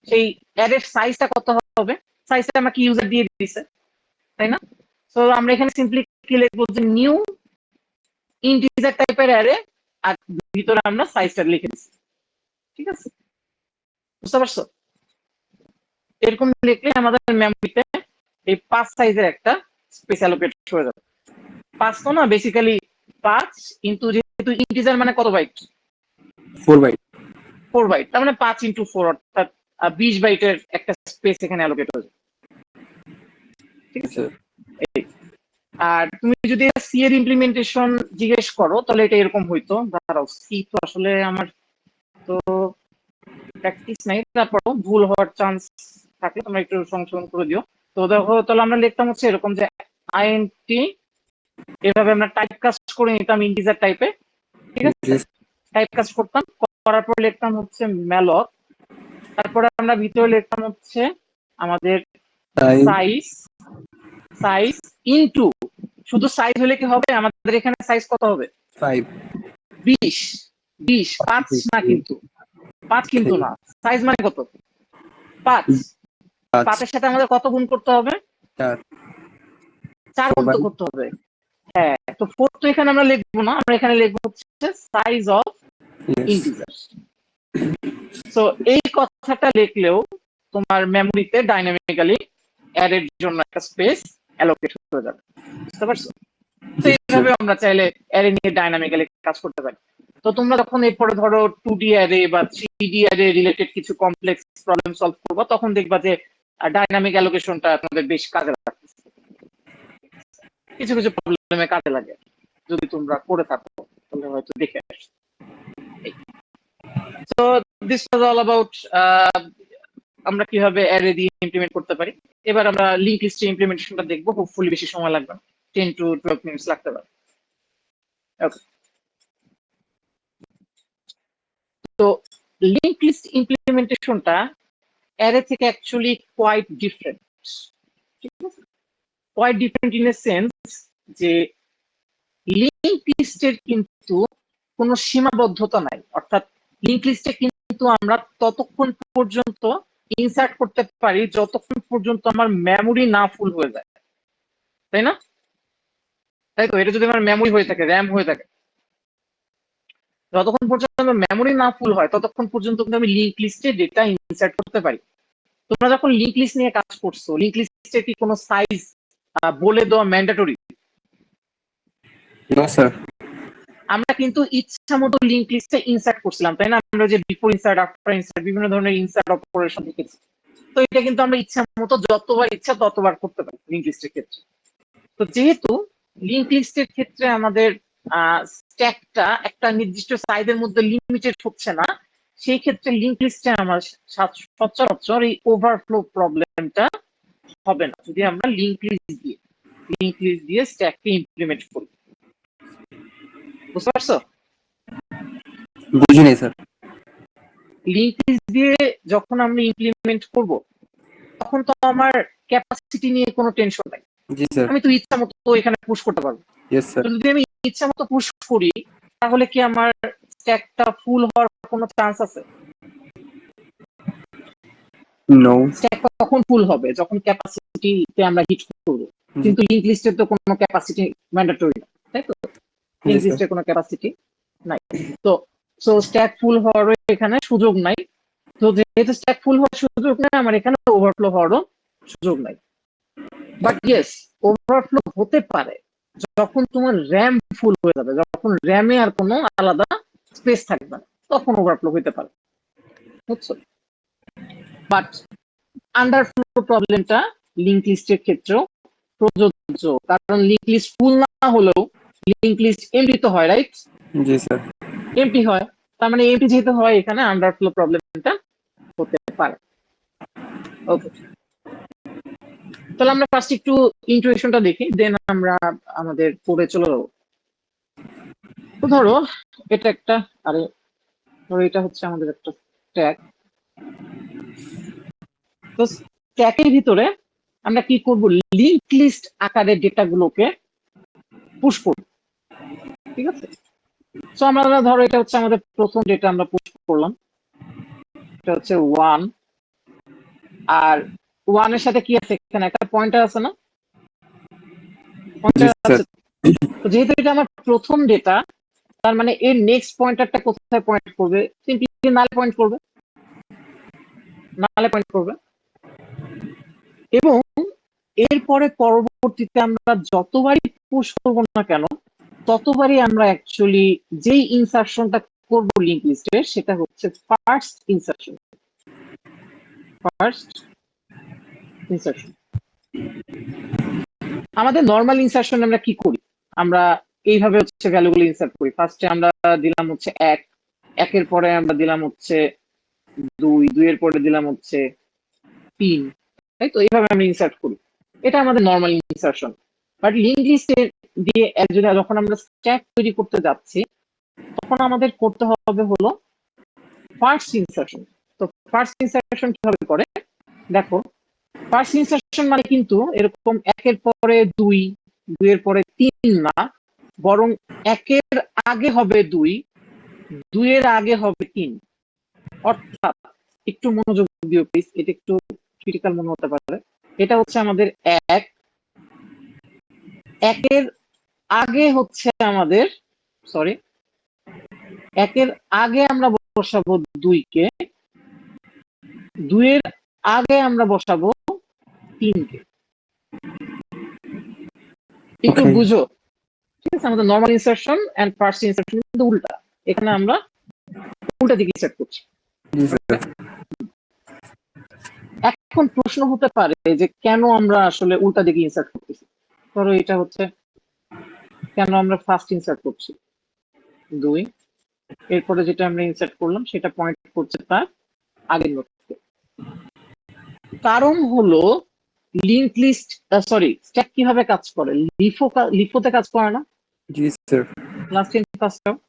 সেই অ্যারের সাইজটা কত হবে, সাইজটা আমাকে ইউজার দিয়ে দিছে, তাই না? তো আমরা এখানে সিম্পলি কি লিখবো যে নিউ ইন্টিজার টাইপের অ্যারে, আর ভিতরে আমরা সাইজটা লিখে দিচ্ছি, ঠিক আছে, বুঝতে পারছো? এরকম লিখলে আমাদের মেমোরিতে এই 5 সাইজের একটা স্পেস অ্যালোকেট হয়ে যাবে। 5 তো না, বেসিক্যালি 5 কিন্তু যেহেতু ইন্টিজার মানে কত বাইট, 4 বাইট। 4 বাইট, তার মানে 5 ইন্টু 4 অর্থাৎ 20 বাইটের একটা স্পেস এখানে অ্যালোকেট হয়ে যাবে, ঠিক আছে। আর তুমি যদি সি এর ইমপ্লিমেন্টেশন জিজ্ঞেস করো তাহলে এটা এরকম হইতো, দাঁড়াও সি তো আসলে আমার তো প্র্যাকটিস নাই, তারপরও ভুল হওয়ার চান্স থাকে, তোমরা একটু সংশোধন করে দিও। তো দেখো তাহলে আমরা লিখতাম হচ্ছে এরকম যে আইএনটি, এভাবে আমরা টাইপ কাস্ট করে নিতাম ইন্টিজার টাইপে, ঠিক আছে, টাইপ কাস্ট করতাম, করার পর লিখতাম হচ্ছে ম্যালক, তারপরে আমরা ভিতরে লিখতাম হচ্ছে আমাদের সাইজ, সাইজ ইনটু, শুধু সাইজ হলে কি হবে, আমাদের এখানে সাইজ কত হবে, 5 20, 5 না কিন্তু, 5 কিন্তু না, সাইজ মানে কত, 5, 5 এর সাথে আমাদের কত গুণ করতে হবে, 4 গুণ তো করতে হবে। হ্যাঁ, তো 4 তো এখানে আমরা লিখবো না, আমরা এখানে লিখবো হচ্ছে সাইজ অফ ইন্টিজার। সো এই কথাটা লিখলেও তোমার মেমোরিতে ডাইনামিক্যালি অ্যারের জন্য একটা স্পেস অ্যালোকেট হয়ে যাবে, বুঝতে পারছো? তো এইভাবে আমরা চাইলে অ্যারে নিয়ে ডাইনামিক্যালি কাজ করতে পারি। তো তোমরা যখন এরপরে ধরো 2D অ্যারে বা 3D অ্যারে রিলেটেড কিছু কমপ্লেক্স প্রবলেম সলভ করবো, তখন দেখবা যে ডাইনামিক অ্যালোকেশনটা তোমাদের বেশ কাজে লাগে, কিছু কিছু প্রবলেমে কাজে লাগে, যদি তোমরা করে থাকো তাহলে হয়তো দেখে আসো। So this was all about আমরা কিভাবে অ্যারে দিয়ে ইমপ্লিমেন্ট করতে পারি। এবার আমরা লিংক লিস্টে ইমপ্লিমেন্টেশনটা দেখবো, হোপফুলি বেশি সময় লাগবে না, 10 to 12 মিনিটস লাগতে পারে। ওকে, তো লিংক লিস্ট ইমপ্লিমেন্টেশনটা অ্যারে থেকে অ্যাকচুয়ালি কোয়াইট ডিফারেন্ট, ঠিক আছে, quite different in a sense যে লিংক লিস্টের কিন্তু কোনো সীমাবদ্ধতা নাই, অর্থাৎ লিংক লিস্টে কিন্তু আমরা ততক্ষণ পর্যন্ত ইনসার্ট করতে পারি যতক্ষণ পর্যন্ত আমার মেমোরি না ফুল হয়ে যায়, তাই না? তাই তো, এটা যদি আমার মেমোরি হয়ে থাকে, র্যাম হয়ে থাকে, যতক্ষণ পর্যন্ত আমার মেমোরি না ফুল হয় ততক্ষণ পর্যন্ত কিন্তু আমি লিংক লিস্টে ডেটা ইনসার্ট করতে পারি। তোমরা যখন লিংক লিস্ট নিয়ে কাজ করছো, লিংক লিস্টে কি কোনো সাইজ বলে দেওয়া ম্যান্ডেটরি? না স্যার। আমরা কিন্তু ইচ্ছা মতো লিংক লিস্টে ইনসার্ট করছিলাম, তাই না? আমরা যে বিফোর ইনসার্ট, আফটার ইনসার্ট, বিভিন্ন ধরনের ইনসার্ট অপারেশন দেখেছি। তো এটা কিন্তু আমরা ইচ্ছা মতো যতবার ইচ্ছা ততবার করতে পারি লিংক লিস্টের ক্ষেত্রে। তো যেহেতু লিংক লিস্টের ক্ষেত্রে আমাদের স্ট্যাকটা একটা নির্দিষ্ট সাইজের মধ্যে লিমিটেড হচ্ছে না, সেই ক্ষেত্রে লিংক লিস্টে আমার সচরাচর এই ওভারফ্লো প্রবলেমটা হবে না যদি আমরা লিংক লিস্ট দিয়ে স্ট্যাককে ইমপ্লিমেন্ট করি। বুঝতে পারছো? বুঝি নাই স্যার। লিংক লিস্ট দিয়ে যখন আমরা ইমপ্লিমেন্ট করব তখন তো আমার ক্যাপাসিটি নিয়ে কোনো টেনশন নাই, জি স্যার। আমি তো ইচ্ছা মতো এখানে পুশ করতে পারবো। Yes sir. যদি আমি ইচ্ছা মতো পুশ করি তাহলে কি আমার স্ট্যাকটা ফুল হওয়ার কোনো চান্স আছে? নো। স্ট্যাক কখন ফুল হবে? যখন ক্যাপাসিটিতে আমরা হিট করব, কিন্তু লিংক লিস্টের তো কোনো ক্যাপাসিটি ম্যান্ডেটরি না, তাই তো? লিংক লিস্টের কোনো ক্যাপাসিটি নাই, তো সো স্ট্যাক ফুল হওয়ার এখানে সুযোগ নাই। তো যেহেতু স্ট্যাক ফুল হওয়ার সুযোগ নাই, আমার এখানে ওভারফ্লো হওয়ারও সুযোগ নাই। বাট ইয়েস, ওভারফ্লো হতে পারে যখন তোমার র্যাম ফুল হয়ে যাবে, যখন র্যামে আর কোনো আলাদা স্পেস থাকবে না, তখন ওভারফ্লো হতে পারে, বুঝছো? বাট আন্ডারফ্লো প্রবলেমটা লিংক লিস্টের ক্ষেত্রেও প্রযোজ্য, কারণ লিংক লিস্ট ফুল না হলেও লিংক লিস্ট এমপি তো হয়, রাইট? জি স্যার। এমপি হয়, তার মানে এমপি যেহেতু হয়, এখানে আন্ডারফ্লো প্রবলেমটা হতে পারে। ওকে, তাহলে আমরা ফার্স্ট একটু ইন্ট্রোডাকশনটা দেখি, দেন আমরা আমাদের কোডে চলে যাবো। তো ধরো এটা একটা, আরে ধরো এটা হচ্ছে আমাদের একটা স্ট্যাক। তো স্ট্যাকের ভিতরে আমরা কি করব, লিংক লিস্ট আকারে ডেটাগুলোকে পুশ করব, ঠিক আছে? সো আমরা ধরো এটা হচ্ছে আমাদের প্রথম ডেটা, আমরা পুশ করলাম, এটা হচ্ছে 1, আর 1 এর সাথে কি আছে, এখানে একটা পয়েন্টার আছে না? পয়েন্টার আছে। তো যেহেতু এটা আমার প্রথম ডেটা, তার মানে এর নেক্সট পয়েন্টারটা কোথায় পয়েন্ট করবে? সিম্পলি নালে পয়েন্ট করবে, নালে পয়েন্ট করবে। এবং এরপরে পরবর্তীতে আমরা যতবারই পুশ করবো না কেন, ততবারই আমরা অ্যাকচুয়ালি যেই ইনসারশনটা করব লিংক লিস্টে, সেটা হচ্ছে ফার্স্ট ইনসারশন। ফার্স্ট ইনসারশন আমাদের নর্মাল ইনসার্শন আমরা কি করি, আমরা এইভাবে হচ্ছে ভ্যালুগুলো ইনসার্ট করি। ফার্স্টে আমরা দিলাম হচ্ছে 1, 1-এর পরে আমরা দিলাম হচ্ছে 2, 2-এর পরে দিলাম হচ্ছে 3, তাই তো? এইভাবে আমরা ইনসার্ট করি, এটা আমাদের নর্মাল ইনসার্শন। বাট লিঙ্ক লিস্টে দিয়ে যখন আমরা স্ট্যাক তৈরি করতে যাচ্ছি, তখন আমাদের করতে হবে হলো ফার্স্ট ইনসার্শন। তো ফার্স্ট ইনসার্শন কিভাবে করে দেখো, ফার্স্ট ইনসার্শন মানে কিন্তু এরকম 1-এর পরে 2, 2-এর পরে 3 না, বরং 1-এর আগে হবে 2, 2-এর আগে হবে 3। অর্থাৎ একটু মনোযোগ দিও প্লিজ, এটা একটু ক্রিটিক্যাল মনে হতে পারে। এটা হচ্ছে আমাদের 1, 1-এর আগে হচ্ছে আমাদের, সরি, 1-এর আগে আমরা বসাবো 2-কে, 2-এর আগে আমরা বসাবো 3-কে। একটু Okay. বুঝো, ঠিক আছে? আমাদের normal insertion and first insertion কিন্তু উল্টা, এখানে আমরা উল্টা দিকে ইনসার্ট করছি। জি স্যার। এখন প্রশ্ন হতে পারে যে কেন আমরা আসলে উল্টা দিকে ইনসার্ট করতেছি। ধরো এটা হচ্ছে কেন আমরা ফার্স্ট ইনসার্ট করছি 2, এরপরে যেটা আমরা ইনসার্ট করলাম সেটা পয়েন্ট করছে তার আগের নোটকে। কারণ হলো লিংক লিস্ট, সরি, স্ট্যাক কিভাবে কাজ করে, লিফোতে কাজ করে না, জি sir. Last in first out.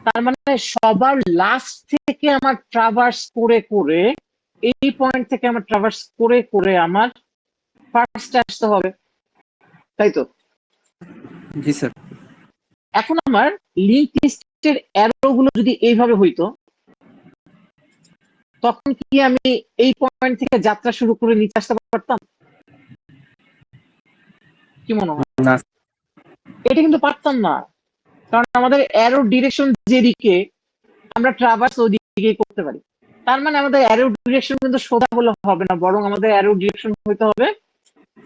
তার মানে সবার লাস্ট থেকে আমার ট্রাভার্স করে করে, এই পয়েন্ট থেকে আমার ট্রাভার্স করে করে আমার ফার্স্ট আসতে হবে, তাই তো? জি স্যার। এখন আমার লিংক লিস্টের অ্যারো গুলো যদি এইভাবে হইতো, তখন কি আমি এই পয়েন্ট থেকে যাত্রা শুরু করে নিচে আসতে পারতাম? কি মনে হয়? না। এটা কিন্তু পারতাম না, কারণ আমাদের অ্যারো ডিরেকশন যেদিকে, আমরা ট্রাভার্স ওই দিকেই করতে পারি। তার মানে আমাদের অ্যারো ডিরেকশন কিন্তু সোজা হলে হবে না, বরং আমাদের অ্যারো ডিরেকশন হইতে হবে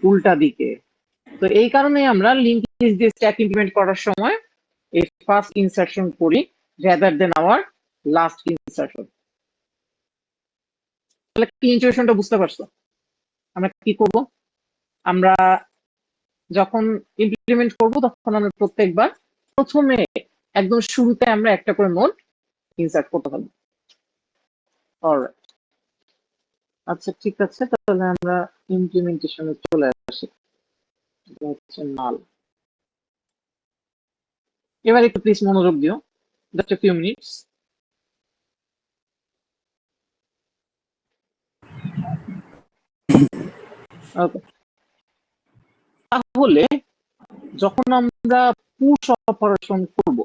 উল্টা দিকে। তো এই কারণে আমরা লিংক লিস্ট দিয়ে স্ট্যাক ইমপ্লিমেন্ট করার সময় এই ফার্স্ট ইনসার্শন করি rather than our last insertion. তাহলে কি ইনটুইশনটা বুঝতে পারছো? আমরা কি করব, আমরা যখন ইমপ্লিমেন্ট করব তখন আমরা প্রত্যেকবার প্রথমে একদম শুরুতে আমরা একটা করে নোড ইনসার্ট করতে পারবো। অলরাইট, আচ্ছা ঠিক আছে, তাহলে আমরা ইমপ্লিমেন্টেশনে চলে আসি। এটা হচ্ছে নাল। এবার একটু প্লিজ মনোযোগ দিও, জাস্ট এ ফিউ মিনিটস। ওকে, তাহলে যখন আমরা পুশ অপারেশন করব,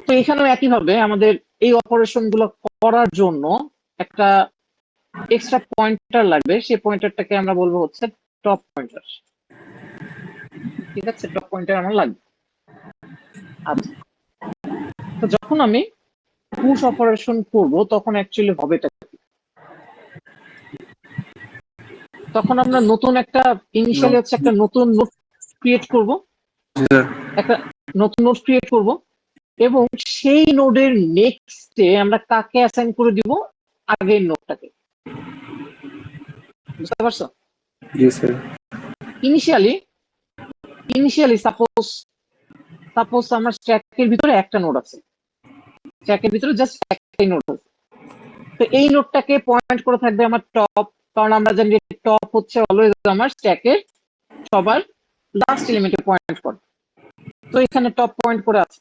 তো এখানেও একইভাবে আমাদের এই অপারেশন গুলো করার জন্য একটা এক্সট্রা পয়েন্টার লাগবে। সেই পয়েন্টারটাকে আমরা বলবো হচ্ছে টপ পয়েন্টার। ঠিক আছে, টপ পয়েন্টার আমার লাগবে। আচ্ছা, তো যখন আমি পুশ অপারেশন করব তখন অ্যাকচুয়ালি হবেটা কি? তখন আমরা নতুন একটা ইনিশিয়ালি হচ্ছে একটা নতুন নোট ক্রিয়েট করব, জি স্যার। একটা নতুন নোট ক্রিয়েট করব, এবং সেই নোডের নেক্সটে আমরা কাকে অ্যাসাইন করে দিব, আগের নোডটাকে। বুঝতে পারছো? জি স্যার। ইনিশিয়ালি সাপোজ আমার স্ট্যাকের ভিতরে একটা নোড আছে, স্ট্যাকের ভিতরে জাস্ট একটাই নোড আছে। তো এই নোডটাকে পয়েন্ট করে থাকবে আমার টপ, কারণ আমরা জানি যে টপ হচ্ছে অলওয়েজ আমার স্ট্যাকের সবার লাস্ট এলিমেন্টে পয়েন্ট করে। তো এখানে টপ পয়েন্ট করে আছে।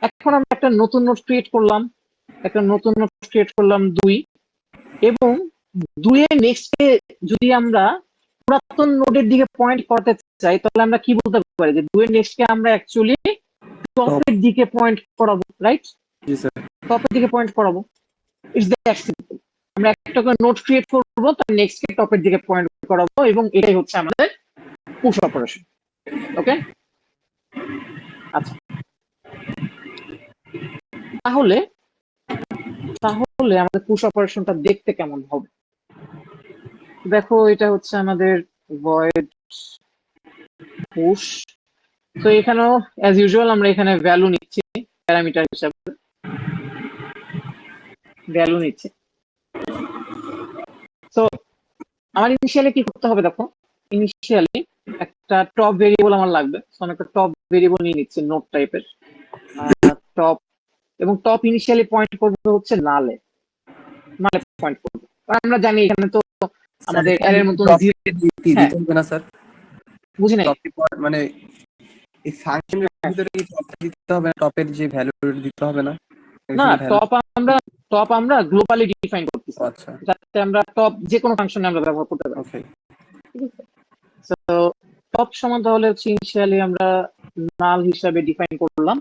এখন আমরা একটা নতুন নোড ক্রিয়েট করলাম, 2, এবং 2-এর নেক্সটে যদি আমরা পুরাতন নোডের দিকে পয়েন্ট করতে চাই, তাহলে আমরা কি বলতে পারি যে 2-এর নেক্সটকে আমরা অ্যাকচুয়ালি টপের দিকে পয়েন্ট করাবো, রাইট? জি স্যার। টপের দিকে পয়েন্ট করাবো। It's that simple. আমরা একটা করে নোড ক্রিয়েট করবো, তার নেক্সটকে টপের দিকে পয়েন্ট করাবো, এবং এটাই হচ্ছে আমাদের পুশ অপারেশন। ওকে, আচ্ছা, তাহলে আমাদের পুশ অপারেশনটা দেখতে কেমন হবে? দেখো, এটা হচ্ছে আমাদের ভয়েড পুশ। তো এখানেও অ্যাজ ইউজুয়াল আমরা এখানে ভ্যালু নিচ্ছি, প্যারামিটার হিসাবে ভ্যালু নিচ্ছি। তো আমার ইনিশিয়ালি কি করতে হবে দেখো, ইনিশিয়ালি একটা টপ ভেরিয়েবল আমার লাগবে, so আমি একটা টপ ভেরিয়েবল নিয়ে নিচ্ছি নোট টাইপের টপ, এবং টপ ইনিশিয়ালি পয়েন্ট করবে হচ্ছে নালে পয়েন্ট করবে। আমরা জানি এখানে তো আমাদের এর মতন হ্যাঁ দিতে হবে না স্যার? বুঝি নাই। মানে এই ফাংশনের ভিতরে কি টপটা দিতে হবে না? টপের যে ভ্যালু দিতে হবে না? না, value- টপ আমরা গ্লোবালি ডিফাইন করতেছি, আচ্ছা, যাতে আমরা টপ যে কোনো ফাংশনে আমরা ব্যবহার করতে পারি। ওকে। ঠিক আছে, তো টপ সমান তাহলে হচ্ছে ইনিশিয়ালি আমরা নাল হিসাবে ডিফাইন করলাম।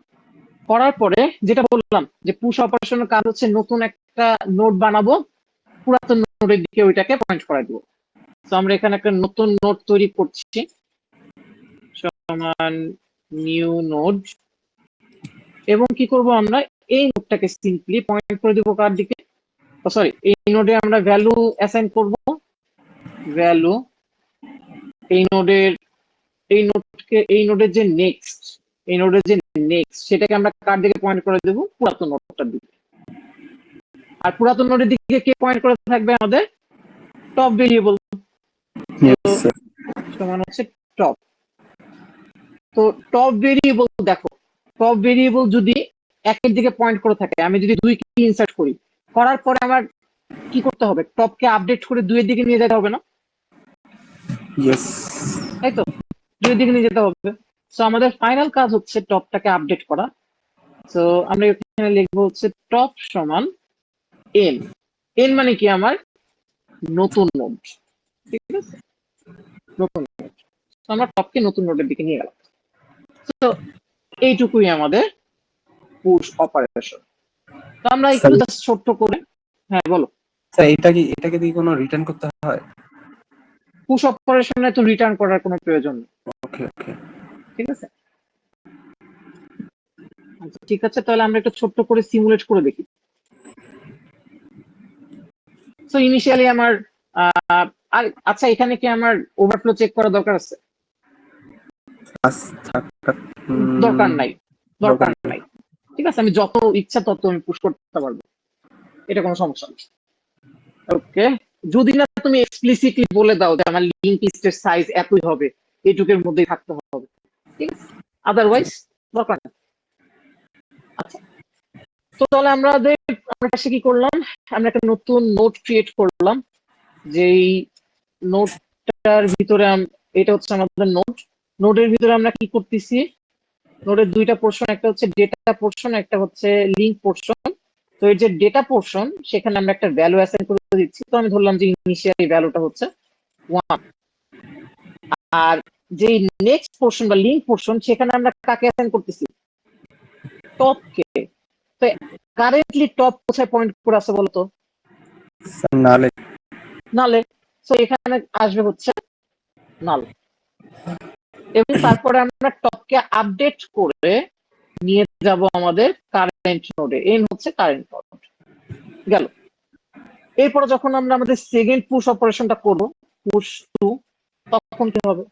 করার পরে যেটা বললাম যে পুশ অপারেশনের কাজ হচ্ছে নতুন একটা নোড বানাবো, পুরাতন নোডের দিকে ওইটাকে পয়েন্ট করাই দিব। তো আমরা এখানে একটা নতুন নোড তৈরি করছি, সমান নিউ নোড, এবং কি করব আমরা এই নোডটাকে সিম্পলি পয়েন্ট করে দিব কার দিকে, সরি এই নোডে আমরা ভ্যালু অ্যাসাইন করব, ভ্যালু এই নোডের এই নোডের যে নেক্সট সেটাকে আমরা কার দিকে পয়েন্ট করে দেব, পুরাতন নোডটার দিকে। আর পুরাতন নোডের দিকে কে পয়েন্ট করে থাকবে, আমাদের টপ ভেরিয়েবল সমান হচ্ছে টপ। তো টপ ভেরিয়েবল দেখো, টপ ভেরিয়েবল যদি একের দিকে পয়েন্ট করে থাকে, আমি যদি 2 কে ইনসার্ট করি, করার পরে আমার কি করতে হবে, টপকে আপডেট করে 2 এর দিকে নিয়ে যেতে হবে না, ইয়েস, তাই তো? 2 এর দিকে নিয়ে যেতে হবে। সো আমাদের ফাইনাল কাজ হচ্ছে টপটাকে আপডেট করা। সো আমরা এখানে লিখবো হচ্ছে টপ সমান এন। এন মানে কি, আমার নতুন নোড। ঠিক আছে, নতুন নোড, আমরা টপকে নতুন নোডের দিকে নিয়ে গেলাম। তো এইটুকুই আমাদের পুশ অপারেশন। তো আমরা একটু জাস্ট ছোট্ট করে, হ্যাঁ বলো। স্যার এটাকে দিয়ে কোনো রিটার্ন করতে হয়? পুশ অপারেশনে তো রিটার্ন করার কোনো প্রয়োজন নেই। ওকে, ওকে। ঠিক আছে, আচ্ছা ঠিক আছে, তাহলে আমরা একটু ছোট্ট করে সিমুলেট করে দেখি। সো ইনিশিয়ালি আমার আচ্ছা এখানে কি আমার ওভারফ্লো চেক করা দরকার আছে? দরকার নাই, দরকার নাই। ঠিক আছে, আমি যত ইচ্ছা তত আমি পুশ করতে পারবো, এটা কোনো সমস্যা নেই। ওকে, যদি না তুমি এক্সপ্লিসিটলি বলে দাও যে আমার লিংক লিস্টের সাইজ এতই হবে, এইটুকের মধ্যেই থাকতে হবে, ঠিক আছে, আদারওয়াইজ দরকার নেই। আচ্ছা, তো তাহলে আমরা কাছে কি করলাম, আমরা একটা নতুন নোট ক্রিয়েট করলাম, যেই নোটটার ভিতরে এটা হচ্ছে আমাদের নোটের ভিতরে আমরা কি করতেছি, নোটের 2টা পোর্শন, একটা হচ্ছে ডেটা পোর্শন, একটা হচ্ছে লিংক পোর্শন। তো এই যে ডেটা পোর্শন, সেখানে আমরা একটা ভ্যালু অ্যাসাইন করে দিচ্ছি। তো আমি ধরলাম যে ইনিশিয়ালি ভ্যালুটা হচ্ছে 1। আর যে নেক্সট পোর্শন বা লিংক পোর্শন, সেখানে আমরা কাকে অ্যাসাইন করতেছি, টপকে। তো কারেন্টলি টপ কোথায় পয়েন্ট করে আছে বলতো, নালে। তো এখানে আসবে হচ্ছে নাল, এবং তারপরে আমরা টপকে আপডেট করে নিয়ে যাব আমাদের কারেন্ট নোডে, এন হচ্ছে কারেন্ট নোড গেল। এরপরে যখন আমরা আমাদের সেকেন্ড পুশ অপারেশনটা করব, পুশ 2, তখন কি হবে,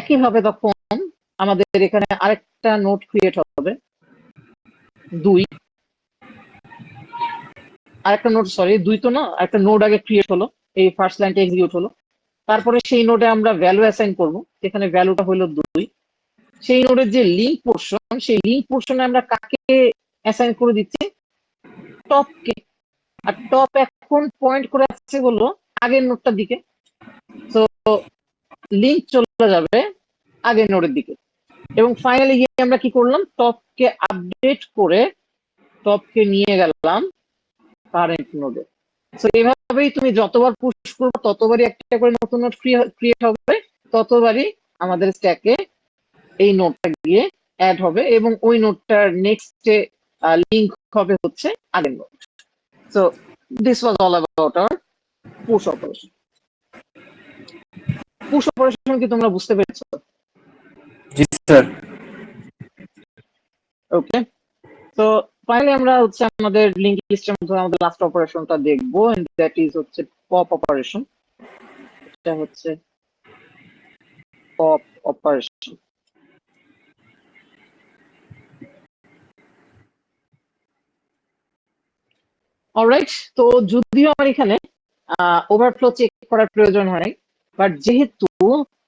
একইভাবে তখন আমাদের এখানে আরেকটা নোড ক্রিয়েট হবে 2, আরেকটা নোড, সরি 2 তো না, একটা নোড আগে ক্রিয়েট হলো, এই ফার্স্ট লাইনটা এক্সিকিউট হলো। তারপরে সেই নোডে আমরা ভ্যালু অ্যাসাইন করব, এখানে ভ্যালুটা হলো 2। সেই নোডের যে লিংক পোর্শন, সেই লিংক পোর্শনে আমরা কাকে অ্যাসাইন করে দিচ্ছি, টপকে। আর টপ এখন পয়েন্ট করে আসছে হলো আগের নোডটার দিকে, তো লিংক চলে যাবে আগের নোডের দিকে। এবং ফাইনালি গিয়ে আমরা কি করলাম, টপকে আপডেট করে টপকে নিয়ে গেলাম কারেন্ট নোডে। সো এইভাবেই তুমি যতবার পুশ করবে ততবারই একটা করে নতুন নোড ক্রিয়েট হবে, ততবারই আমাদের স্ট্যাকে এই নোডটা গিয়ে অ্যাড হবে, এবং ওই নোডটার নেক্সট লিংক হবে হচ্ছে আগের node. So this was all about hour push operation. Push operation কি তোমরা বুঝতে পেরেছো? জি স্যার। ওকে, তো ফাইনালি আমরা হচ্ছে আমাদের লিংক লিস্টের মধ্যে আমাদের লাস্ট অপারেশনটা দেখবো, এন্ড দ্যাট ইজ হচ্ছে পপ অপারেশন। এটা হচ্ছে পপ অপারেশন। অলরাইট, তো যদিও আমার এখানে ওভারফ্লো চেক করার প্রয়োজন হয়, বাট যেহেতু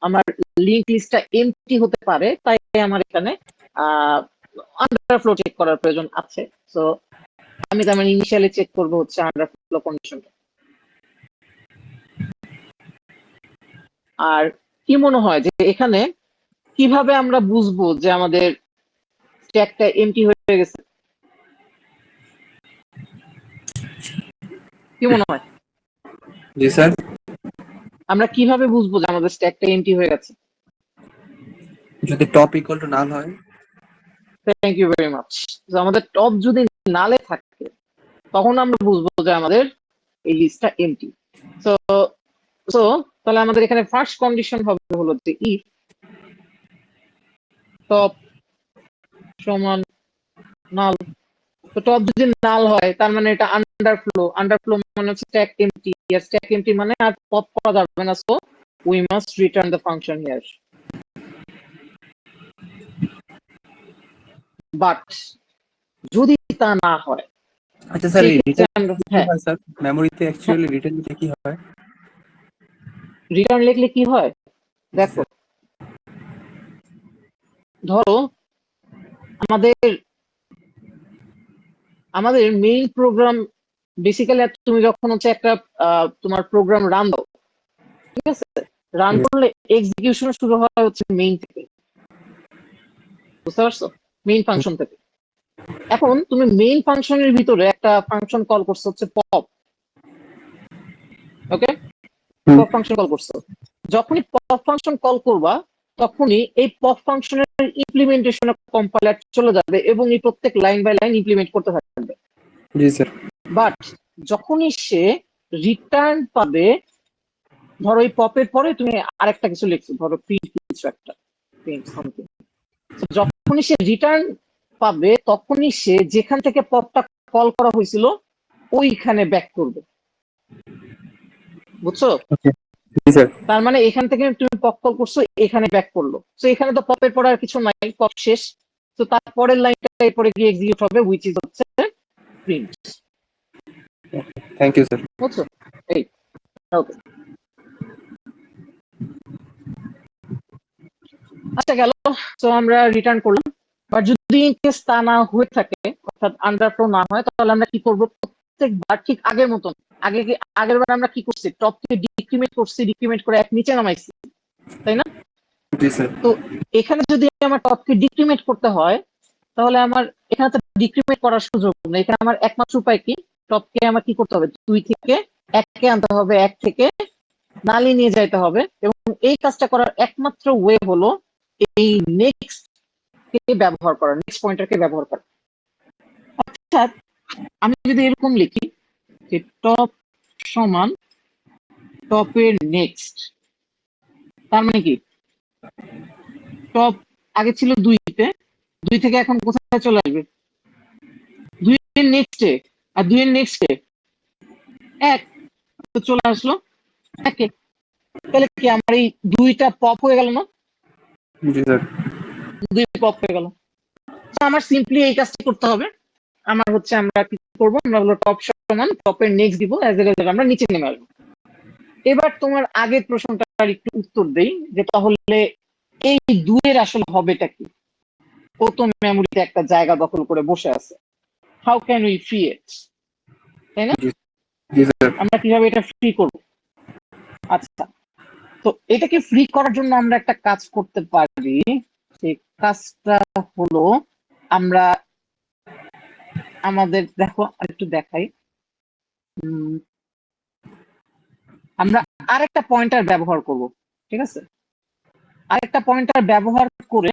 আমার লিংক লিস্টটা এমটি হতে পারে, তাই আমার এখানে আন্ডারফ্লো চেক করার প্রয়োজন আছে। সো আমি তার মানে ইনিশিয়ালি চেক করবো হচ্ছে আন্ডারফ্লো কন্ডিশনটা। আর কি মনে হয় যে এখানে কিভাবে আমরা বুঝবো যে আমাদের স্ট্যাকটা এমটি হয়ে গেছে? কি মনে হয় জি স্যার। আমরা কিভাবে বুঝবো যে আমাদের স্ট্যাকটা এমটি হয়ে গেছে? যদি টপ ইকুয়াল টু নাল হয়। Thank you very much. আমাদের টপ যদি নালে থাকে তখন আমরা বুঝবো যে আমাদের এই লিস্টটা এমটি। সো সো তাহলে আমাদের এখানে ফার্স্ট কন্ডিশন হবে হলো যে ইফ টপ সমান নাল। তো টপ যদি নাল হয় তার মানে এটা আন্ডারফ্লো। আন্ডারফ্লো মানে হচ্ছে স্ট্যাক এমটি, আর স্ট্যাক এমটি মানে আর পপ করা যাবে না। So we must return the function here. But যদি তা না হয়, আচ্ছা স্যার, এই সেক্ষেত্রে রিটার্ন কি হ্যাঁ হয় স্যার? মেমোরিতে অ্যাকচুয়ালি রিটার্ন দিতে কি হয়? রিটার্ন লিখলে কি হয় দেখো। ধরো আমাদের আমাদের মেইন প্রোগ্রাম বেসিক্যালি তুমি যখন হচ্ছে একটা তোমার প্রোগ্রাম রান দাও, ঠিক আছে, রান করলে এক্সিকিউশন শুরু হয় হচ্ছে মেইন থেকে, বুঝতে পারছো? মেইন ফাংশন থেকে। এখন তুমি মেইন ফাংশনের ভিতরে একটা ফাংশন কল করছো হচ্ছে পপ। ওকে, পপ ফাংশন কল করছো। যখনই পপ ফাংশন কল করবা তখনই এই পপ ফাংশনের ইমপ্লিমেন্টেশন কম্পাইলার চলে যাবে এবং এই প্রত্যেক লাইন বাই লাইন ইমপ্লিমেন্ট করতে থাকবে। জি স্যার। বাট যখনই সে রিটার্ন পাবে, ধরো এই পপের পরে তুমি আরেকটা কিছু লিখছো, ধরো প্রিন্ট কিছু একটা, প্রিন্ট সামথিং। যখনই সে রিটার্ন পাবে তখনই সে যেখান থেকে পপটা কল করা হয়েছিল ওইখানে ব্যাক করবে, বুঝছো? জি স্যার। তার মানে এখান থেকে তুমি পপ কল করছো, এখানে ব্যাক করলো। তো এখানে তো পপের পরে আর কিছু নাই, পপ শেষ। তো তারপরের লাইনটা এরপরে গিয়ে এক্সিকিউট হবে, হুইচ ইজ হচ্ছে প্রিন্ট। Thank you sir. বুঝছো? এই ওকে, আচ্ছা গেল। তো আমরা রিটার্ন করলাম। বাট যদি ইন কেস তা না হয়ে থাকে, অর্থাৎ আন্ডারফ্লো না হয়, তাহলে আমরা কি করবো? প্রত্যেকবার ঠিক আগের মতন, আগের বার আমরা কি করছি? টপকে ডিক্রিমেন্ট করছি, ডিক্রিমেন্ট করে এক নিচে নামাইছি, তাই না? জি স্যার। তো এখানে যদি আমার টপকে ডিক্রিমেন্ট করতে হয় তাহলে আমার এখানে তো ডিক্রিমেন্ট করার সুযোগ নেই। এখানে আমার একমাত্র উপায় কি? টপকে আমার কি করতে হবে? 2 থেকে 1-কে আনতে হবে, 1 থেকে নালি নিয়ে যাইতে হবে। এবং এই কাজটা করার একমাত্র ওয়ে হলো এই নেক্সট কে ব্যবহার করা, নেক্সট পয়েন্টারকে ব্যবহার করা। অর্থাৎ আমি যদি এরকম লিখি যে টপ সমান টপের নেক্সট, তার মানে কি? টপ আগে ছিল 2-তে, 2 থেকে এখন কোথায় চলে আসবে? 2 এর নেক্সটে, আর 2 এর নেক্সটে 1, তো চলে আসলো 1-এ। তাহলে কি আমার এই 2টা পপ হয়ে গেল না? জি স্যার। 2 পপ হয়ে গেল। তো আমার সিম্পলি এই কাজটি করতে হবে। আমার হচ্ছে আমরা কি করবো? আমরা হলো টপ সমান টপের নেক্সট দিব, অ্যাজ এ রেজাল্ট আমরা নিচে নেমে আসবো। এবার তোমার আগের প্রশ্নটা একটু উত্তর দেই যে তাহলে এই 2 এর আসলে হবেটা কি? ও তো মেমোরিতে একটা জায়গা দখল করে বসে আছে। হাউ ক্যান উই ফ্রি ইট? তাই না? জি স্যার। আমরা কিভাবে এটা ফ্রি করব? আচ্ছা, তো এটাকে ফ্রি করার জন্য আমরা একটা কাজ করতে পারি। সেই কাজটা হলো আমরা আমাদের, দেখো একটু দেখাই, আমরা আরেকটা পয়েন্টার ব্যবহার করব, ঠিক আছে? আরেকটা পয়েন্টার ব্যবহার করে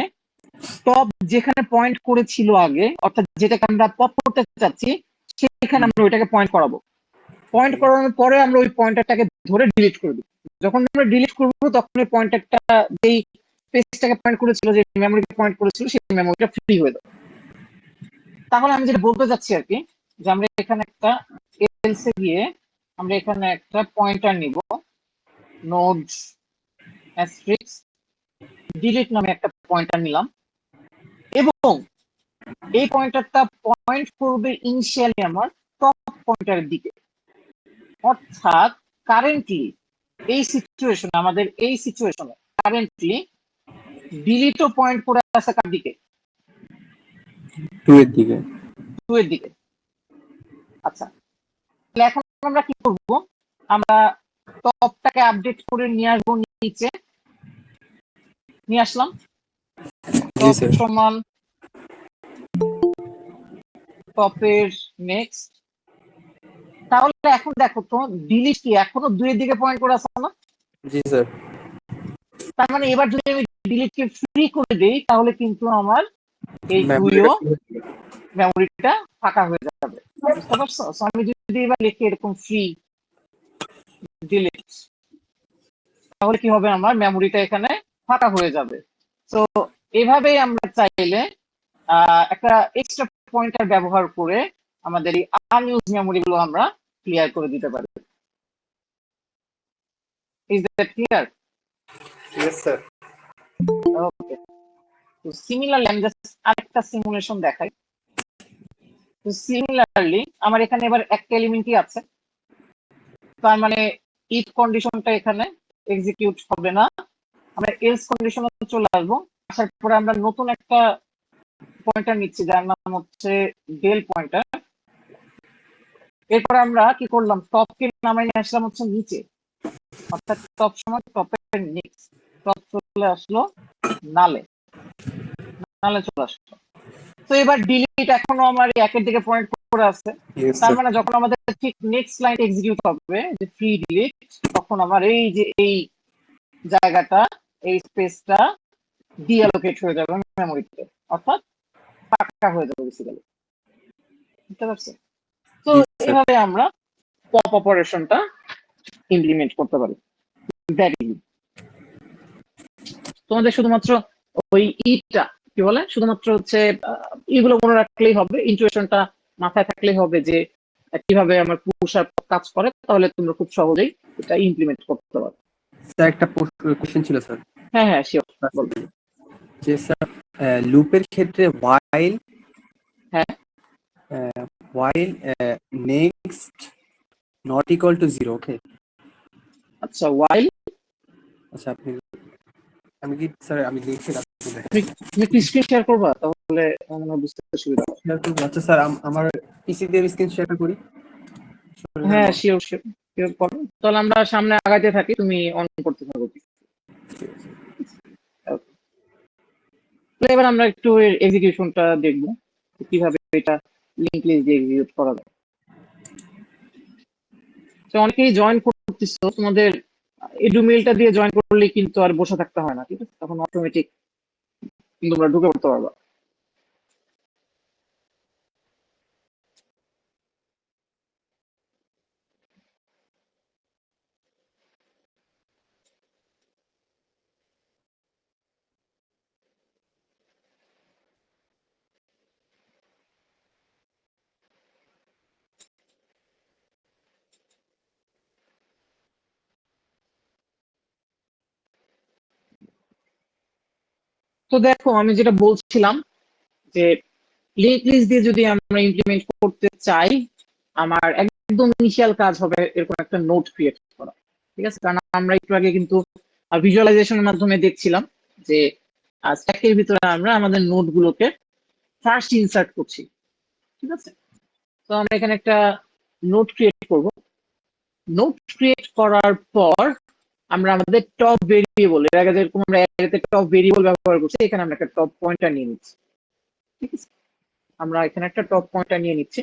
টপ যেখানে পয়েন্ট করেছিল আগে, অর্থাৎ যেটাকে আমরা পপ করতে চাচ্ছি, সেখানে আমরা ওইটাকে পয়েন্ট করাবো। পয়েন্ট করানোর পরে আমরা ওই পয়েন্টারটাকে ধরে ডিলিট করে দিব। যখন আমরা ডিলিট করবো তখন ওই পয়েন্টারটা যেই স্পেসটাকে পয়েন্ট করেছিল, যে মেমোরিকে পয়েন্ট করেছিল, সেই মেমোরিটা ফ্রি হয়ে যাবে। তাহলে আমি যেটা বলতে চাচ্ছি আর কি, যে আমরা এখানে একটা এলসে গিয়ে আমরা এখানে একটা পয়েন্টার নিব, নোড অ্যাস্ট্রিক্স ডিলিট নামে একটা পয়েন্টার নিলাম, এবং এই পয়েন্টারটা পয়েন্ট করবে ইনিশিয়ালি আমার টপ পয়েন্টারের দিকে। অর্থাৎ কারেন্টলি আমাদের এই সিচুয়েশনে কারেন্টলি ডিলিটও পয়েন্ট করে আছে কার দিকে? 2 এর দিকে। 2 এর দিকে। আচ্ছা, তাহলে এখন আমরা কি করব? আমরা টপটাকে আপডেট করে নিয়ে আসবো নিচে, নিয়ে আসলাম। জি টপ স্যার। সমান টপের নেক্সট। তাহলে এখন দেখো তো ডিলিট কি এখনো 2 এর দিকে পয়েন্ট করে আছে না? জি স্যার। তার মানে এবার যদি আমি ডিলিটকে ফ্রি করে দেই তাহলে কিন্তু আমার এই 2 মেমোরিটা ও মেমোরিটা ফাঁকা হয়ে যাবে। বুঝতে পারছো? আমি যদি এবার লিখি এরকম ফ্রি ডিলিট, তাহলে কি হবে? আমার মেমোরিটা এখানে ফাঁকা হয়ে যাবে। তো এভাবেই আমরা চাইলে একটা এক্সট্রা পয়েন্টার ব্যবহার করে আমাদের এই আনইউজ মেমোরি গুলো আমরা ক্লিয়ার করে দিতে পারি। Is that clear? Yes sir. Okay, তো সিমিলারলি আমি জাস্ট আরেকটা সিমুলেশন দেখাই। তো সিমিলারলি আমার এখানে এবার একটা এলিমেন্টই আছে, তার মানে ইফ কন্ডিশনটা এখানে এক্সিকিউট হবে না। আমরা এলস কন্ডিশনে চলে আসবো। আসার পরে আমরা নতুন একটা পয়েন্টার নিচ্ছি যার নাম হচ্ছে ডেল পয়েন্টার। এরপর আমরা কি করলাম? টপকে নামাই নিয়ে আসলাম হচ্ছে নিচে, অর্থাৎ টপ সমান টপের নেক্সট। টপ চলে আসলো নালে, নালে চলে আসলো। তো এবার ডিলিট এখনো আমার একের দিকে পয়েন্ট করে আছে। ইয়েস তার স্যার। মানে যখন আমাদের ঠিক নেক্সট লাইন এক্সিকিউট হবে যে ফ্রি ডিলিট, তখন আমার এই যে এই জায়গাটা, এই স্পেসটা ডিঅ্যালোকেট হয়ে যাবে মেমোরিতে, অর্থাৎ ফাঁকা হয়ে যাবে বেসিক্যালি। বুঝতে পারছো? তো জি স্যার। এভাবে আমরা পপ অপারেশনটা ইমপ্লিমেন্ট করতে পারি। দ্যাট ইজ, তোমাদের শুধুমাত্র ওই ইটা কি বলে, শুধুমাত্র হচ্ছে এগুলো মনে রাখলেই হবে, ইনটুইশনটা মাথায় থাকলেই হবে যে কিভাবে আমার পুশ আপ কাজ করে, তাহলে তোমরা খুব সহজেই এটা ইমপ্লিমেন্ট করতে পারো। স্যার একটা কোশ্চেন ছিল স্যার। হ্যাঁ হ্যাঁ, শিওর, বল। যে স্যার লুপের ক্ষেত্রে while হ্যাঁ, while next not equal to 0, ওকে? আচ্ছা, ওয়াইল আচ্ছা আপনি, আমি কি স্যার আমি লিখছি না। তুমি কি স্ক্রিন শেয়ার করবা? তাহলে আমার বুঝতে সুবিধা হবে। আচ্ছা স্যার আমার পিসি দিয়ে স্ক্রিন শেয়ার করি। হ্যাঁ, শিওর শিওর শিওর করো। তাহলে আমরা সামনে আগাইতে থাকি, তুমি অন করতে থাকো। তো এবার আমরা একটু এক্সিকিউশনটা দেখবো কিভাবে এটা লিংক লিস্ট দিয়ে এক্সিকিউট করা যায়। তো অনেকেই জয়েন করতেছো, তোমাদের এডু মেইলটা দিয়ে জয়েন করলে কিন্তু আর বসে থাকতে হয় না, ঠিক আছে? তখন অটোমেটিক তোমরা ঢুকে পড়তে পারবা। তো দেখো, আমি যেটা বলছিলাম যে লিংক লিস্ট দিয়ে যদি আমরা ইমপ্লিমেন্ট করতে চাই, আমার একদম ইনিশিয়াল কাজ হবে এরকম একটা নোট ক্রিয়েট করা, ঠিক আছে? কারণ আমরা একটু আগে কিন্তু ভিজুয়ালাইজেশনের মাধ্যমে দেখছিলাম যে স্ট্যাকের ভিতরে আমরা আমাদের নোট গুলোকে ফার্স্ট ইনসার্ট করছি, ঠিক আছে? তো আমরা এখানে একটা নোট ক্রিয়েট করব। নোট ক্রিয়েট করার পর আমরা আমাদের টপ ভেরিয়েবল, এর আগে যেরকম আমরা অ্যারেতে টপ ভেরিয়েবল ব্যবহার করছি, এখানে আমরা একটা টপ পয়েন্টার নিয়ে নিচ্ছি, ঠিক আছে? আমরা এখানে একটা টপ পয়েন্টার নিয়ে নিচ্ছি।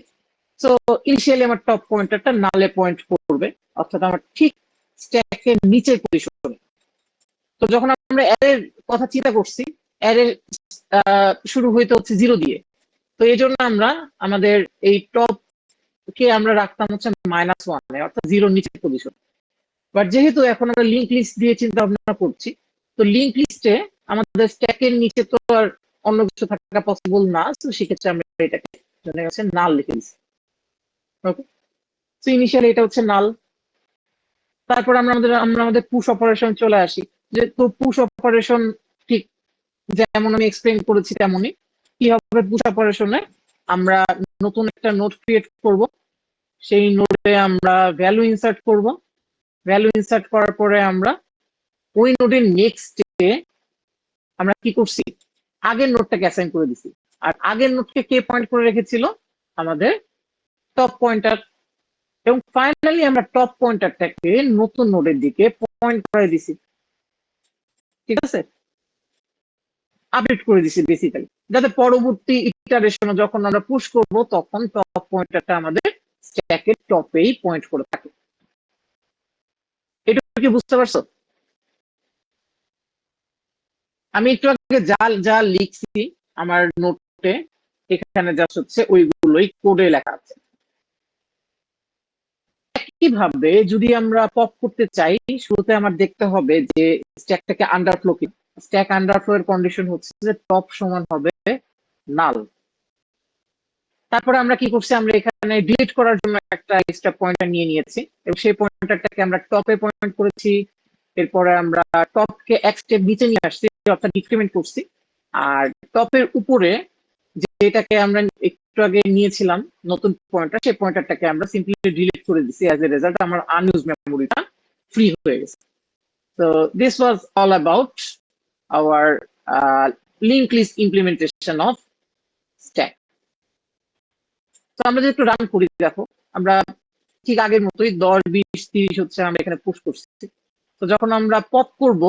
সো ইনিশিয়ালি আমার টপ পয়েন্টারটা নালে পয়েন্ট করবে, অর্থাৎ আমার ঠিক স্ট্যাকের নিচের পজিশনে। তো যখন আমরা অ্যারের কথা চিন্তা করছি, অ্যারের শুরু হইতে হচ্ছে 0 দিয়ে। তো এই জন্য আমরা আমাদের এই টপ কে আমরা রাখতাম হচ্ছে -1, অর্থাৎ 0 নিচের পজিশন। বাট যেহেতু এখন আমরা লিংক লিস্ট দিয়ে চিন্তা ভাবনা করছি, তো লিংক লিস্টে আমাদের স্ট্যাকের নিচে তো আর অন্য কিছু থাকা পসিবল না। তো সেক্ষেত্রে আমরা এটাকে জানা গেছে নাল লিখে দিচ্ছি। ওকে, তো ইনিশিয়ালি এটা হচ্ছে নাল। তারপর আমরা আমাদের পুশ অপারেশন চলে আসি। যে তো পুশ অপারেশন ঠিক যেমন আমি এক্সপ্লেইন করেছি তেমনই কি হবে। পুশ অপারেশনে আমরা নতুন একটা নোট ক্রিয়েট করব, সেই নোটে আমরা ভ্যালু ইনসার্ট করব। ভ্যালু ইনসার্ট করার পরে আমরা ওই নোডের নেক্সটে আমরা কি করছি, আগের নোডটাকে অ্যাসাইন করে দিছি। আর আগের নোডকে কে পয়েন্ট করে রেখেছিল, আমাদের টপ পয়েন্টার। এবং ফাইনালি আমরা টপ পয়েন্টারটাকে নতুন নোডের দিকে পয়েন্ট করে দিছি, ঠিক আছে, আপডেট করে দিছি বেসিক্যালি, যাতে পরবর্তী ইটারেশনে যখন আমরা পুশ করব তখন টপ পয়েন্টারটা আমাদের স্ট্যাকের টপেই পয়েন্ট করে থাকে। এটা কি বুঝতে পারছো? আমি একটু আগে যা যা লিখছি আমার নোটে, এখানে যা হচ্ছে ওইগুলোই কোডে লেখা আছে। একইভাবে যদি আমরা পপ করতে চাই, শুরুতে আমার দেখতে হবে যে স্ট্যাকটাকে আন্ডারফ্লো কি। স্ট্যাক আন্ডারফ্লো এর কন্ডিশন হচ্ছে যে টপ সমান হবে নাল। তারপরে আমরা কি করছি, আমরা এখানে ডিলিট করার জন্য একটা এক্সট্রা পয়েন্টার নিয়ে নিয়েছি এবং সেই পয়েন্টারটাকে আমরা টপে পয়েন্ট করেছি। এরপরে আমরা টপকে এক স্টেপ নিচে নিয়ে আসছি, অর্থাৎ ডিক্রিমেন্ট করছি। আর টপের উপরে যেটাকে আমরা একটু আগে নিয়েছিলাম নতুন পয়েন্টার, সেই পয়েন্টারটাকে আমরা সিম্পলি ডিলিট করে দিছি। অ্যাজ এ রেজাল্ট আমার আনইউজ মেমোরিটা ফ্রি হয়ে গেছে। তো this was all about our link list implementation of stack. তো আমরা যদি একটু রান করি, দেখো আমরা ঠিক আগের মতোই 10, 20, 30 হচ্ছে আমরা এখানে পুশ করছি। তো যখন আমরা পপ করব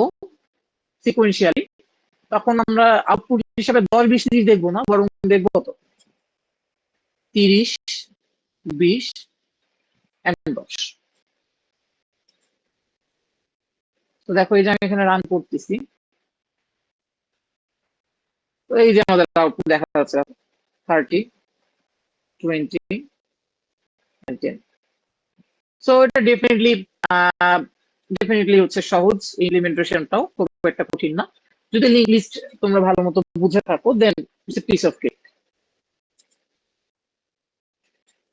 সিকোয়েন্সিয়ালি, তখন আমরা আউটপুট হিসাবে 10, 20, 30 দেখবো না, বরং দেখবো কত, 30, 20 and 10। তো দেখো এই যে আমি এখানে রান করতেছি, তো এই যে আমাদের আউটপুট দেখা যাচ্ছে 30, 20 and 10। সো এটা ডেফিনেটলি হচ্ছে সহজ, ইমপ্লিমেন্টেশনটাও খুব একটা কঠিন না। যদি লিঙ্ক লিস্ট তোমরা ভালো মতো বুঝে থাকো, then it's a piece of cake.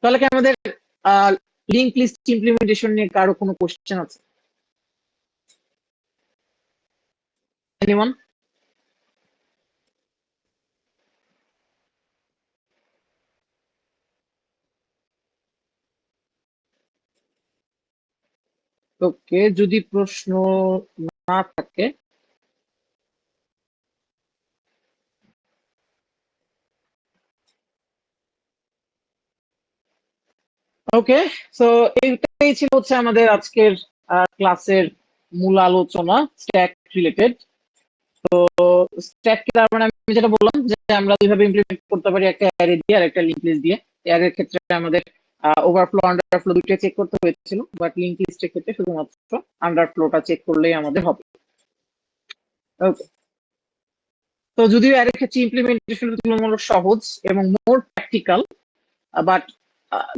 তাহলে কি আমাদের লিঙ্ক লিস্ট ইমপ্লিমেন্টেশন নিয়ে কারো কোনো কোশ্চেন আছে? এনিওয়ান? ওকে, যদি প্রশ্ন না থাকে ওকে, সো এইটাই ছিল হচ্ছে আমাদের আজকের ক্লাসের মূল আলোচনা স্ট্যাক রিলেটেড। তো স্ট্যাক তার মানে আমি যেটা বললাম যে আমরা দুইভাবে ইমপ্লিমেন্ট করতে পারি, একটা অ্যারে দিয়ে আর একটা লিঙ্ক লিস্ট দিয়ে। অ্যারের ক্ষেত্রে আমাদের ওভারফ্লো আন্ডারফ্লো দুটোই চেক করতে হয়েছিল, বাট লিঙ্ক লিস্টের ক্ষেত্রে শুধুমাত্র আন্ডারফ্লোটা চেক করলেই আমাদের হবে। ওকে, তো যদিও অ্যারের ক্ষেত্রে ইমপ্লিমেন্টেশন তুলনামূলক সহজ এবং মোর প্র্যাকটিক্যাল, বাট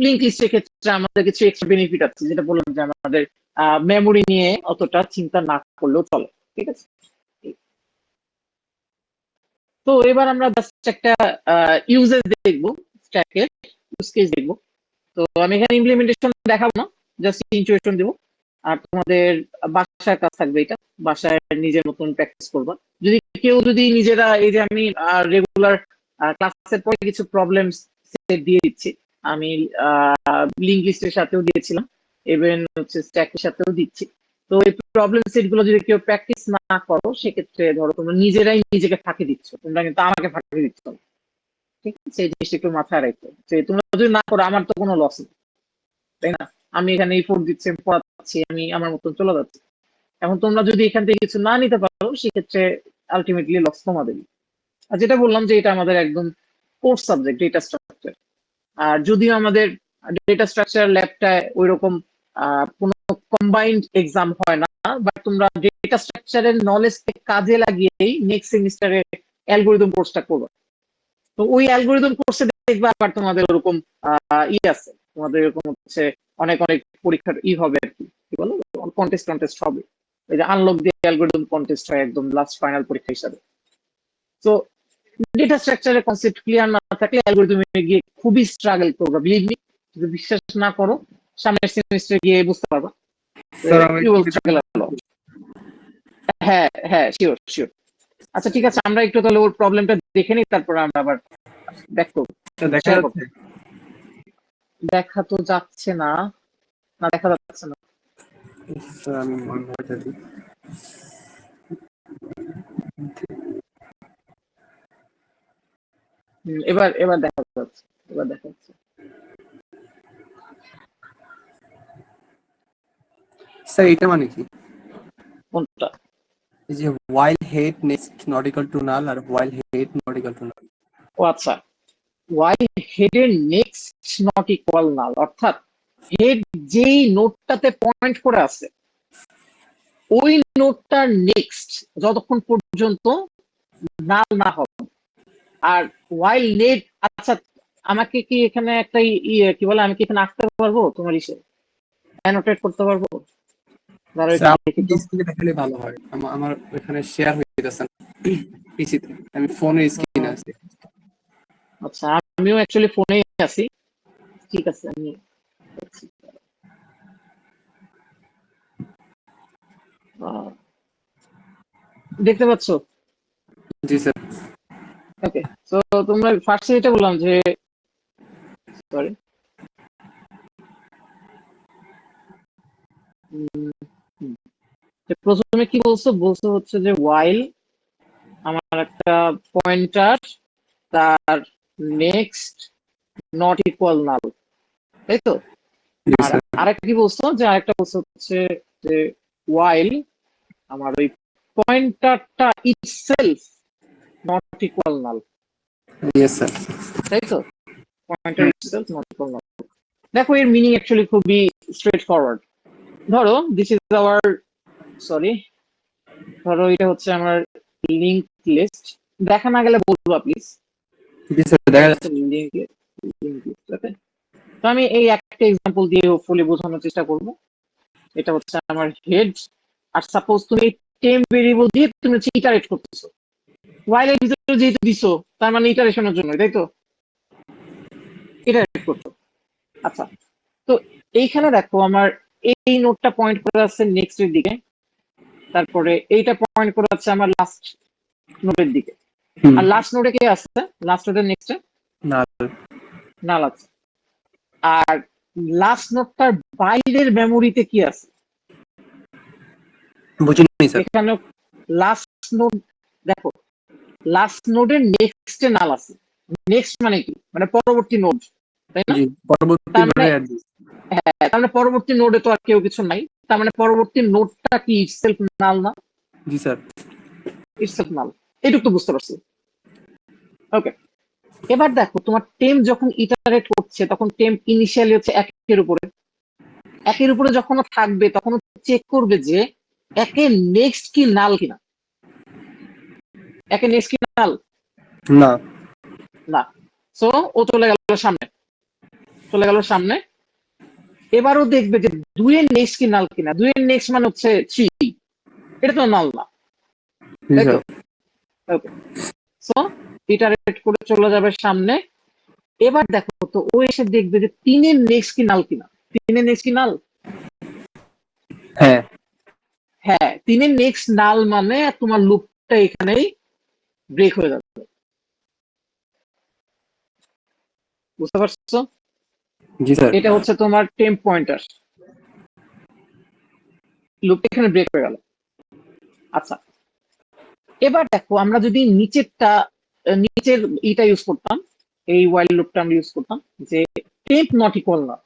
লিঙ্ক লিস্টের ক্ষেত্রে আমাদের কিছু এক্সট্রা বেনিফিট আছে, যেটা বললাম যে আমাদের মেমোরি নিয়ে অতটা চিন্তা না করলেও চলে, ঠিক আছে। তো এবার আমরা জাস্ট একটা ইউজেস দেখবো, স্ট্যাকের ইউজ কেস দেখবো। তো আমি এখানে ইমপ্লিমেন্টেশন দেখাবো না, জাস্ট ইন্ট্রোডাকশন দেবো। আর তোমাদের বাসায় কাজ থাকবে, এটা বাসায় নিজের মতন প্র্যাকটিস করবা। যদি নিজেরা, এই যে আমি রেগুলার ক্লাসের পরে কিছু প্রবলেম সেট দিয়ে দিচ্ছি, আমি লিঙ্ক লিস্টের সাথেও দিয়েছিলাম, ইভেন হচ্ছে স্ট্যাকের সাথেও দিচ্ছি। তো এই প্রবলেম সেট গুলো যদি কেউ প্র্যাকটিস না করো, সেক্ষেত্রে ধরো তোমরা নিজেরাই নিজেকে ফাঁকি দিচ্ছ, তোমরা কিন্তু আমাকে ফাঁকি দিচ্ছ না, ঠিক আছে। এই জিনিসটা একটু মাথায় রাখো যে তোমরা যদি না করো আমার তো কোনো লস নেই, তাই না? আমি এখানে এই ফোর দিচ্ছি, পড়াচ্ছি, আমি আমার মতন চলে যাচ্ছি। এখন তোমরা যদি এখান থেকে কিছু না নিতে পারো, সেক্ষেত্রে আলটিমেটলি লস তোমাদেরই। আর যেটা বললাম যে এটা আমাদের একদম কোর্স সাবজেক্ট, ডেটা স্ট্রাকচার। আর যদিও আমাদের ডেটা স্ট্রাকচার ল্যাবটায় ওইরকম কোনো কম্বাইন্ড এক্সাম হয় না, বাট তোমরা ডেটা স্ট্রাকচারের নলেজকে কাজে লাগিয়েই নেক্সট সেমিস্টারে অ্যালগোরিদম কোর্সটা করবে। তো ওই অ্যালগোরিদম কোর্সে দেখবে আবার তোমাদের ওরকম আছে, তোমাদের এরকম হচ্ছে অনেক অনেক পরীক্ষার হবে আর কি, কি বলো, কন্টেস্ট হবে। এই যে আনলক দিয়ে অ্যালগোরিদম কন্টেস্ট হয় একদম লাস্ট ফাইনাল পরীক্ষা হিসাবে। তো ডেটা স্ট্রাকচারের কনসেপ্ট ক্লিয়ার না থাকলে অ্যালগরিদমে গিয়ে খুবই স্ট্রাগল করবে, বিলিভ মি। যদি বিশ্বাস না করো, সামনের সেমিস্টারে গিয়ে বুঝতে পারবা। ইউ উইল স্ট্রাগল আ লট। হ্যাঁ হ্যাঁ, শিওর শিওর। আচ্ছা ঠিক আছে, আমরা একটু তাহলে ওর প্রবলেমটা দেখে নিই, তারপর আমরা আবার ব্যাক করবো। দেখা যাচ্ছে? দেখা তো যাচ্ছে না, না দেখা যাচ্ছে না। স্যার আমি মনে হয় যদি এবার এবার দেখা যাচ্ছে, এবার দেখা যাচ্ছে। স্যার এটা মানে কি? কোনটা? এই যে while head next not equal to null R while head not equal to null। ও আচ্ছা, ওয়াই হেডের নেক্সট নট ইকুয়াল নাল, অর্থাৎ হেড যেই নোটটাতে পয়েন্ট করে আছে ওই নোটটার নেক্সট যতক্ষণ পর্যন্ত নাল না হবে। আর ওয়াইল নেট, আচ্ছা আমাকে কি এখানে একটা কি বলে, আমি কি এখানে আঁকতে পারবো তোমার ইসে, অ্যানোটেট করতে পারবো? ধরো একটু স্যার দেখি আপনি তো। ডিসপ্লে দেখালে ভালো হয়। আমার এখানে শেয়ার হয়ে যাচ্ছে পিসিতে, আমি ফোনের স্ক্রিনে আছি। আচ্ছা আমিও অ্যাকচুয়ালি ফোনেই আছি, ঠিক আছে আমি দেখছি। আহ, দেখতে পাচ্ছ? জি স্যার। ওকে, তো তোমরা ফার্স্টে এটা বললাম যে, সরি, প্রথমে কি বলছো, বলছো হচ্ছে যে ওয়াইল আমার একটা পয়েন্টার, তার নেক্সট নট ইকুয়াল নাল, তাই তো? জি আর স্যার। আরেকটা কি বলছো, যে আরেকটা বলছো হচ্ছে যে ওয়াইল আমার ওই পয়েন্টারটা itself not equal null, yes sir. তাই তো? Pointer itself not equal null. দেখো এর মিনিং অ্যাকচুয়ালি খুবই স্ট্রেট ফরওয়ার্ড। ধরো দিস ইজ আওয়ার, সরি, ধরো এটা হচ্ছে আমার লিংক লিস্ট, দেখা না গেলে বলবা প্লিজ। জি স্যার দেখা যাচ্ছে। লিংক লিস্ট, ওকে। তো আমি এই একটা এক্সাম্পল দিয়ে হোপফুলি বোঝানোর চেষ্টা করব। এটা হচ্ছে আমার হেড, আর সাপোজ তুমি টেম্প ভেরিয়েবল দিয়ে তুমি হচ্ছে ইটারেট করতেছো, ওয়াইলের ভিতরে যেহেতু দিছো তার মানে ইটারেশনের জন্য, তাই তো? ইটারেট করছো। আচ্ছা, তো এইখানে দেখো আমার এই নোটটা পয়েন্ট করে আছে নেক্সট এর দিকে, তারপরে এইটা পয়েন্ট করে আছে আমার লাস্ট নোটের দিকে। আর লাস্ট নোটে কে আছে? লাস্ট নোটের নেক্সটে না নাল আছে। আর লাস্ট নোটটার বাইরের মেমোরিতে কি আছে? বুঝিনি স্যার। এখানে লাস্ট নোড, দেখো লাস্ট নোডের নেক্সটে নাল আছে। নেক্সট মানে কি, মানে পরবর্তী নোড, তাই না? জি পরবর্তী তার মানে নোডে অ্যাড্রেস। হ্যাঁ, তার মানে পরবর্তী নোডে তো আর কেউ কিছু নাই, তার মানে পরবর্তী নোডটা কি ইটসেলফ নাল না? জি স্যার। ইটসেলফ নাল, এইটুকু তো বুঝতে পারছি। ওকে, এবার দেখো তোমার টেম্প যখন ইটারেট করছে তখন টেম্প ইনিশিয়ালি হচ্ছে একের উপরে, একের উপরে যখন থাকবে তখন চেক করবে যে একের নেক্সট কি নাল কিনা। একের নেক্সট কি নাল? না। না। সো ও চলে গেল সামনে, চলে গেল সামনে। এবারও দেখবে যে দুইয়ের নেক্সট কি নাল কিনা। দুইয়ের নেক্সট মানে হচ্ছে 3, এটা তো নাল না, জি তাই তো? স্যার। ওকে, সো ইটারেট করে চলে যাবে সামনে। এবার দেখো তো ও এসে দেখবে যে 3-এর নেক্সট কি নাল কিনা। 3-এর নেক্সট কি নাল? হ্যাঁ। হ্যাঁ, 3-এর নেক্সট নাল মানে তোমার লুপটা এখানেই ব্রেক হয়ে যাবে, বুঝতে পারছো? জি স্যার। এটা হচ্ছে তোমার টেম্প পয়েন্টার, লুপটা এখানে ব্রেক হয়ে গেল। আচ্ছা, এবার দেখো আমরা যদি নিচেরটা, নিচের ইটা ইউজ করতাম, এই ওয়াইল লুপটা আমরা ইউজ করতাম যে টেম্প নট ইকুয়াল না,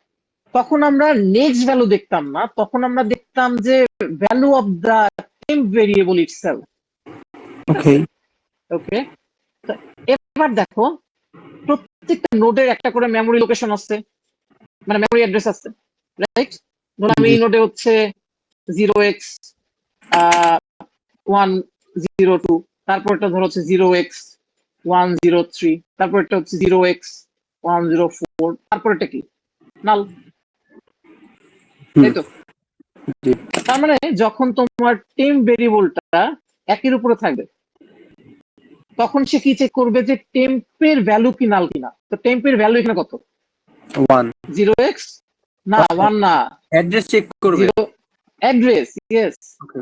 তখন আমরা নেক্সট ভ্যালু দেখতাম না, তখন আমরা দেখতাম যে value of the temp variable itself. ঠিক ওকে। আছে, ওকে। এবার দেখো প্রত্যেকটা নোডের একটা করে মেমোরি লোকেশন আছে, মানে মেমোরি অ্যাড্রেস আছে, রাইট? ধরো আমি জি এই নোডে হচ্ছে 0x102, তারপরটা ধরো হচ্ছে 0x103, তারপরটা হচ্ছে 0x104, তারপরটা কি নাল, তাই তো? জি। তার মানে যখন তোমার টেম্প ভেরিয়েবলটা একের উপরে থাকবে তখন সে কি চেক করবে যে টেম্পের ভ্যালু কি নাল কিনা। তো টেম্পের ভ্যালু এখানে কত? 1 0x, না 1 না, অ্যাড্রেস চেক করবে। 0 অ্যাড্রেস, ইয়েস। ওকে।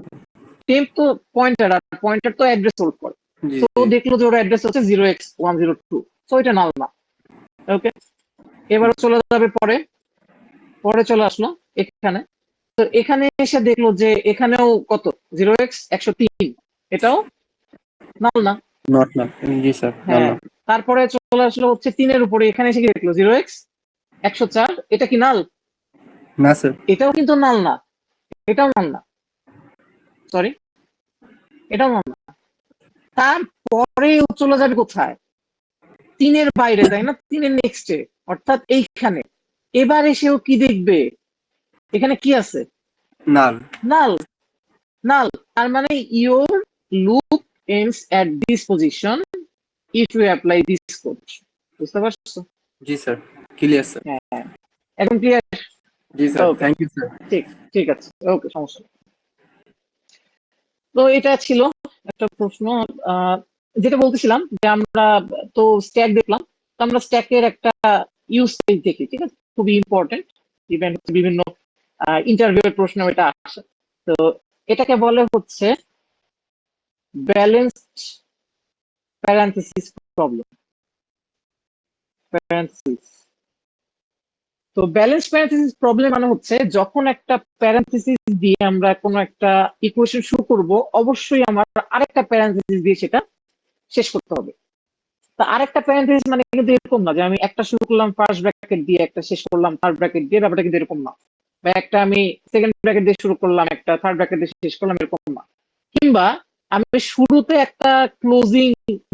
টেম্প তো পয়েন্টার, আর পয়েন্টার তো অ্যাড্রেস হোল্ড করে। জি তো জি। দেখলো যে ওর অ্যাড্রেস হচ্ছে 0x102, তো এটা নাল না। ওকে, এবার চলে যাবে পরে, পরে চলে আসলো এখানে। তো তো এখানে এসে দেখলো যে এখানেও কত 0x 103, এটাও নাল না। নট না, জি স্যার, না হ্যাঁ, না তারপরে চলে আসলো হচ্ছে 3-এর উপরে, এখানে এসে কি দেখলো 0x 104, এটা কি নাল? না স্যার। এটাও কিন্তু নাল না, এটাও নাল না, সরি, এটাও নাল না। তারপরে ও চলে যাবে কোথায়? 3-এর বাইরে, তাই না? 3-এর নেক্সটে, অর্থাৎ এইখানে। এবার এসেও কি দেখবে? এখানে কি আছে? নাল। নাল, নাল। তার মানে your loop ends at this position if you apply this code. বুঝতে পারছো? জি স্যার, ক্লিয়ার স্যার। হ্যাঁ, একদম ক্লিয়ার। জি sir, okay, thank you sir. ঠিক, ঠিক আছে, ওকে, সমস্যা নেই। তো এটা ছিল একটা প্রশ্ন। আহ, যেটা বলতেছিলাম যে আমরা তো স্ট্যাক দেখলাম, তো আমরা স্ট্যাকের একটা ইউসেজ দেখি, ঠিক আছে? খুবই ইম্পর্টেন্ট, ইভেন বিভিন্ন ইন্টারভিউ এর প্রশ্ন এটা আসে। তো এটাকে বলে হচ্ছে ব্যালেন্সড প্যারেনথেসিস প্রবলেম। প্যারেনথেসিস, তো ব্যালেন্স প্যারেনথেসিস প্রবলেম মানে হচ্ছে যখন একটা প্যারেনথেসিস দিয়ে আমরা কোনো একটা ইকুয়েশন শুরু করব, অবশ্যই আমার আরেকটা প্যারেনথেসিস দিয়ে সেটা শেষ করতে হবে। তা আরেকটা প্যারেনথেসিস মানে কিন্তু এরকম না যে আমি একটা শুরু করলাম ফার্স্ট ব্র্যাকেট দিয়ে, একটা শেষ করলাম থার্ড ব্র্যাকেট দিয়ে, ব্যাপারটা কিন্তু এরকম না। বা একটা আমি সেকেন্ড ব্র্যাকেট দিয়ে শুরু করলাম, একটা থার্ড ব্র্যাকেট দিয়ে শেষ করলাম, এরকম না। কিংবা আমি শুরুতে একটা ক্লোজিং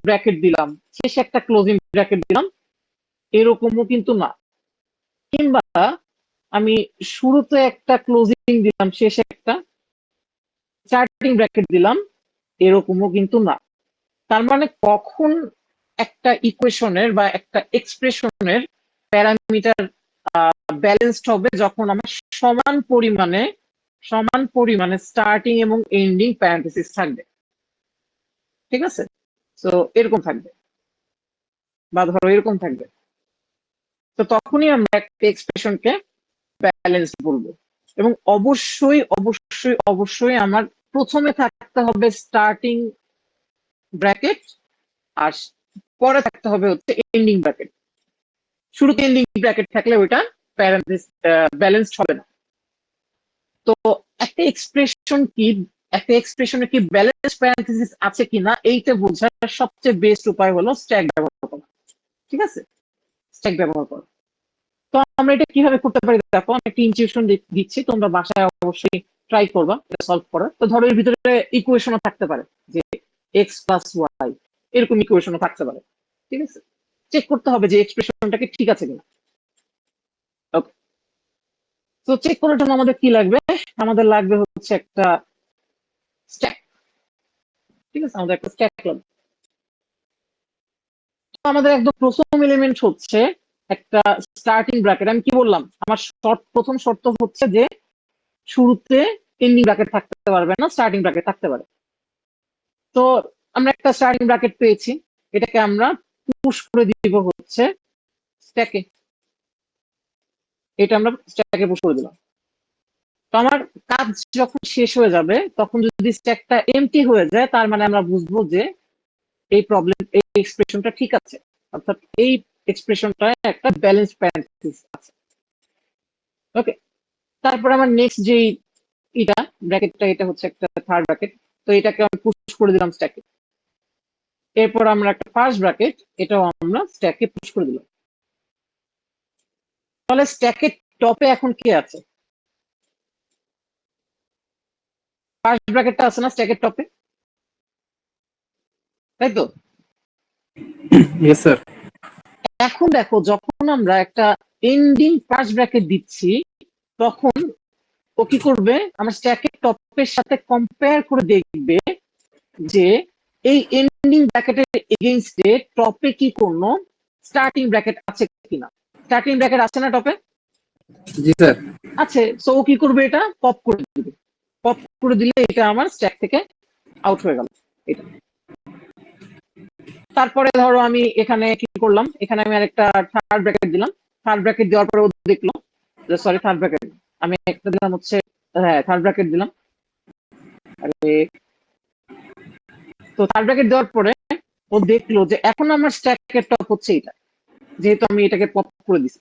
ব্র্যাকেট দিলাম, শেষে একটা ক্লোজিং ব্র্যাকেট দিলাম, এরকমও কিন্তু না। কিংবা আমি শুরুতে একটা ক্লোজিং দিলাম, শেষে একটা স্টার্টিং ব্র্যাকেট দিলাম, এরকমও কিন্তু না। তার মানে কখন একটা ইকুয়েশনের বা একটা এক্সপ্রেশনের প্যারামিটার ব্যালেন্সড হবে? যখন আমার সমান পরিমাণে স্টার্টিং এবং এন্ডিং প্যারেনথেসিস থাকবে, ঠিক আছে? তো এরকম থাকবে, বা ধরো এরকম থাকবে, তো তখনই আমরা একটা এক্সপ্রেশনকে ব্যালেন্স বলবো। এবং অবশ্যই অবশ্যই অবশ্যই আমার প্রথমে থাকতে হবে স্টার্টিং ব্র্যাকেট, আর পরে থাকতে হবে হচ্ছে এন্ডিং ব্র্যাকেট। শুরুতে এন্ডিং ব্র্যাকেট থাকলে ওইটা প্যারেন্থেসিস ব্যালেন্সড হবে না। তো একটা এক্সপ্রেশন কি, একটা এক্সপ্রেশনে কি ব্যালেন্স প্যারেন্থেসিস আছে কিনা এইটা বোঝার সবচেয়ে বেস্ট উপায় হলো স্ট্যাক ব্যবহার করা, ঠিক আছে? স্ট্যাক ব্যবহার করা। তো আমরা এটা কিভাবে করতে পারি দেখো, আমি একটা ইনটিউশন দিচ্ছি, তোমরা বাসায় অবশ্যই ট্রাই করবা এটা সলভ করার। তো ধরো এর ভিতরে ইকুয়েশনও থাকতে পারে যে এক্স প্লাস ওয়াই, এরকম ইকুয়েশনও থাকতে পারে, ঠিক আছে? চেক করতে হবে যে এক্সপ্রেশনটা কি ঠিক আছে কিনা। ওকে, তো চেক করার জন্য আমাদের কি লাগবে? আমাদের লাগবে হচ্ছে একটা স্ট্যাক, ঠিক আছে? আমাদের একটা স্ট্যাক লাগবে। তো আমাদের একদম প্রথম এলিমেন্ট হচ্ছে একটা স্টার্টিং ব্র্যাকেট। আমি কি বললাম, আমার প্রথম শর্ত হচ্ছে যে শুরুতে এন্ডিং ব্র্যাকেট থাকতে পারবে না, স্টার্টিং ব্র্যাকেট থাকতে পারে। তো আমরা একটা স্টার্টিং ব্র্যাকেট পেয়েছি, এটাকে আমরা পুশ করে দিব হচ্ছে স্ট্যাকে। এটা আমরা স্ট্যাকে পুশ করে দিলাম। তো আমার কাজ যখন শেষ হয়ে যাবে, তখন যদি স্ট্যাকটা এমটি হয়ে যায়, তার মানে আমরা বুঝবো যে এই প্রবলেম, এই এক্সপ্রেশনটা ঠিক আছে, অর্থাৎ এই এক্সপ্রেশনটা একটা ব্যালেন্স প্যারেনথেসিস আছে। ওকে, তারপর আমার নেক্সট যে এটা ব্র্যাকেটটা, এটা হচ্ছে একটা থার্ড ব্র্যাকেট, তো এটাকে আমি পুশ করে দিলাম স্ট্যাকে। এরপর আমরা একটা ফার্স্ট ব্র্যাকেট, এটাও আমরা স্ট্যাকে পুশ করে দিলাম। তাহলে স্ট্যাকের টপে এখন কি আছে? ফার্স্ট ব্র্যাকেটটা আছে না স্ট্যাকের টপে, তাই তো? Yes sir. এখন দেখো, যখন আমরা একটা এন্ডিং ফার্স্ট ব্র্যাকেট দিচ্ছি, তখন ও কি করবে? আমার স্ট্যাকের টপের সাথে কম্পেয়ার করে দেখবে যে এই এন্ডিং ব্র্যাকেটের এগেইনস্টে টপে কি কোনো স্টার্টিং ব্র্যাকেট আছে কিনা। স্টার্টিং ব্র্যাকেট আছে না টপে? জি স্যার। আছে। সো ও কি করবে? এটা পপ করে দিবে। পপ করে দিলে এটা আমার স্ট্যাক থেকে আউট হয়ে গেল এটা। তারপরে ধরো আমি এখানে কি করলাম, এখানে আমি আরেকটা থার্ড ব্র্যাকেট দিলাম। থার্ড ব্র্যাকেট দেওয়ার পরে ও দেখলো, সরি থার্ড ব্র্যাকেট আমি একটা দিলাম হচ্ছে, হ্যাঁ থার্ড ব্র্যাকেট দিলাম। আরে, তো থার্ড ব্র্যাকেট দেওয়ার পরে ও দেখলো যে এখন আমার স্ট্যাকের টপ হচ্ছে এটা, যেহেতু আমি এটাকে পপ করে দিছি।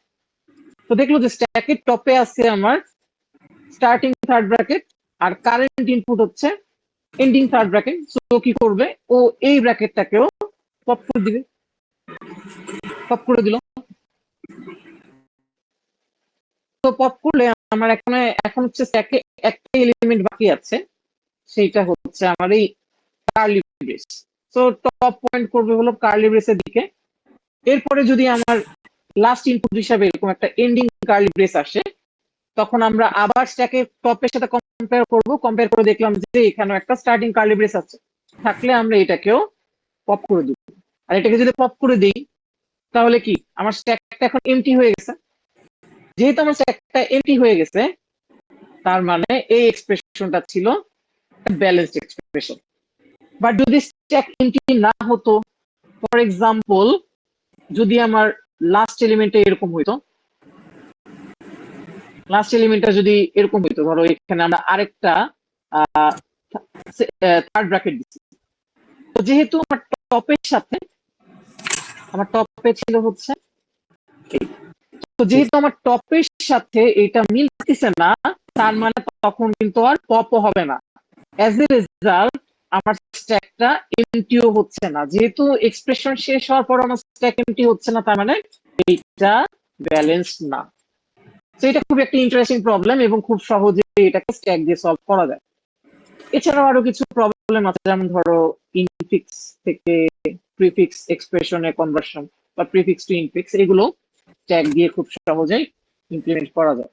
তো দেখলো যে স্ট্যাকের টপে আছে আমার স্টার্টিং থার্ড ব্র্যাকেট আর কারেন্ট ইনপুট হচ্ছে এন্ডিং থার্ড ব্র্যাকেট। সো কি করবে, ও এই ব্র্যাকেটটাকেও পপ করে দিবে, পপ করে দিল। তো পপ করলে আমার এখন হচ্ছে স্ট্যাকে একটা এলিমেন্ট বাকি আছে, সেইটা হচ্ছে আমার এই কার্লি ব্রেস। তো টপ পয়েন্ট করবে হলো কার্লি ব্রেসের দিকে। এরপরে যদি আমার লাস্ট ইনপুট হিসাবে এরকম একটা এন্ডিং কার্লি ব্রেস আসে, তখন আমরা আবার স্ট্যাকে টপের সাথে কম্পেয়ার করে দেখলাম যে এখানে একটা স্টার্টিং কার্লি ব্রেস আছে, থাকলে আমরা এটাকেও পপ করে দিব। আর এটাকে যদি পপ করে দিই তাহলে কি আমার স্ট্যাকটা এখন এমটি হয়ে গেছে। যেহেতু আমার স্ট্যাকটা এমটি হয়ে গেছে, তার মানে এই এক্সপ্রেশনটা ছিল ব্যালেন্সড এক্সপ্রেশন। বাট যদি স্ট্যাক এমটি না হতো, ফর এক্সাম্পল যদি আমার লাস্ট এলিমেন্টে এরকম হইতো, লাস্ট এলিমেন্টটা যদি এরকম হইতো, ধরো এখানে আমরা আরেকটা থার্ড ব্র্যাকেট দিচ্ছি, তো যেহেতু আমার টপের সাথে আমার টপে ছিল হচ্ছে তো যেহেতু আমার টপের সাথে এটা মিলতেছে না, তার মানে তখন কিন্তু আর পপও হবে না। অ্যাজ এ রেজাল্ট আমার স্ট্যাকটা এমটিও হচ্ছে না। যেহেতু এক্সপ্রেশন শেষ হওয়ার পর আমার স্ট্যাক এমটি হচ্ছে না, তার মানে এইটা ব্যালেন্স না। তো এটা খুব একটা ইন্টারেস্টিং প্রবলেম এবং খুব সহজে এটাকে স্ট্যাক দিয়ে সলভ করা যায়। এছাড়াও আরো কিছু প্রবলেম আছে, যেমন ধরো ইনফিক্স থেকে প্রিফিক্স এক্সপ্রেশনে কনভার্সন বা প্রিফিক্স টু ইনফিক্স, এগুলো স্ট্যাক দিয়ে খুব সহজেই ইমপ্লিমেন্ট করা যায়।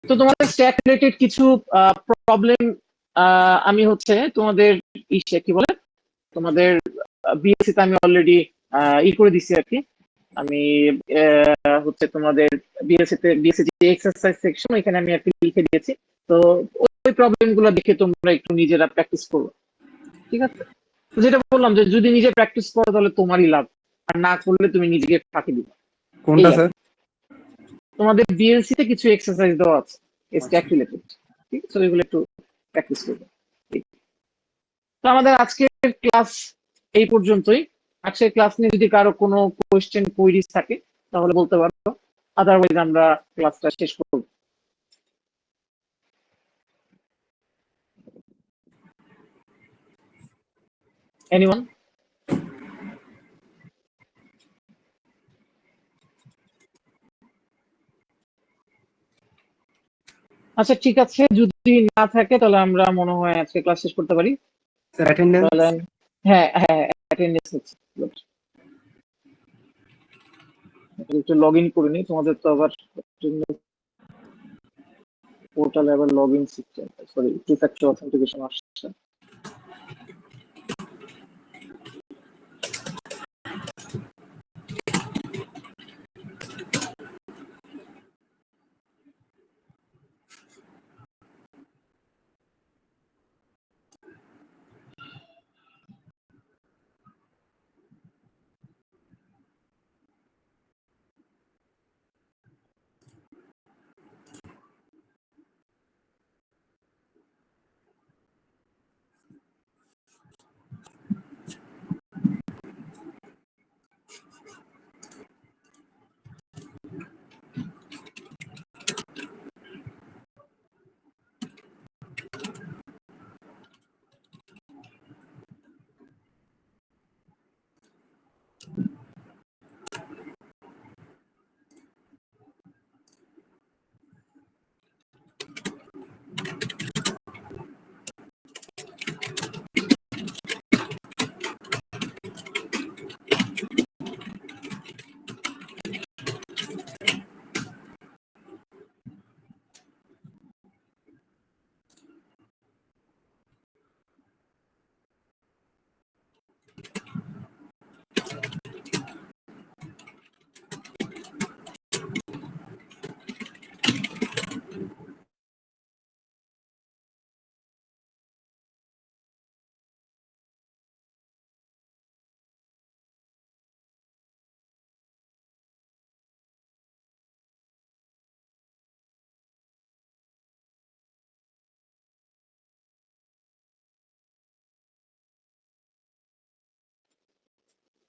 তো তোমাদের স্ট্যাক রিলেটেড কিছু প্রবলেম আমি হচ্ছে তোমাদের কি বলে তোমাদের বিএসসি তে আমি অলরেডি করে দিছি আর কি। আমি হচ্ছে তোমাদের বিএসসি যে এক্সারসাইজ সেকশন, এখানে আমি আর কি লিখে দিয়েছি। তো ওই প্রবলেম গুলো দেখে তোমরা একটু নিজেরা প্র্যাকটিস করো, ঠিক আছে? যেটা বললাম যে যদি নিজে প্র্যাকটিস করো তাহলে তোমারই লাভ, আর না করলে তুমি নিজেকে ফাঁকি দিবে। কোনটা স্যার? তোমাদের বিএলসি তে কিছু এক্সারসাইজ দেওয়া আছে স্ট্যাক রিলেটেড, ঠিক আছে? ওইগুলো একটু প্র্যাকটিস করবে। তো আমাদের আজকের ক্লাস এই পর্যন্তই। আজকের ক্লাস নিয়ে যদি কারো কোনো কোয়েশ্চেন কোয়েরিজ থাকে তাহলে বলতে পারো, আদারওয়াইজ আমরা ক্লাসটা শেষ করব। এনিওয়ান? আচ্ছা ঠিক আছে, যদি না থাকে তাহলে আমরা মনে হয় আজকে ক্লাস শেষ করতে পারি। Sir attendance? তাহলে হ্যাঁ হ্যাঁ অ্যাটেন্ডেন্স হচ্ছে, একটু লগ ইন করে নিই। তোমাদের তো আবার পোর্টালে আবার log in system, sorry, two factor authentication আসছে।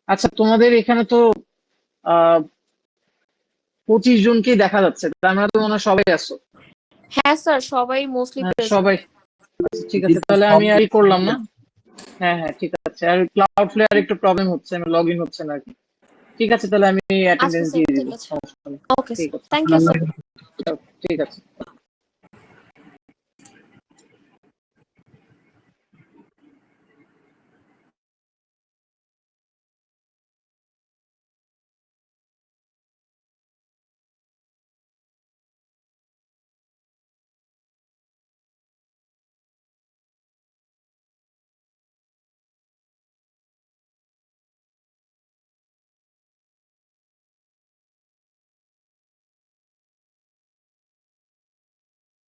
আচ্ছা তোমাদের এখানে তো 25 জনকেই দেখা যাচ্ছে, তার মানে তো মনে হয় সবাই আছো। হ্যাঁ স্যার, সবাই মোস্টলি সবাই আচ্ছা, ঠিক আছে, তাহলে আমি আর করলাম না। হ্যাঁ হ্যাঁ ঠিক আছে, আর ক্লাউড ফ্লেয়ার একটু প্রবলেম হচ্ছে, আমি লগ ইন হচ্ছে না আর কি। ঠিক আছে, তাহলে আমি আচ্ছা অ্যাটেন্ডেন্স স্যার, দিয়ে দিব, ঠিক আছে। সমস্যা নেই। ওকে ঠিক স্যার, আছে, থ্যাংক ইউ স্যার। ঠিক আছে।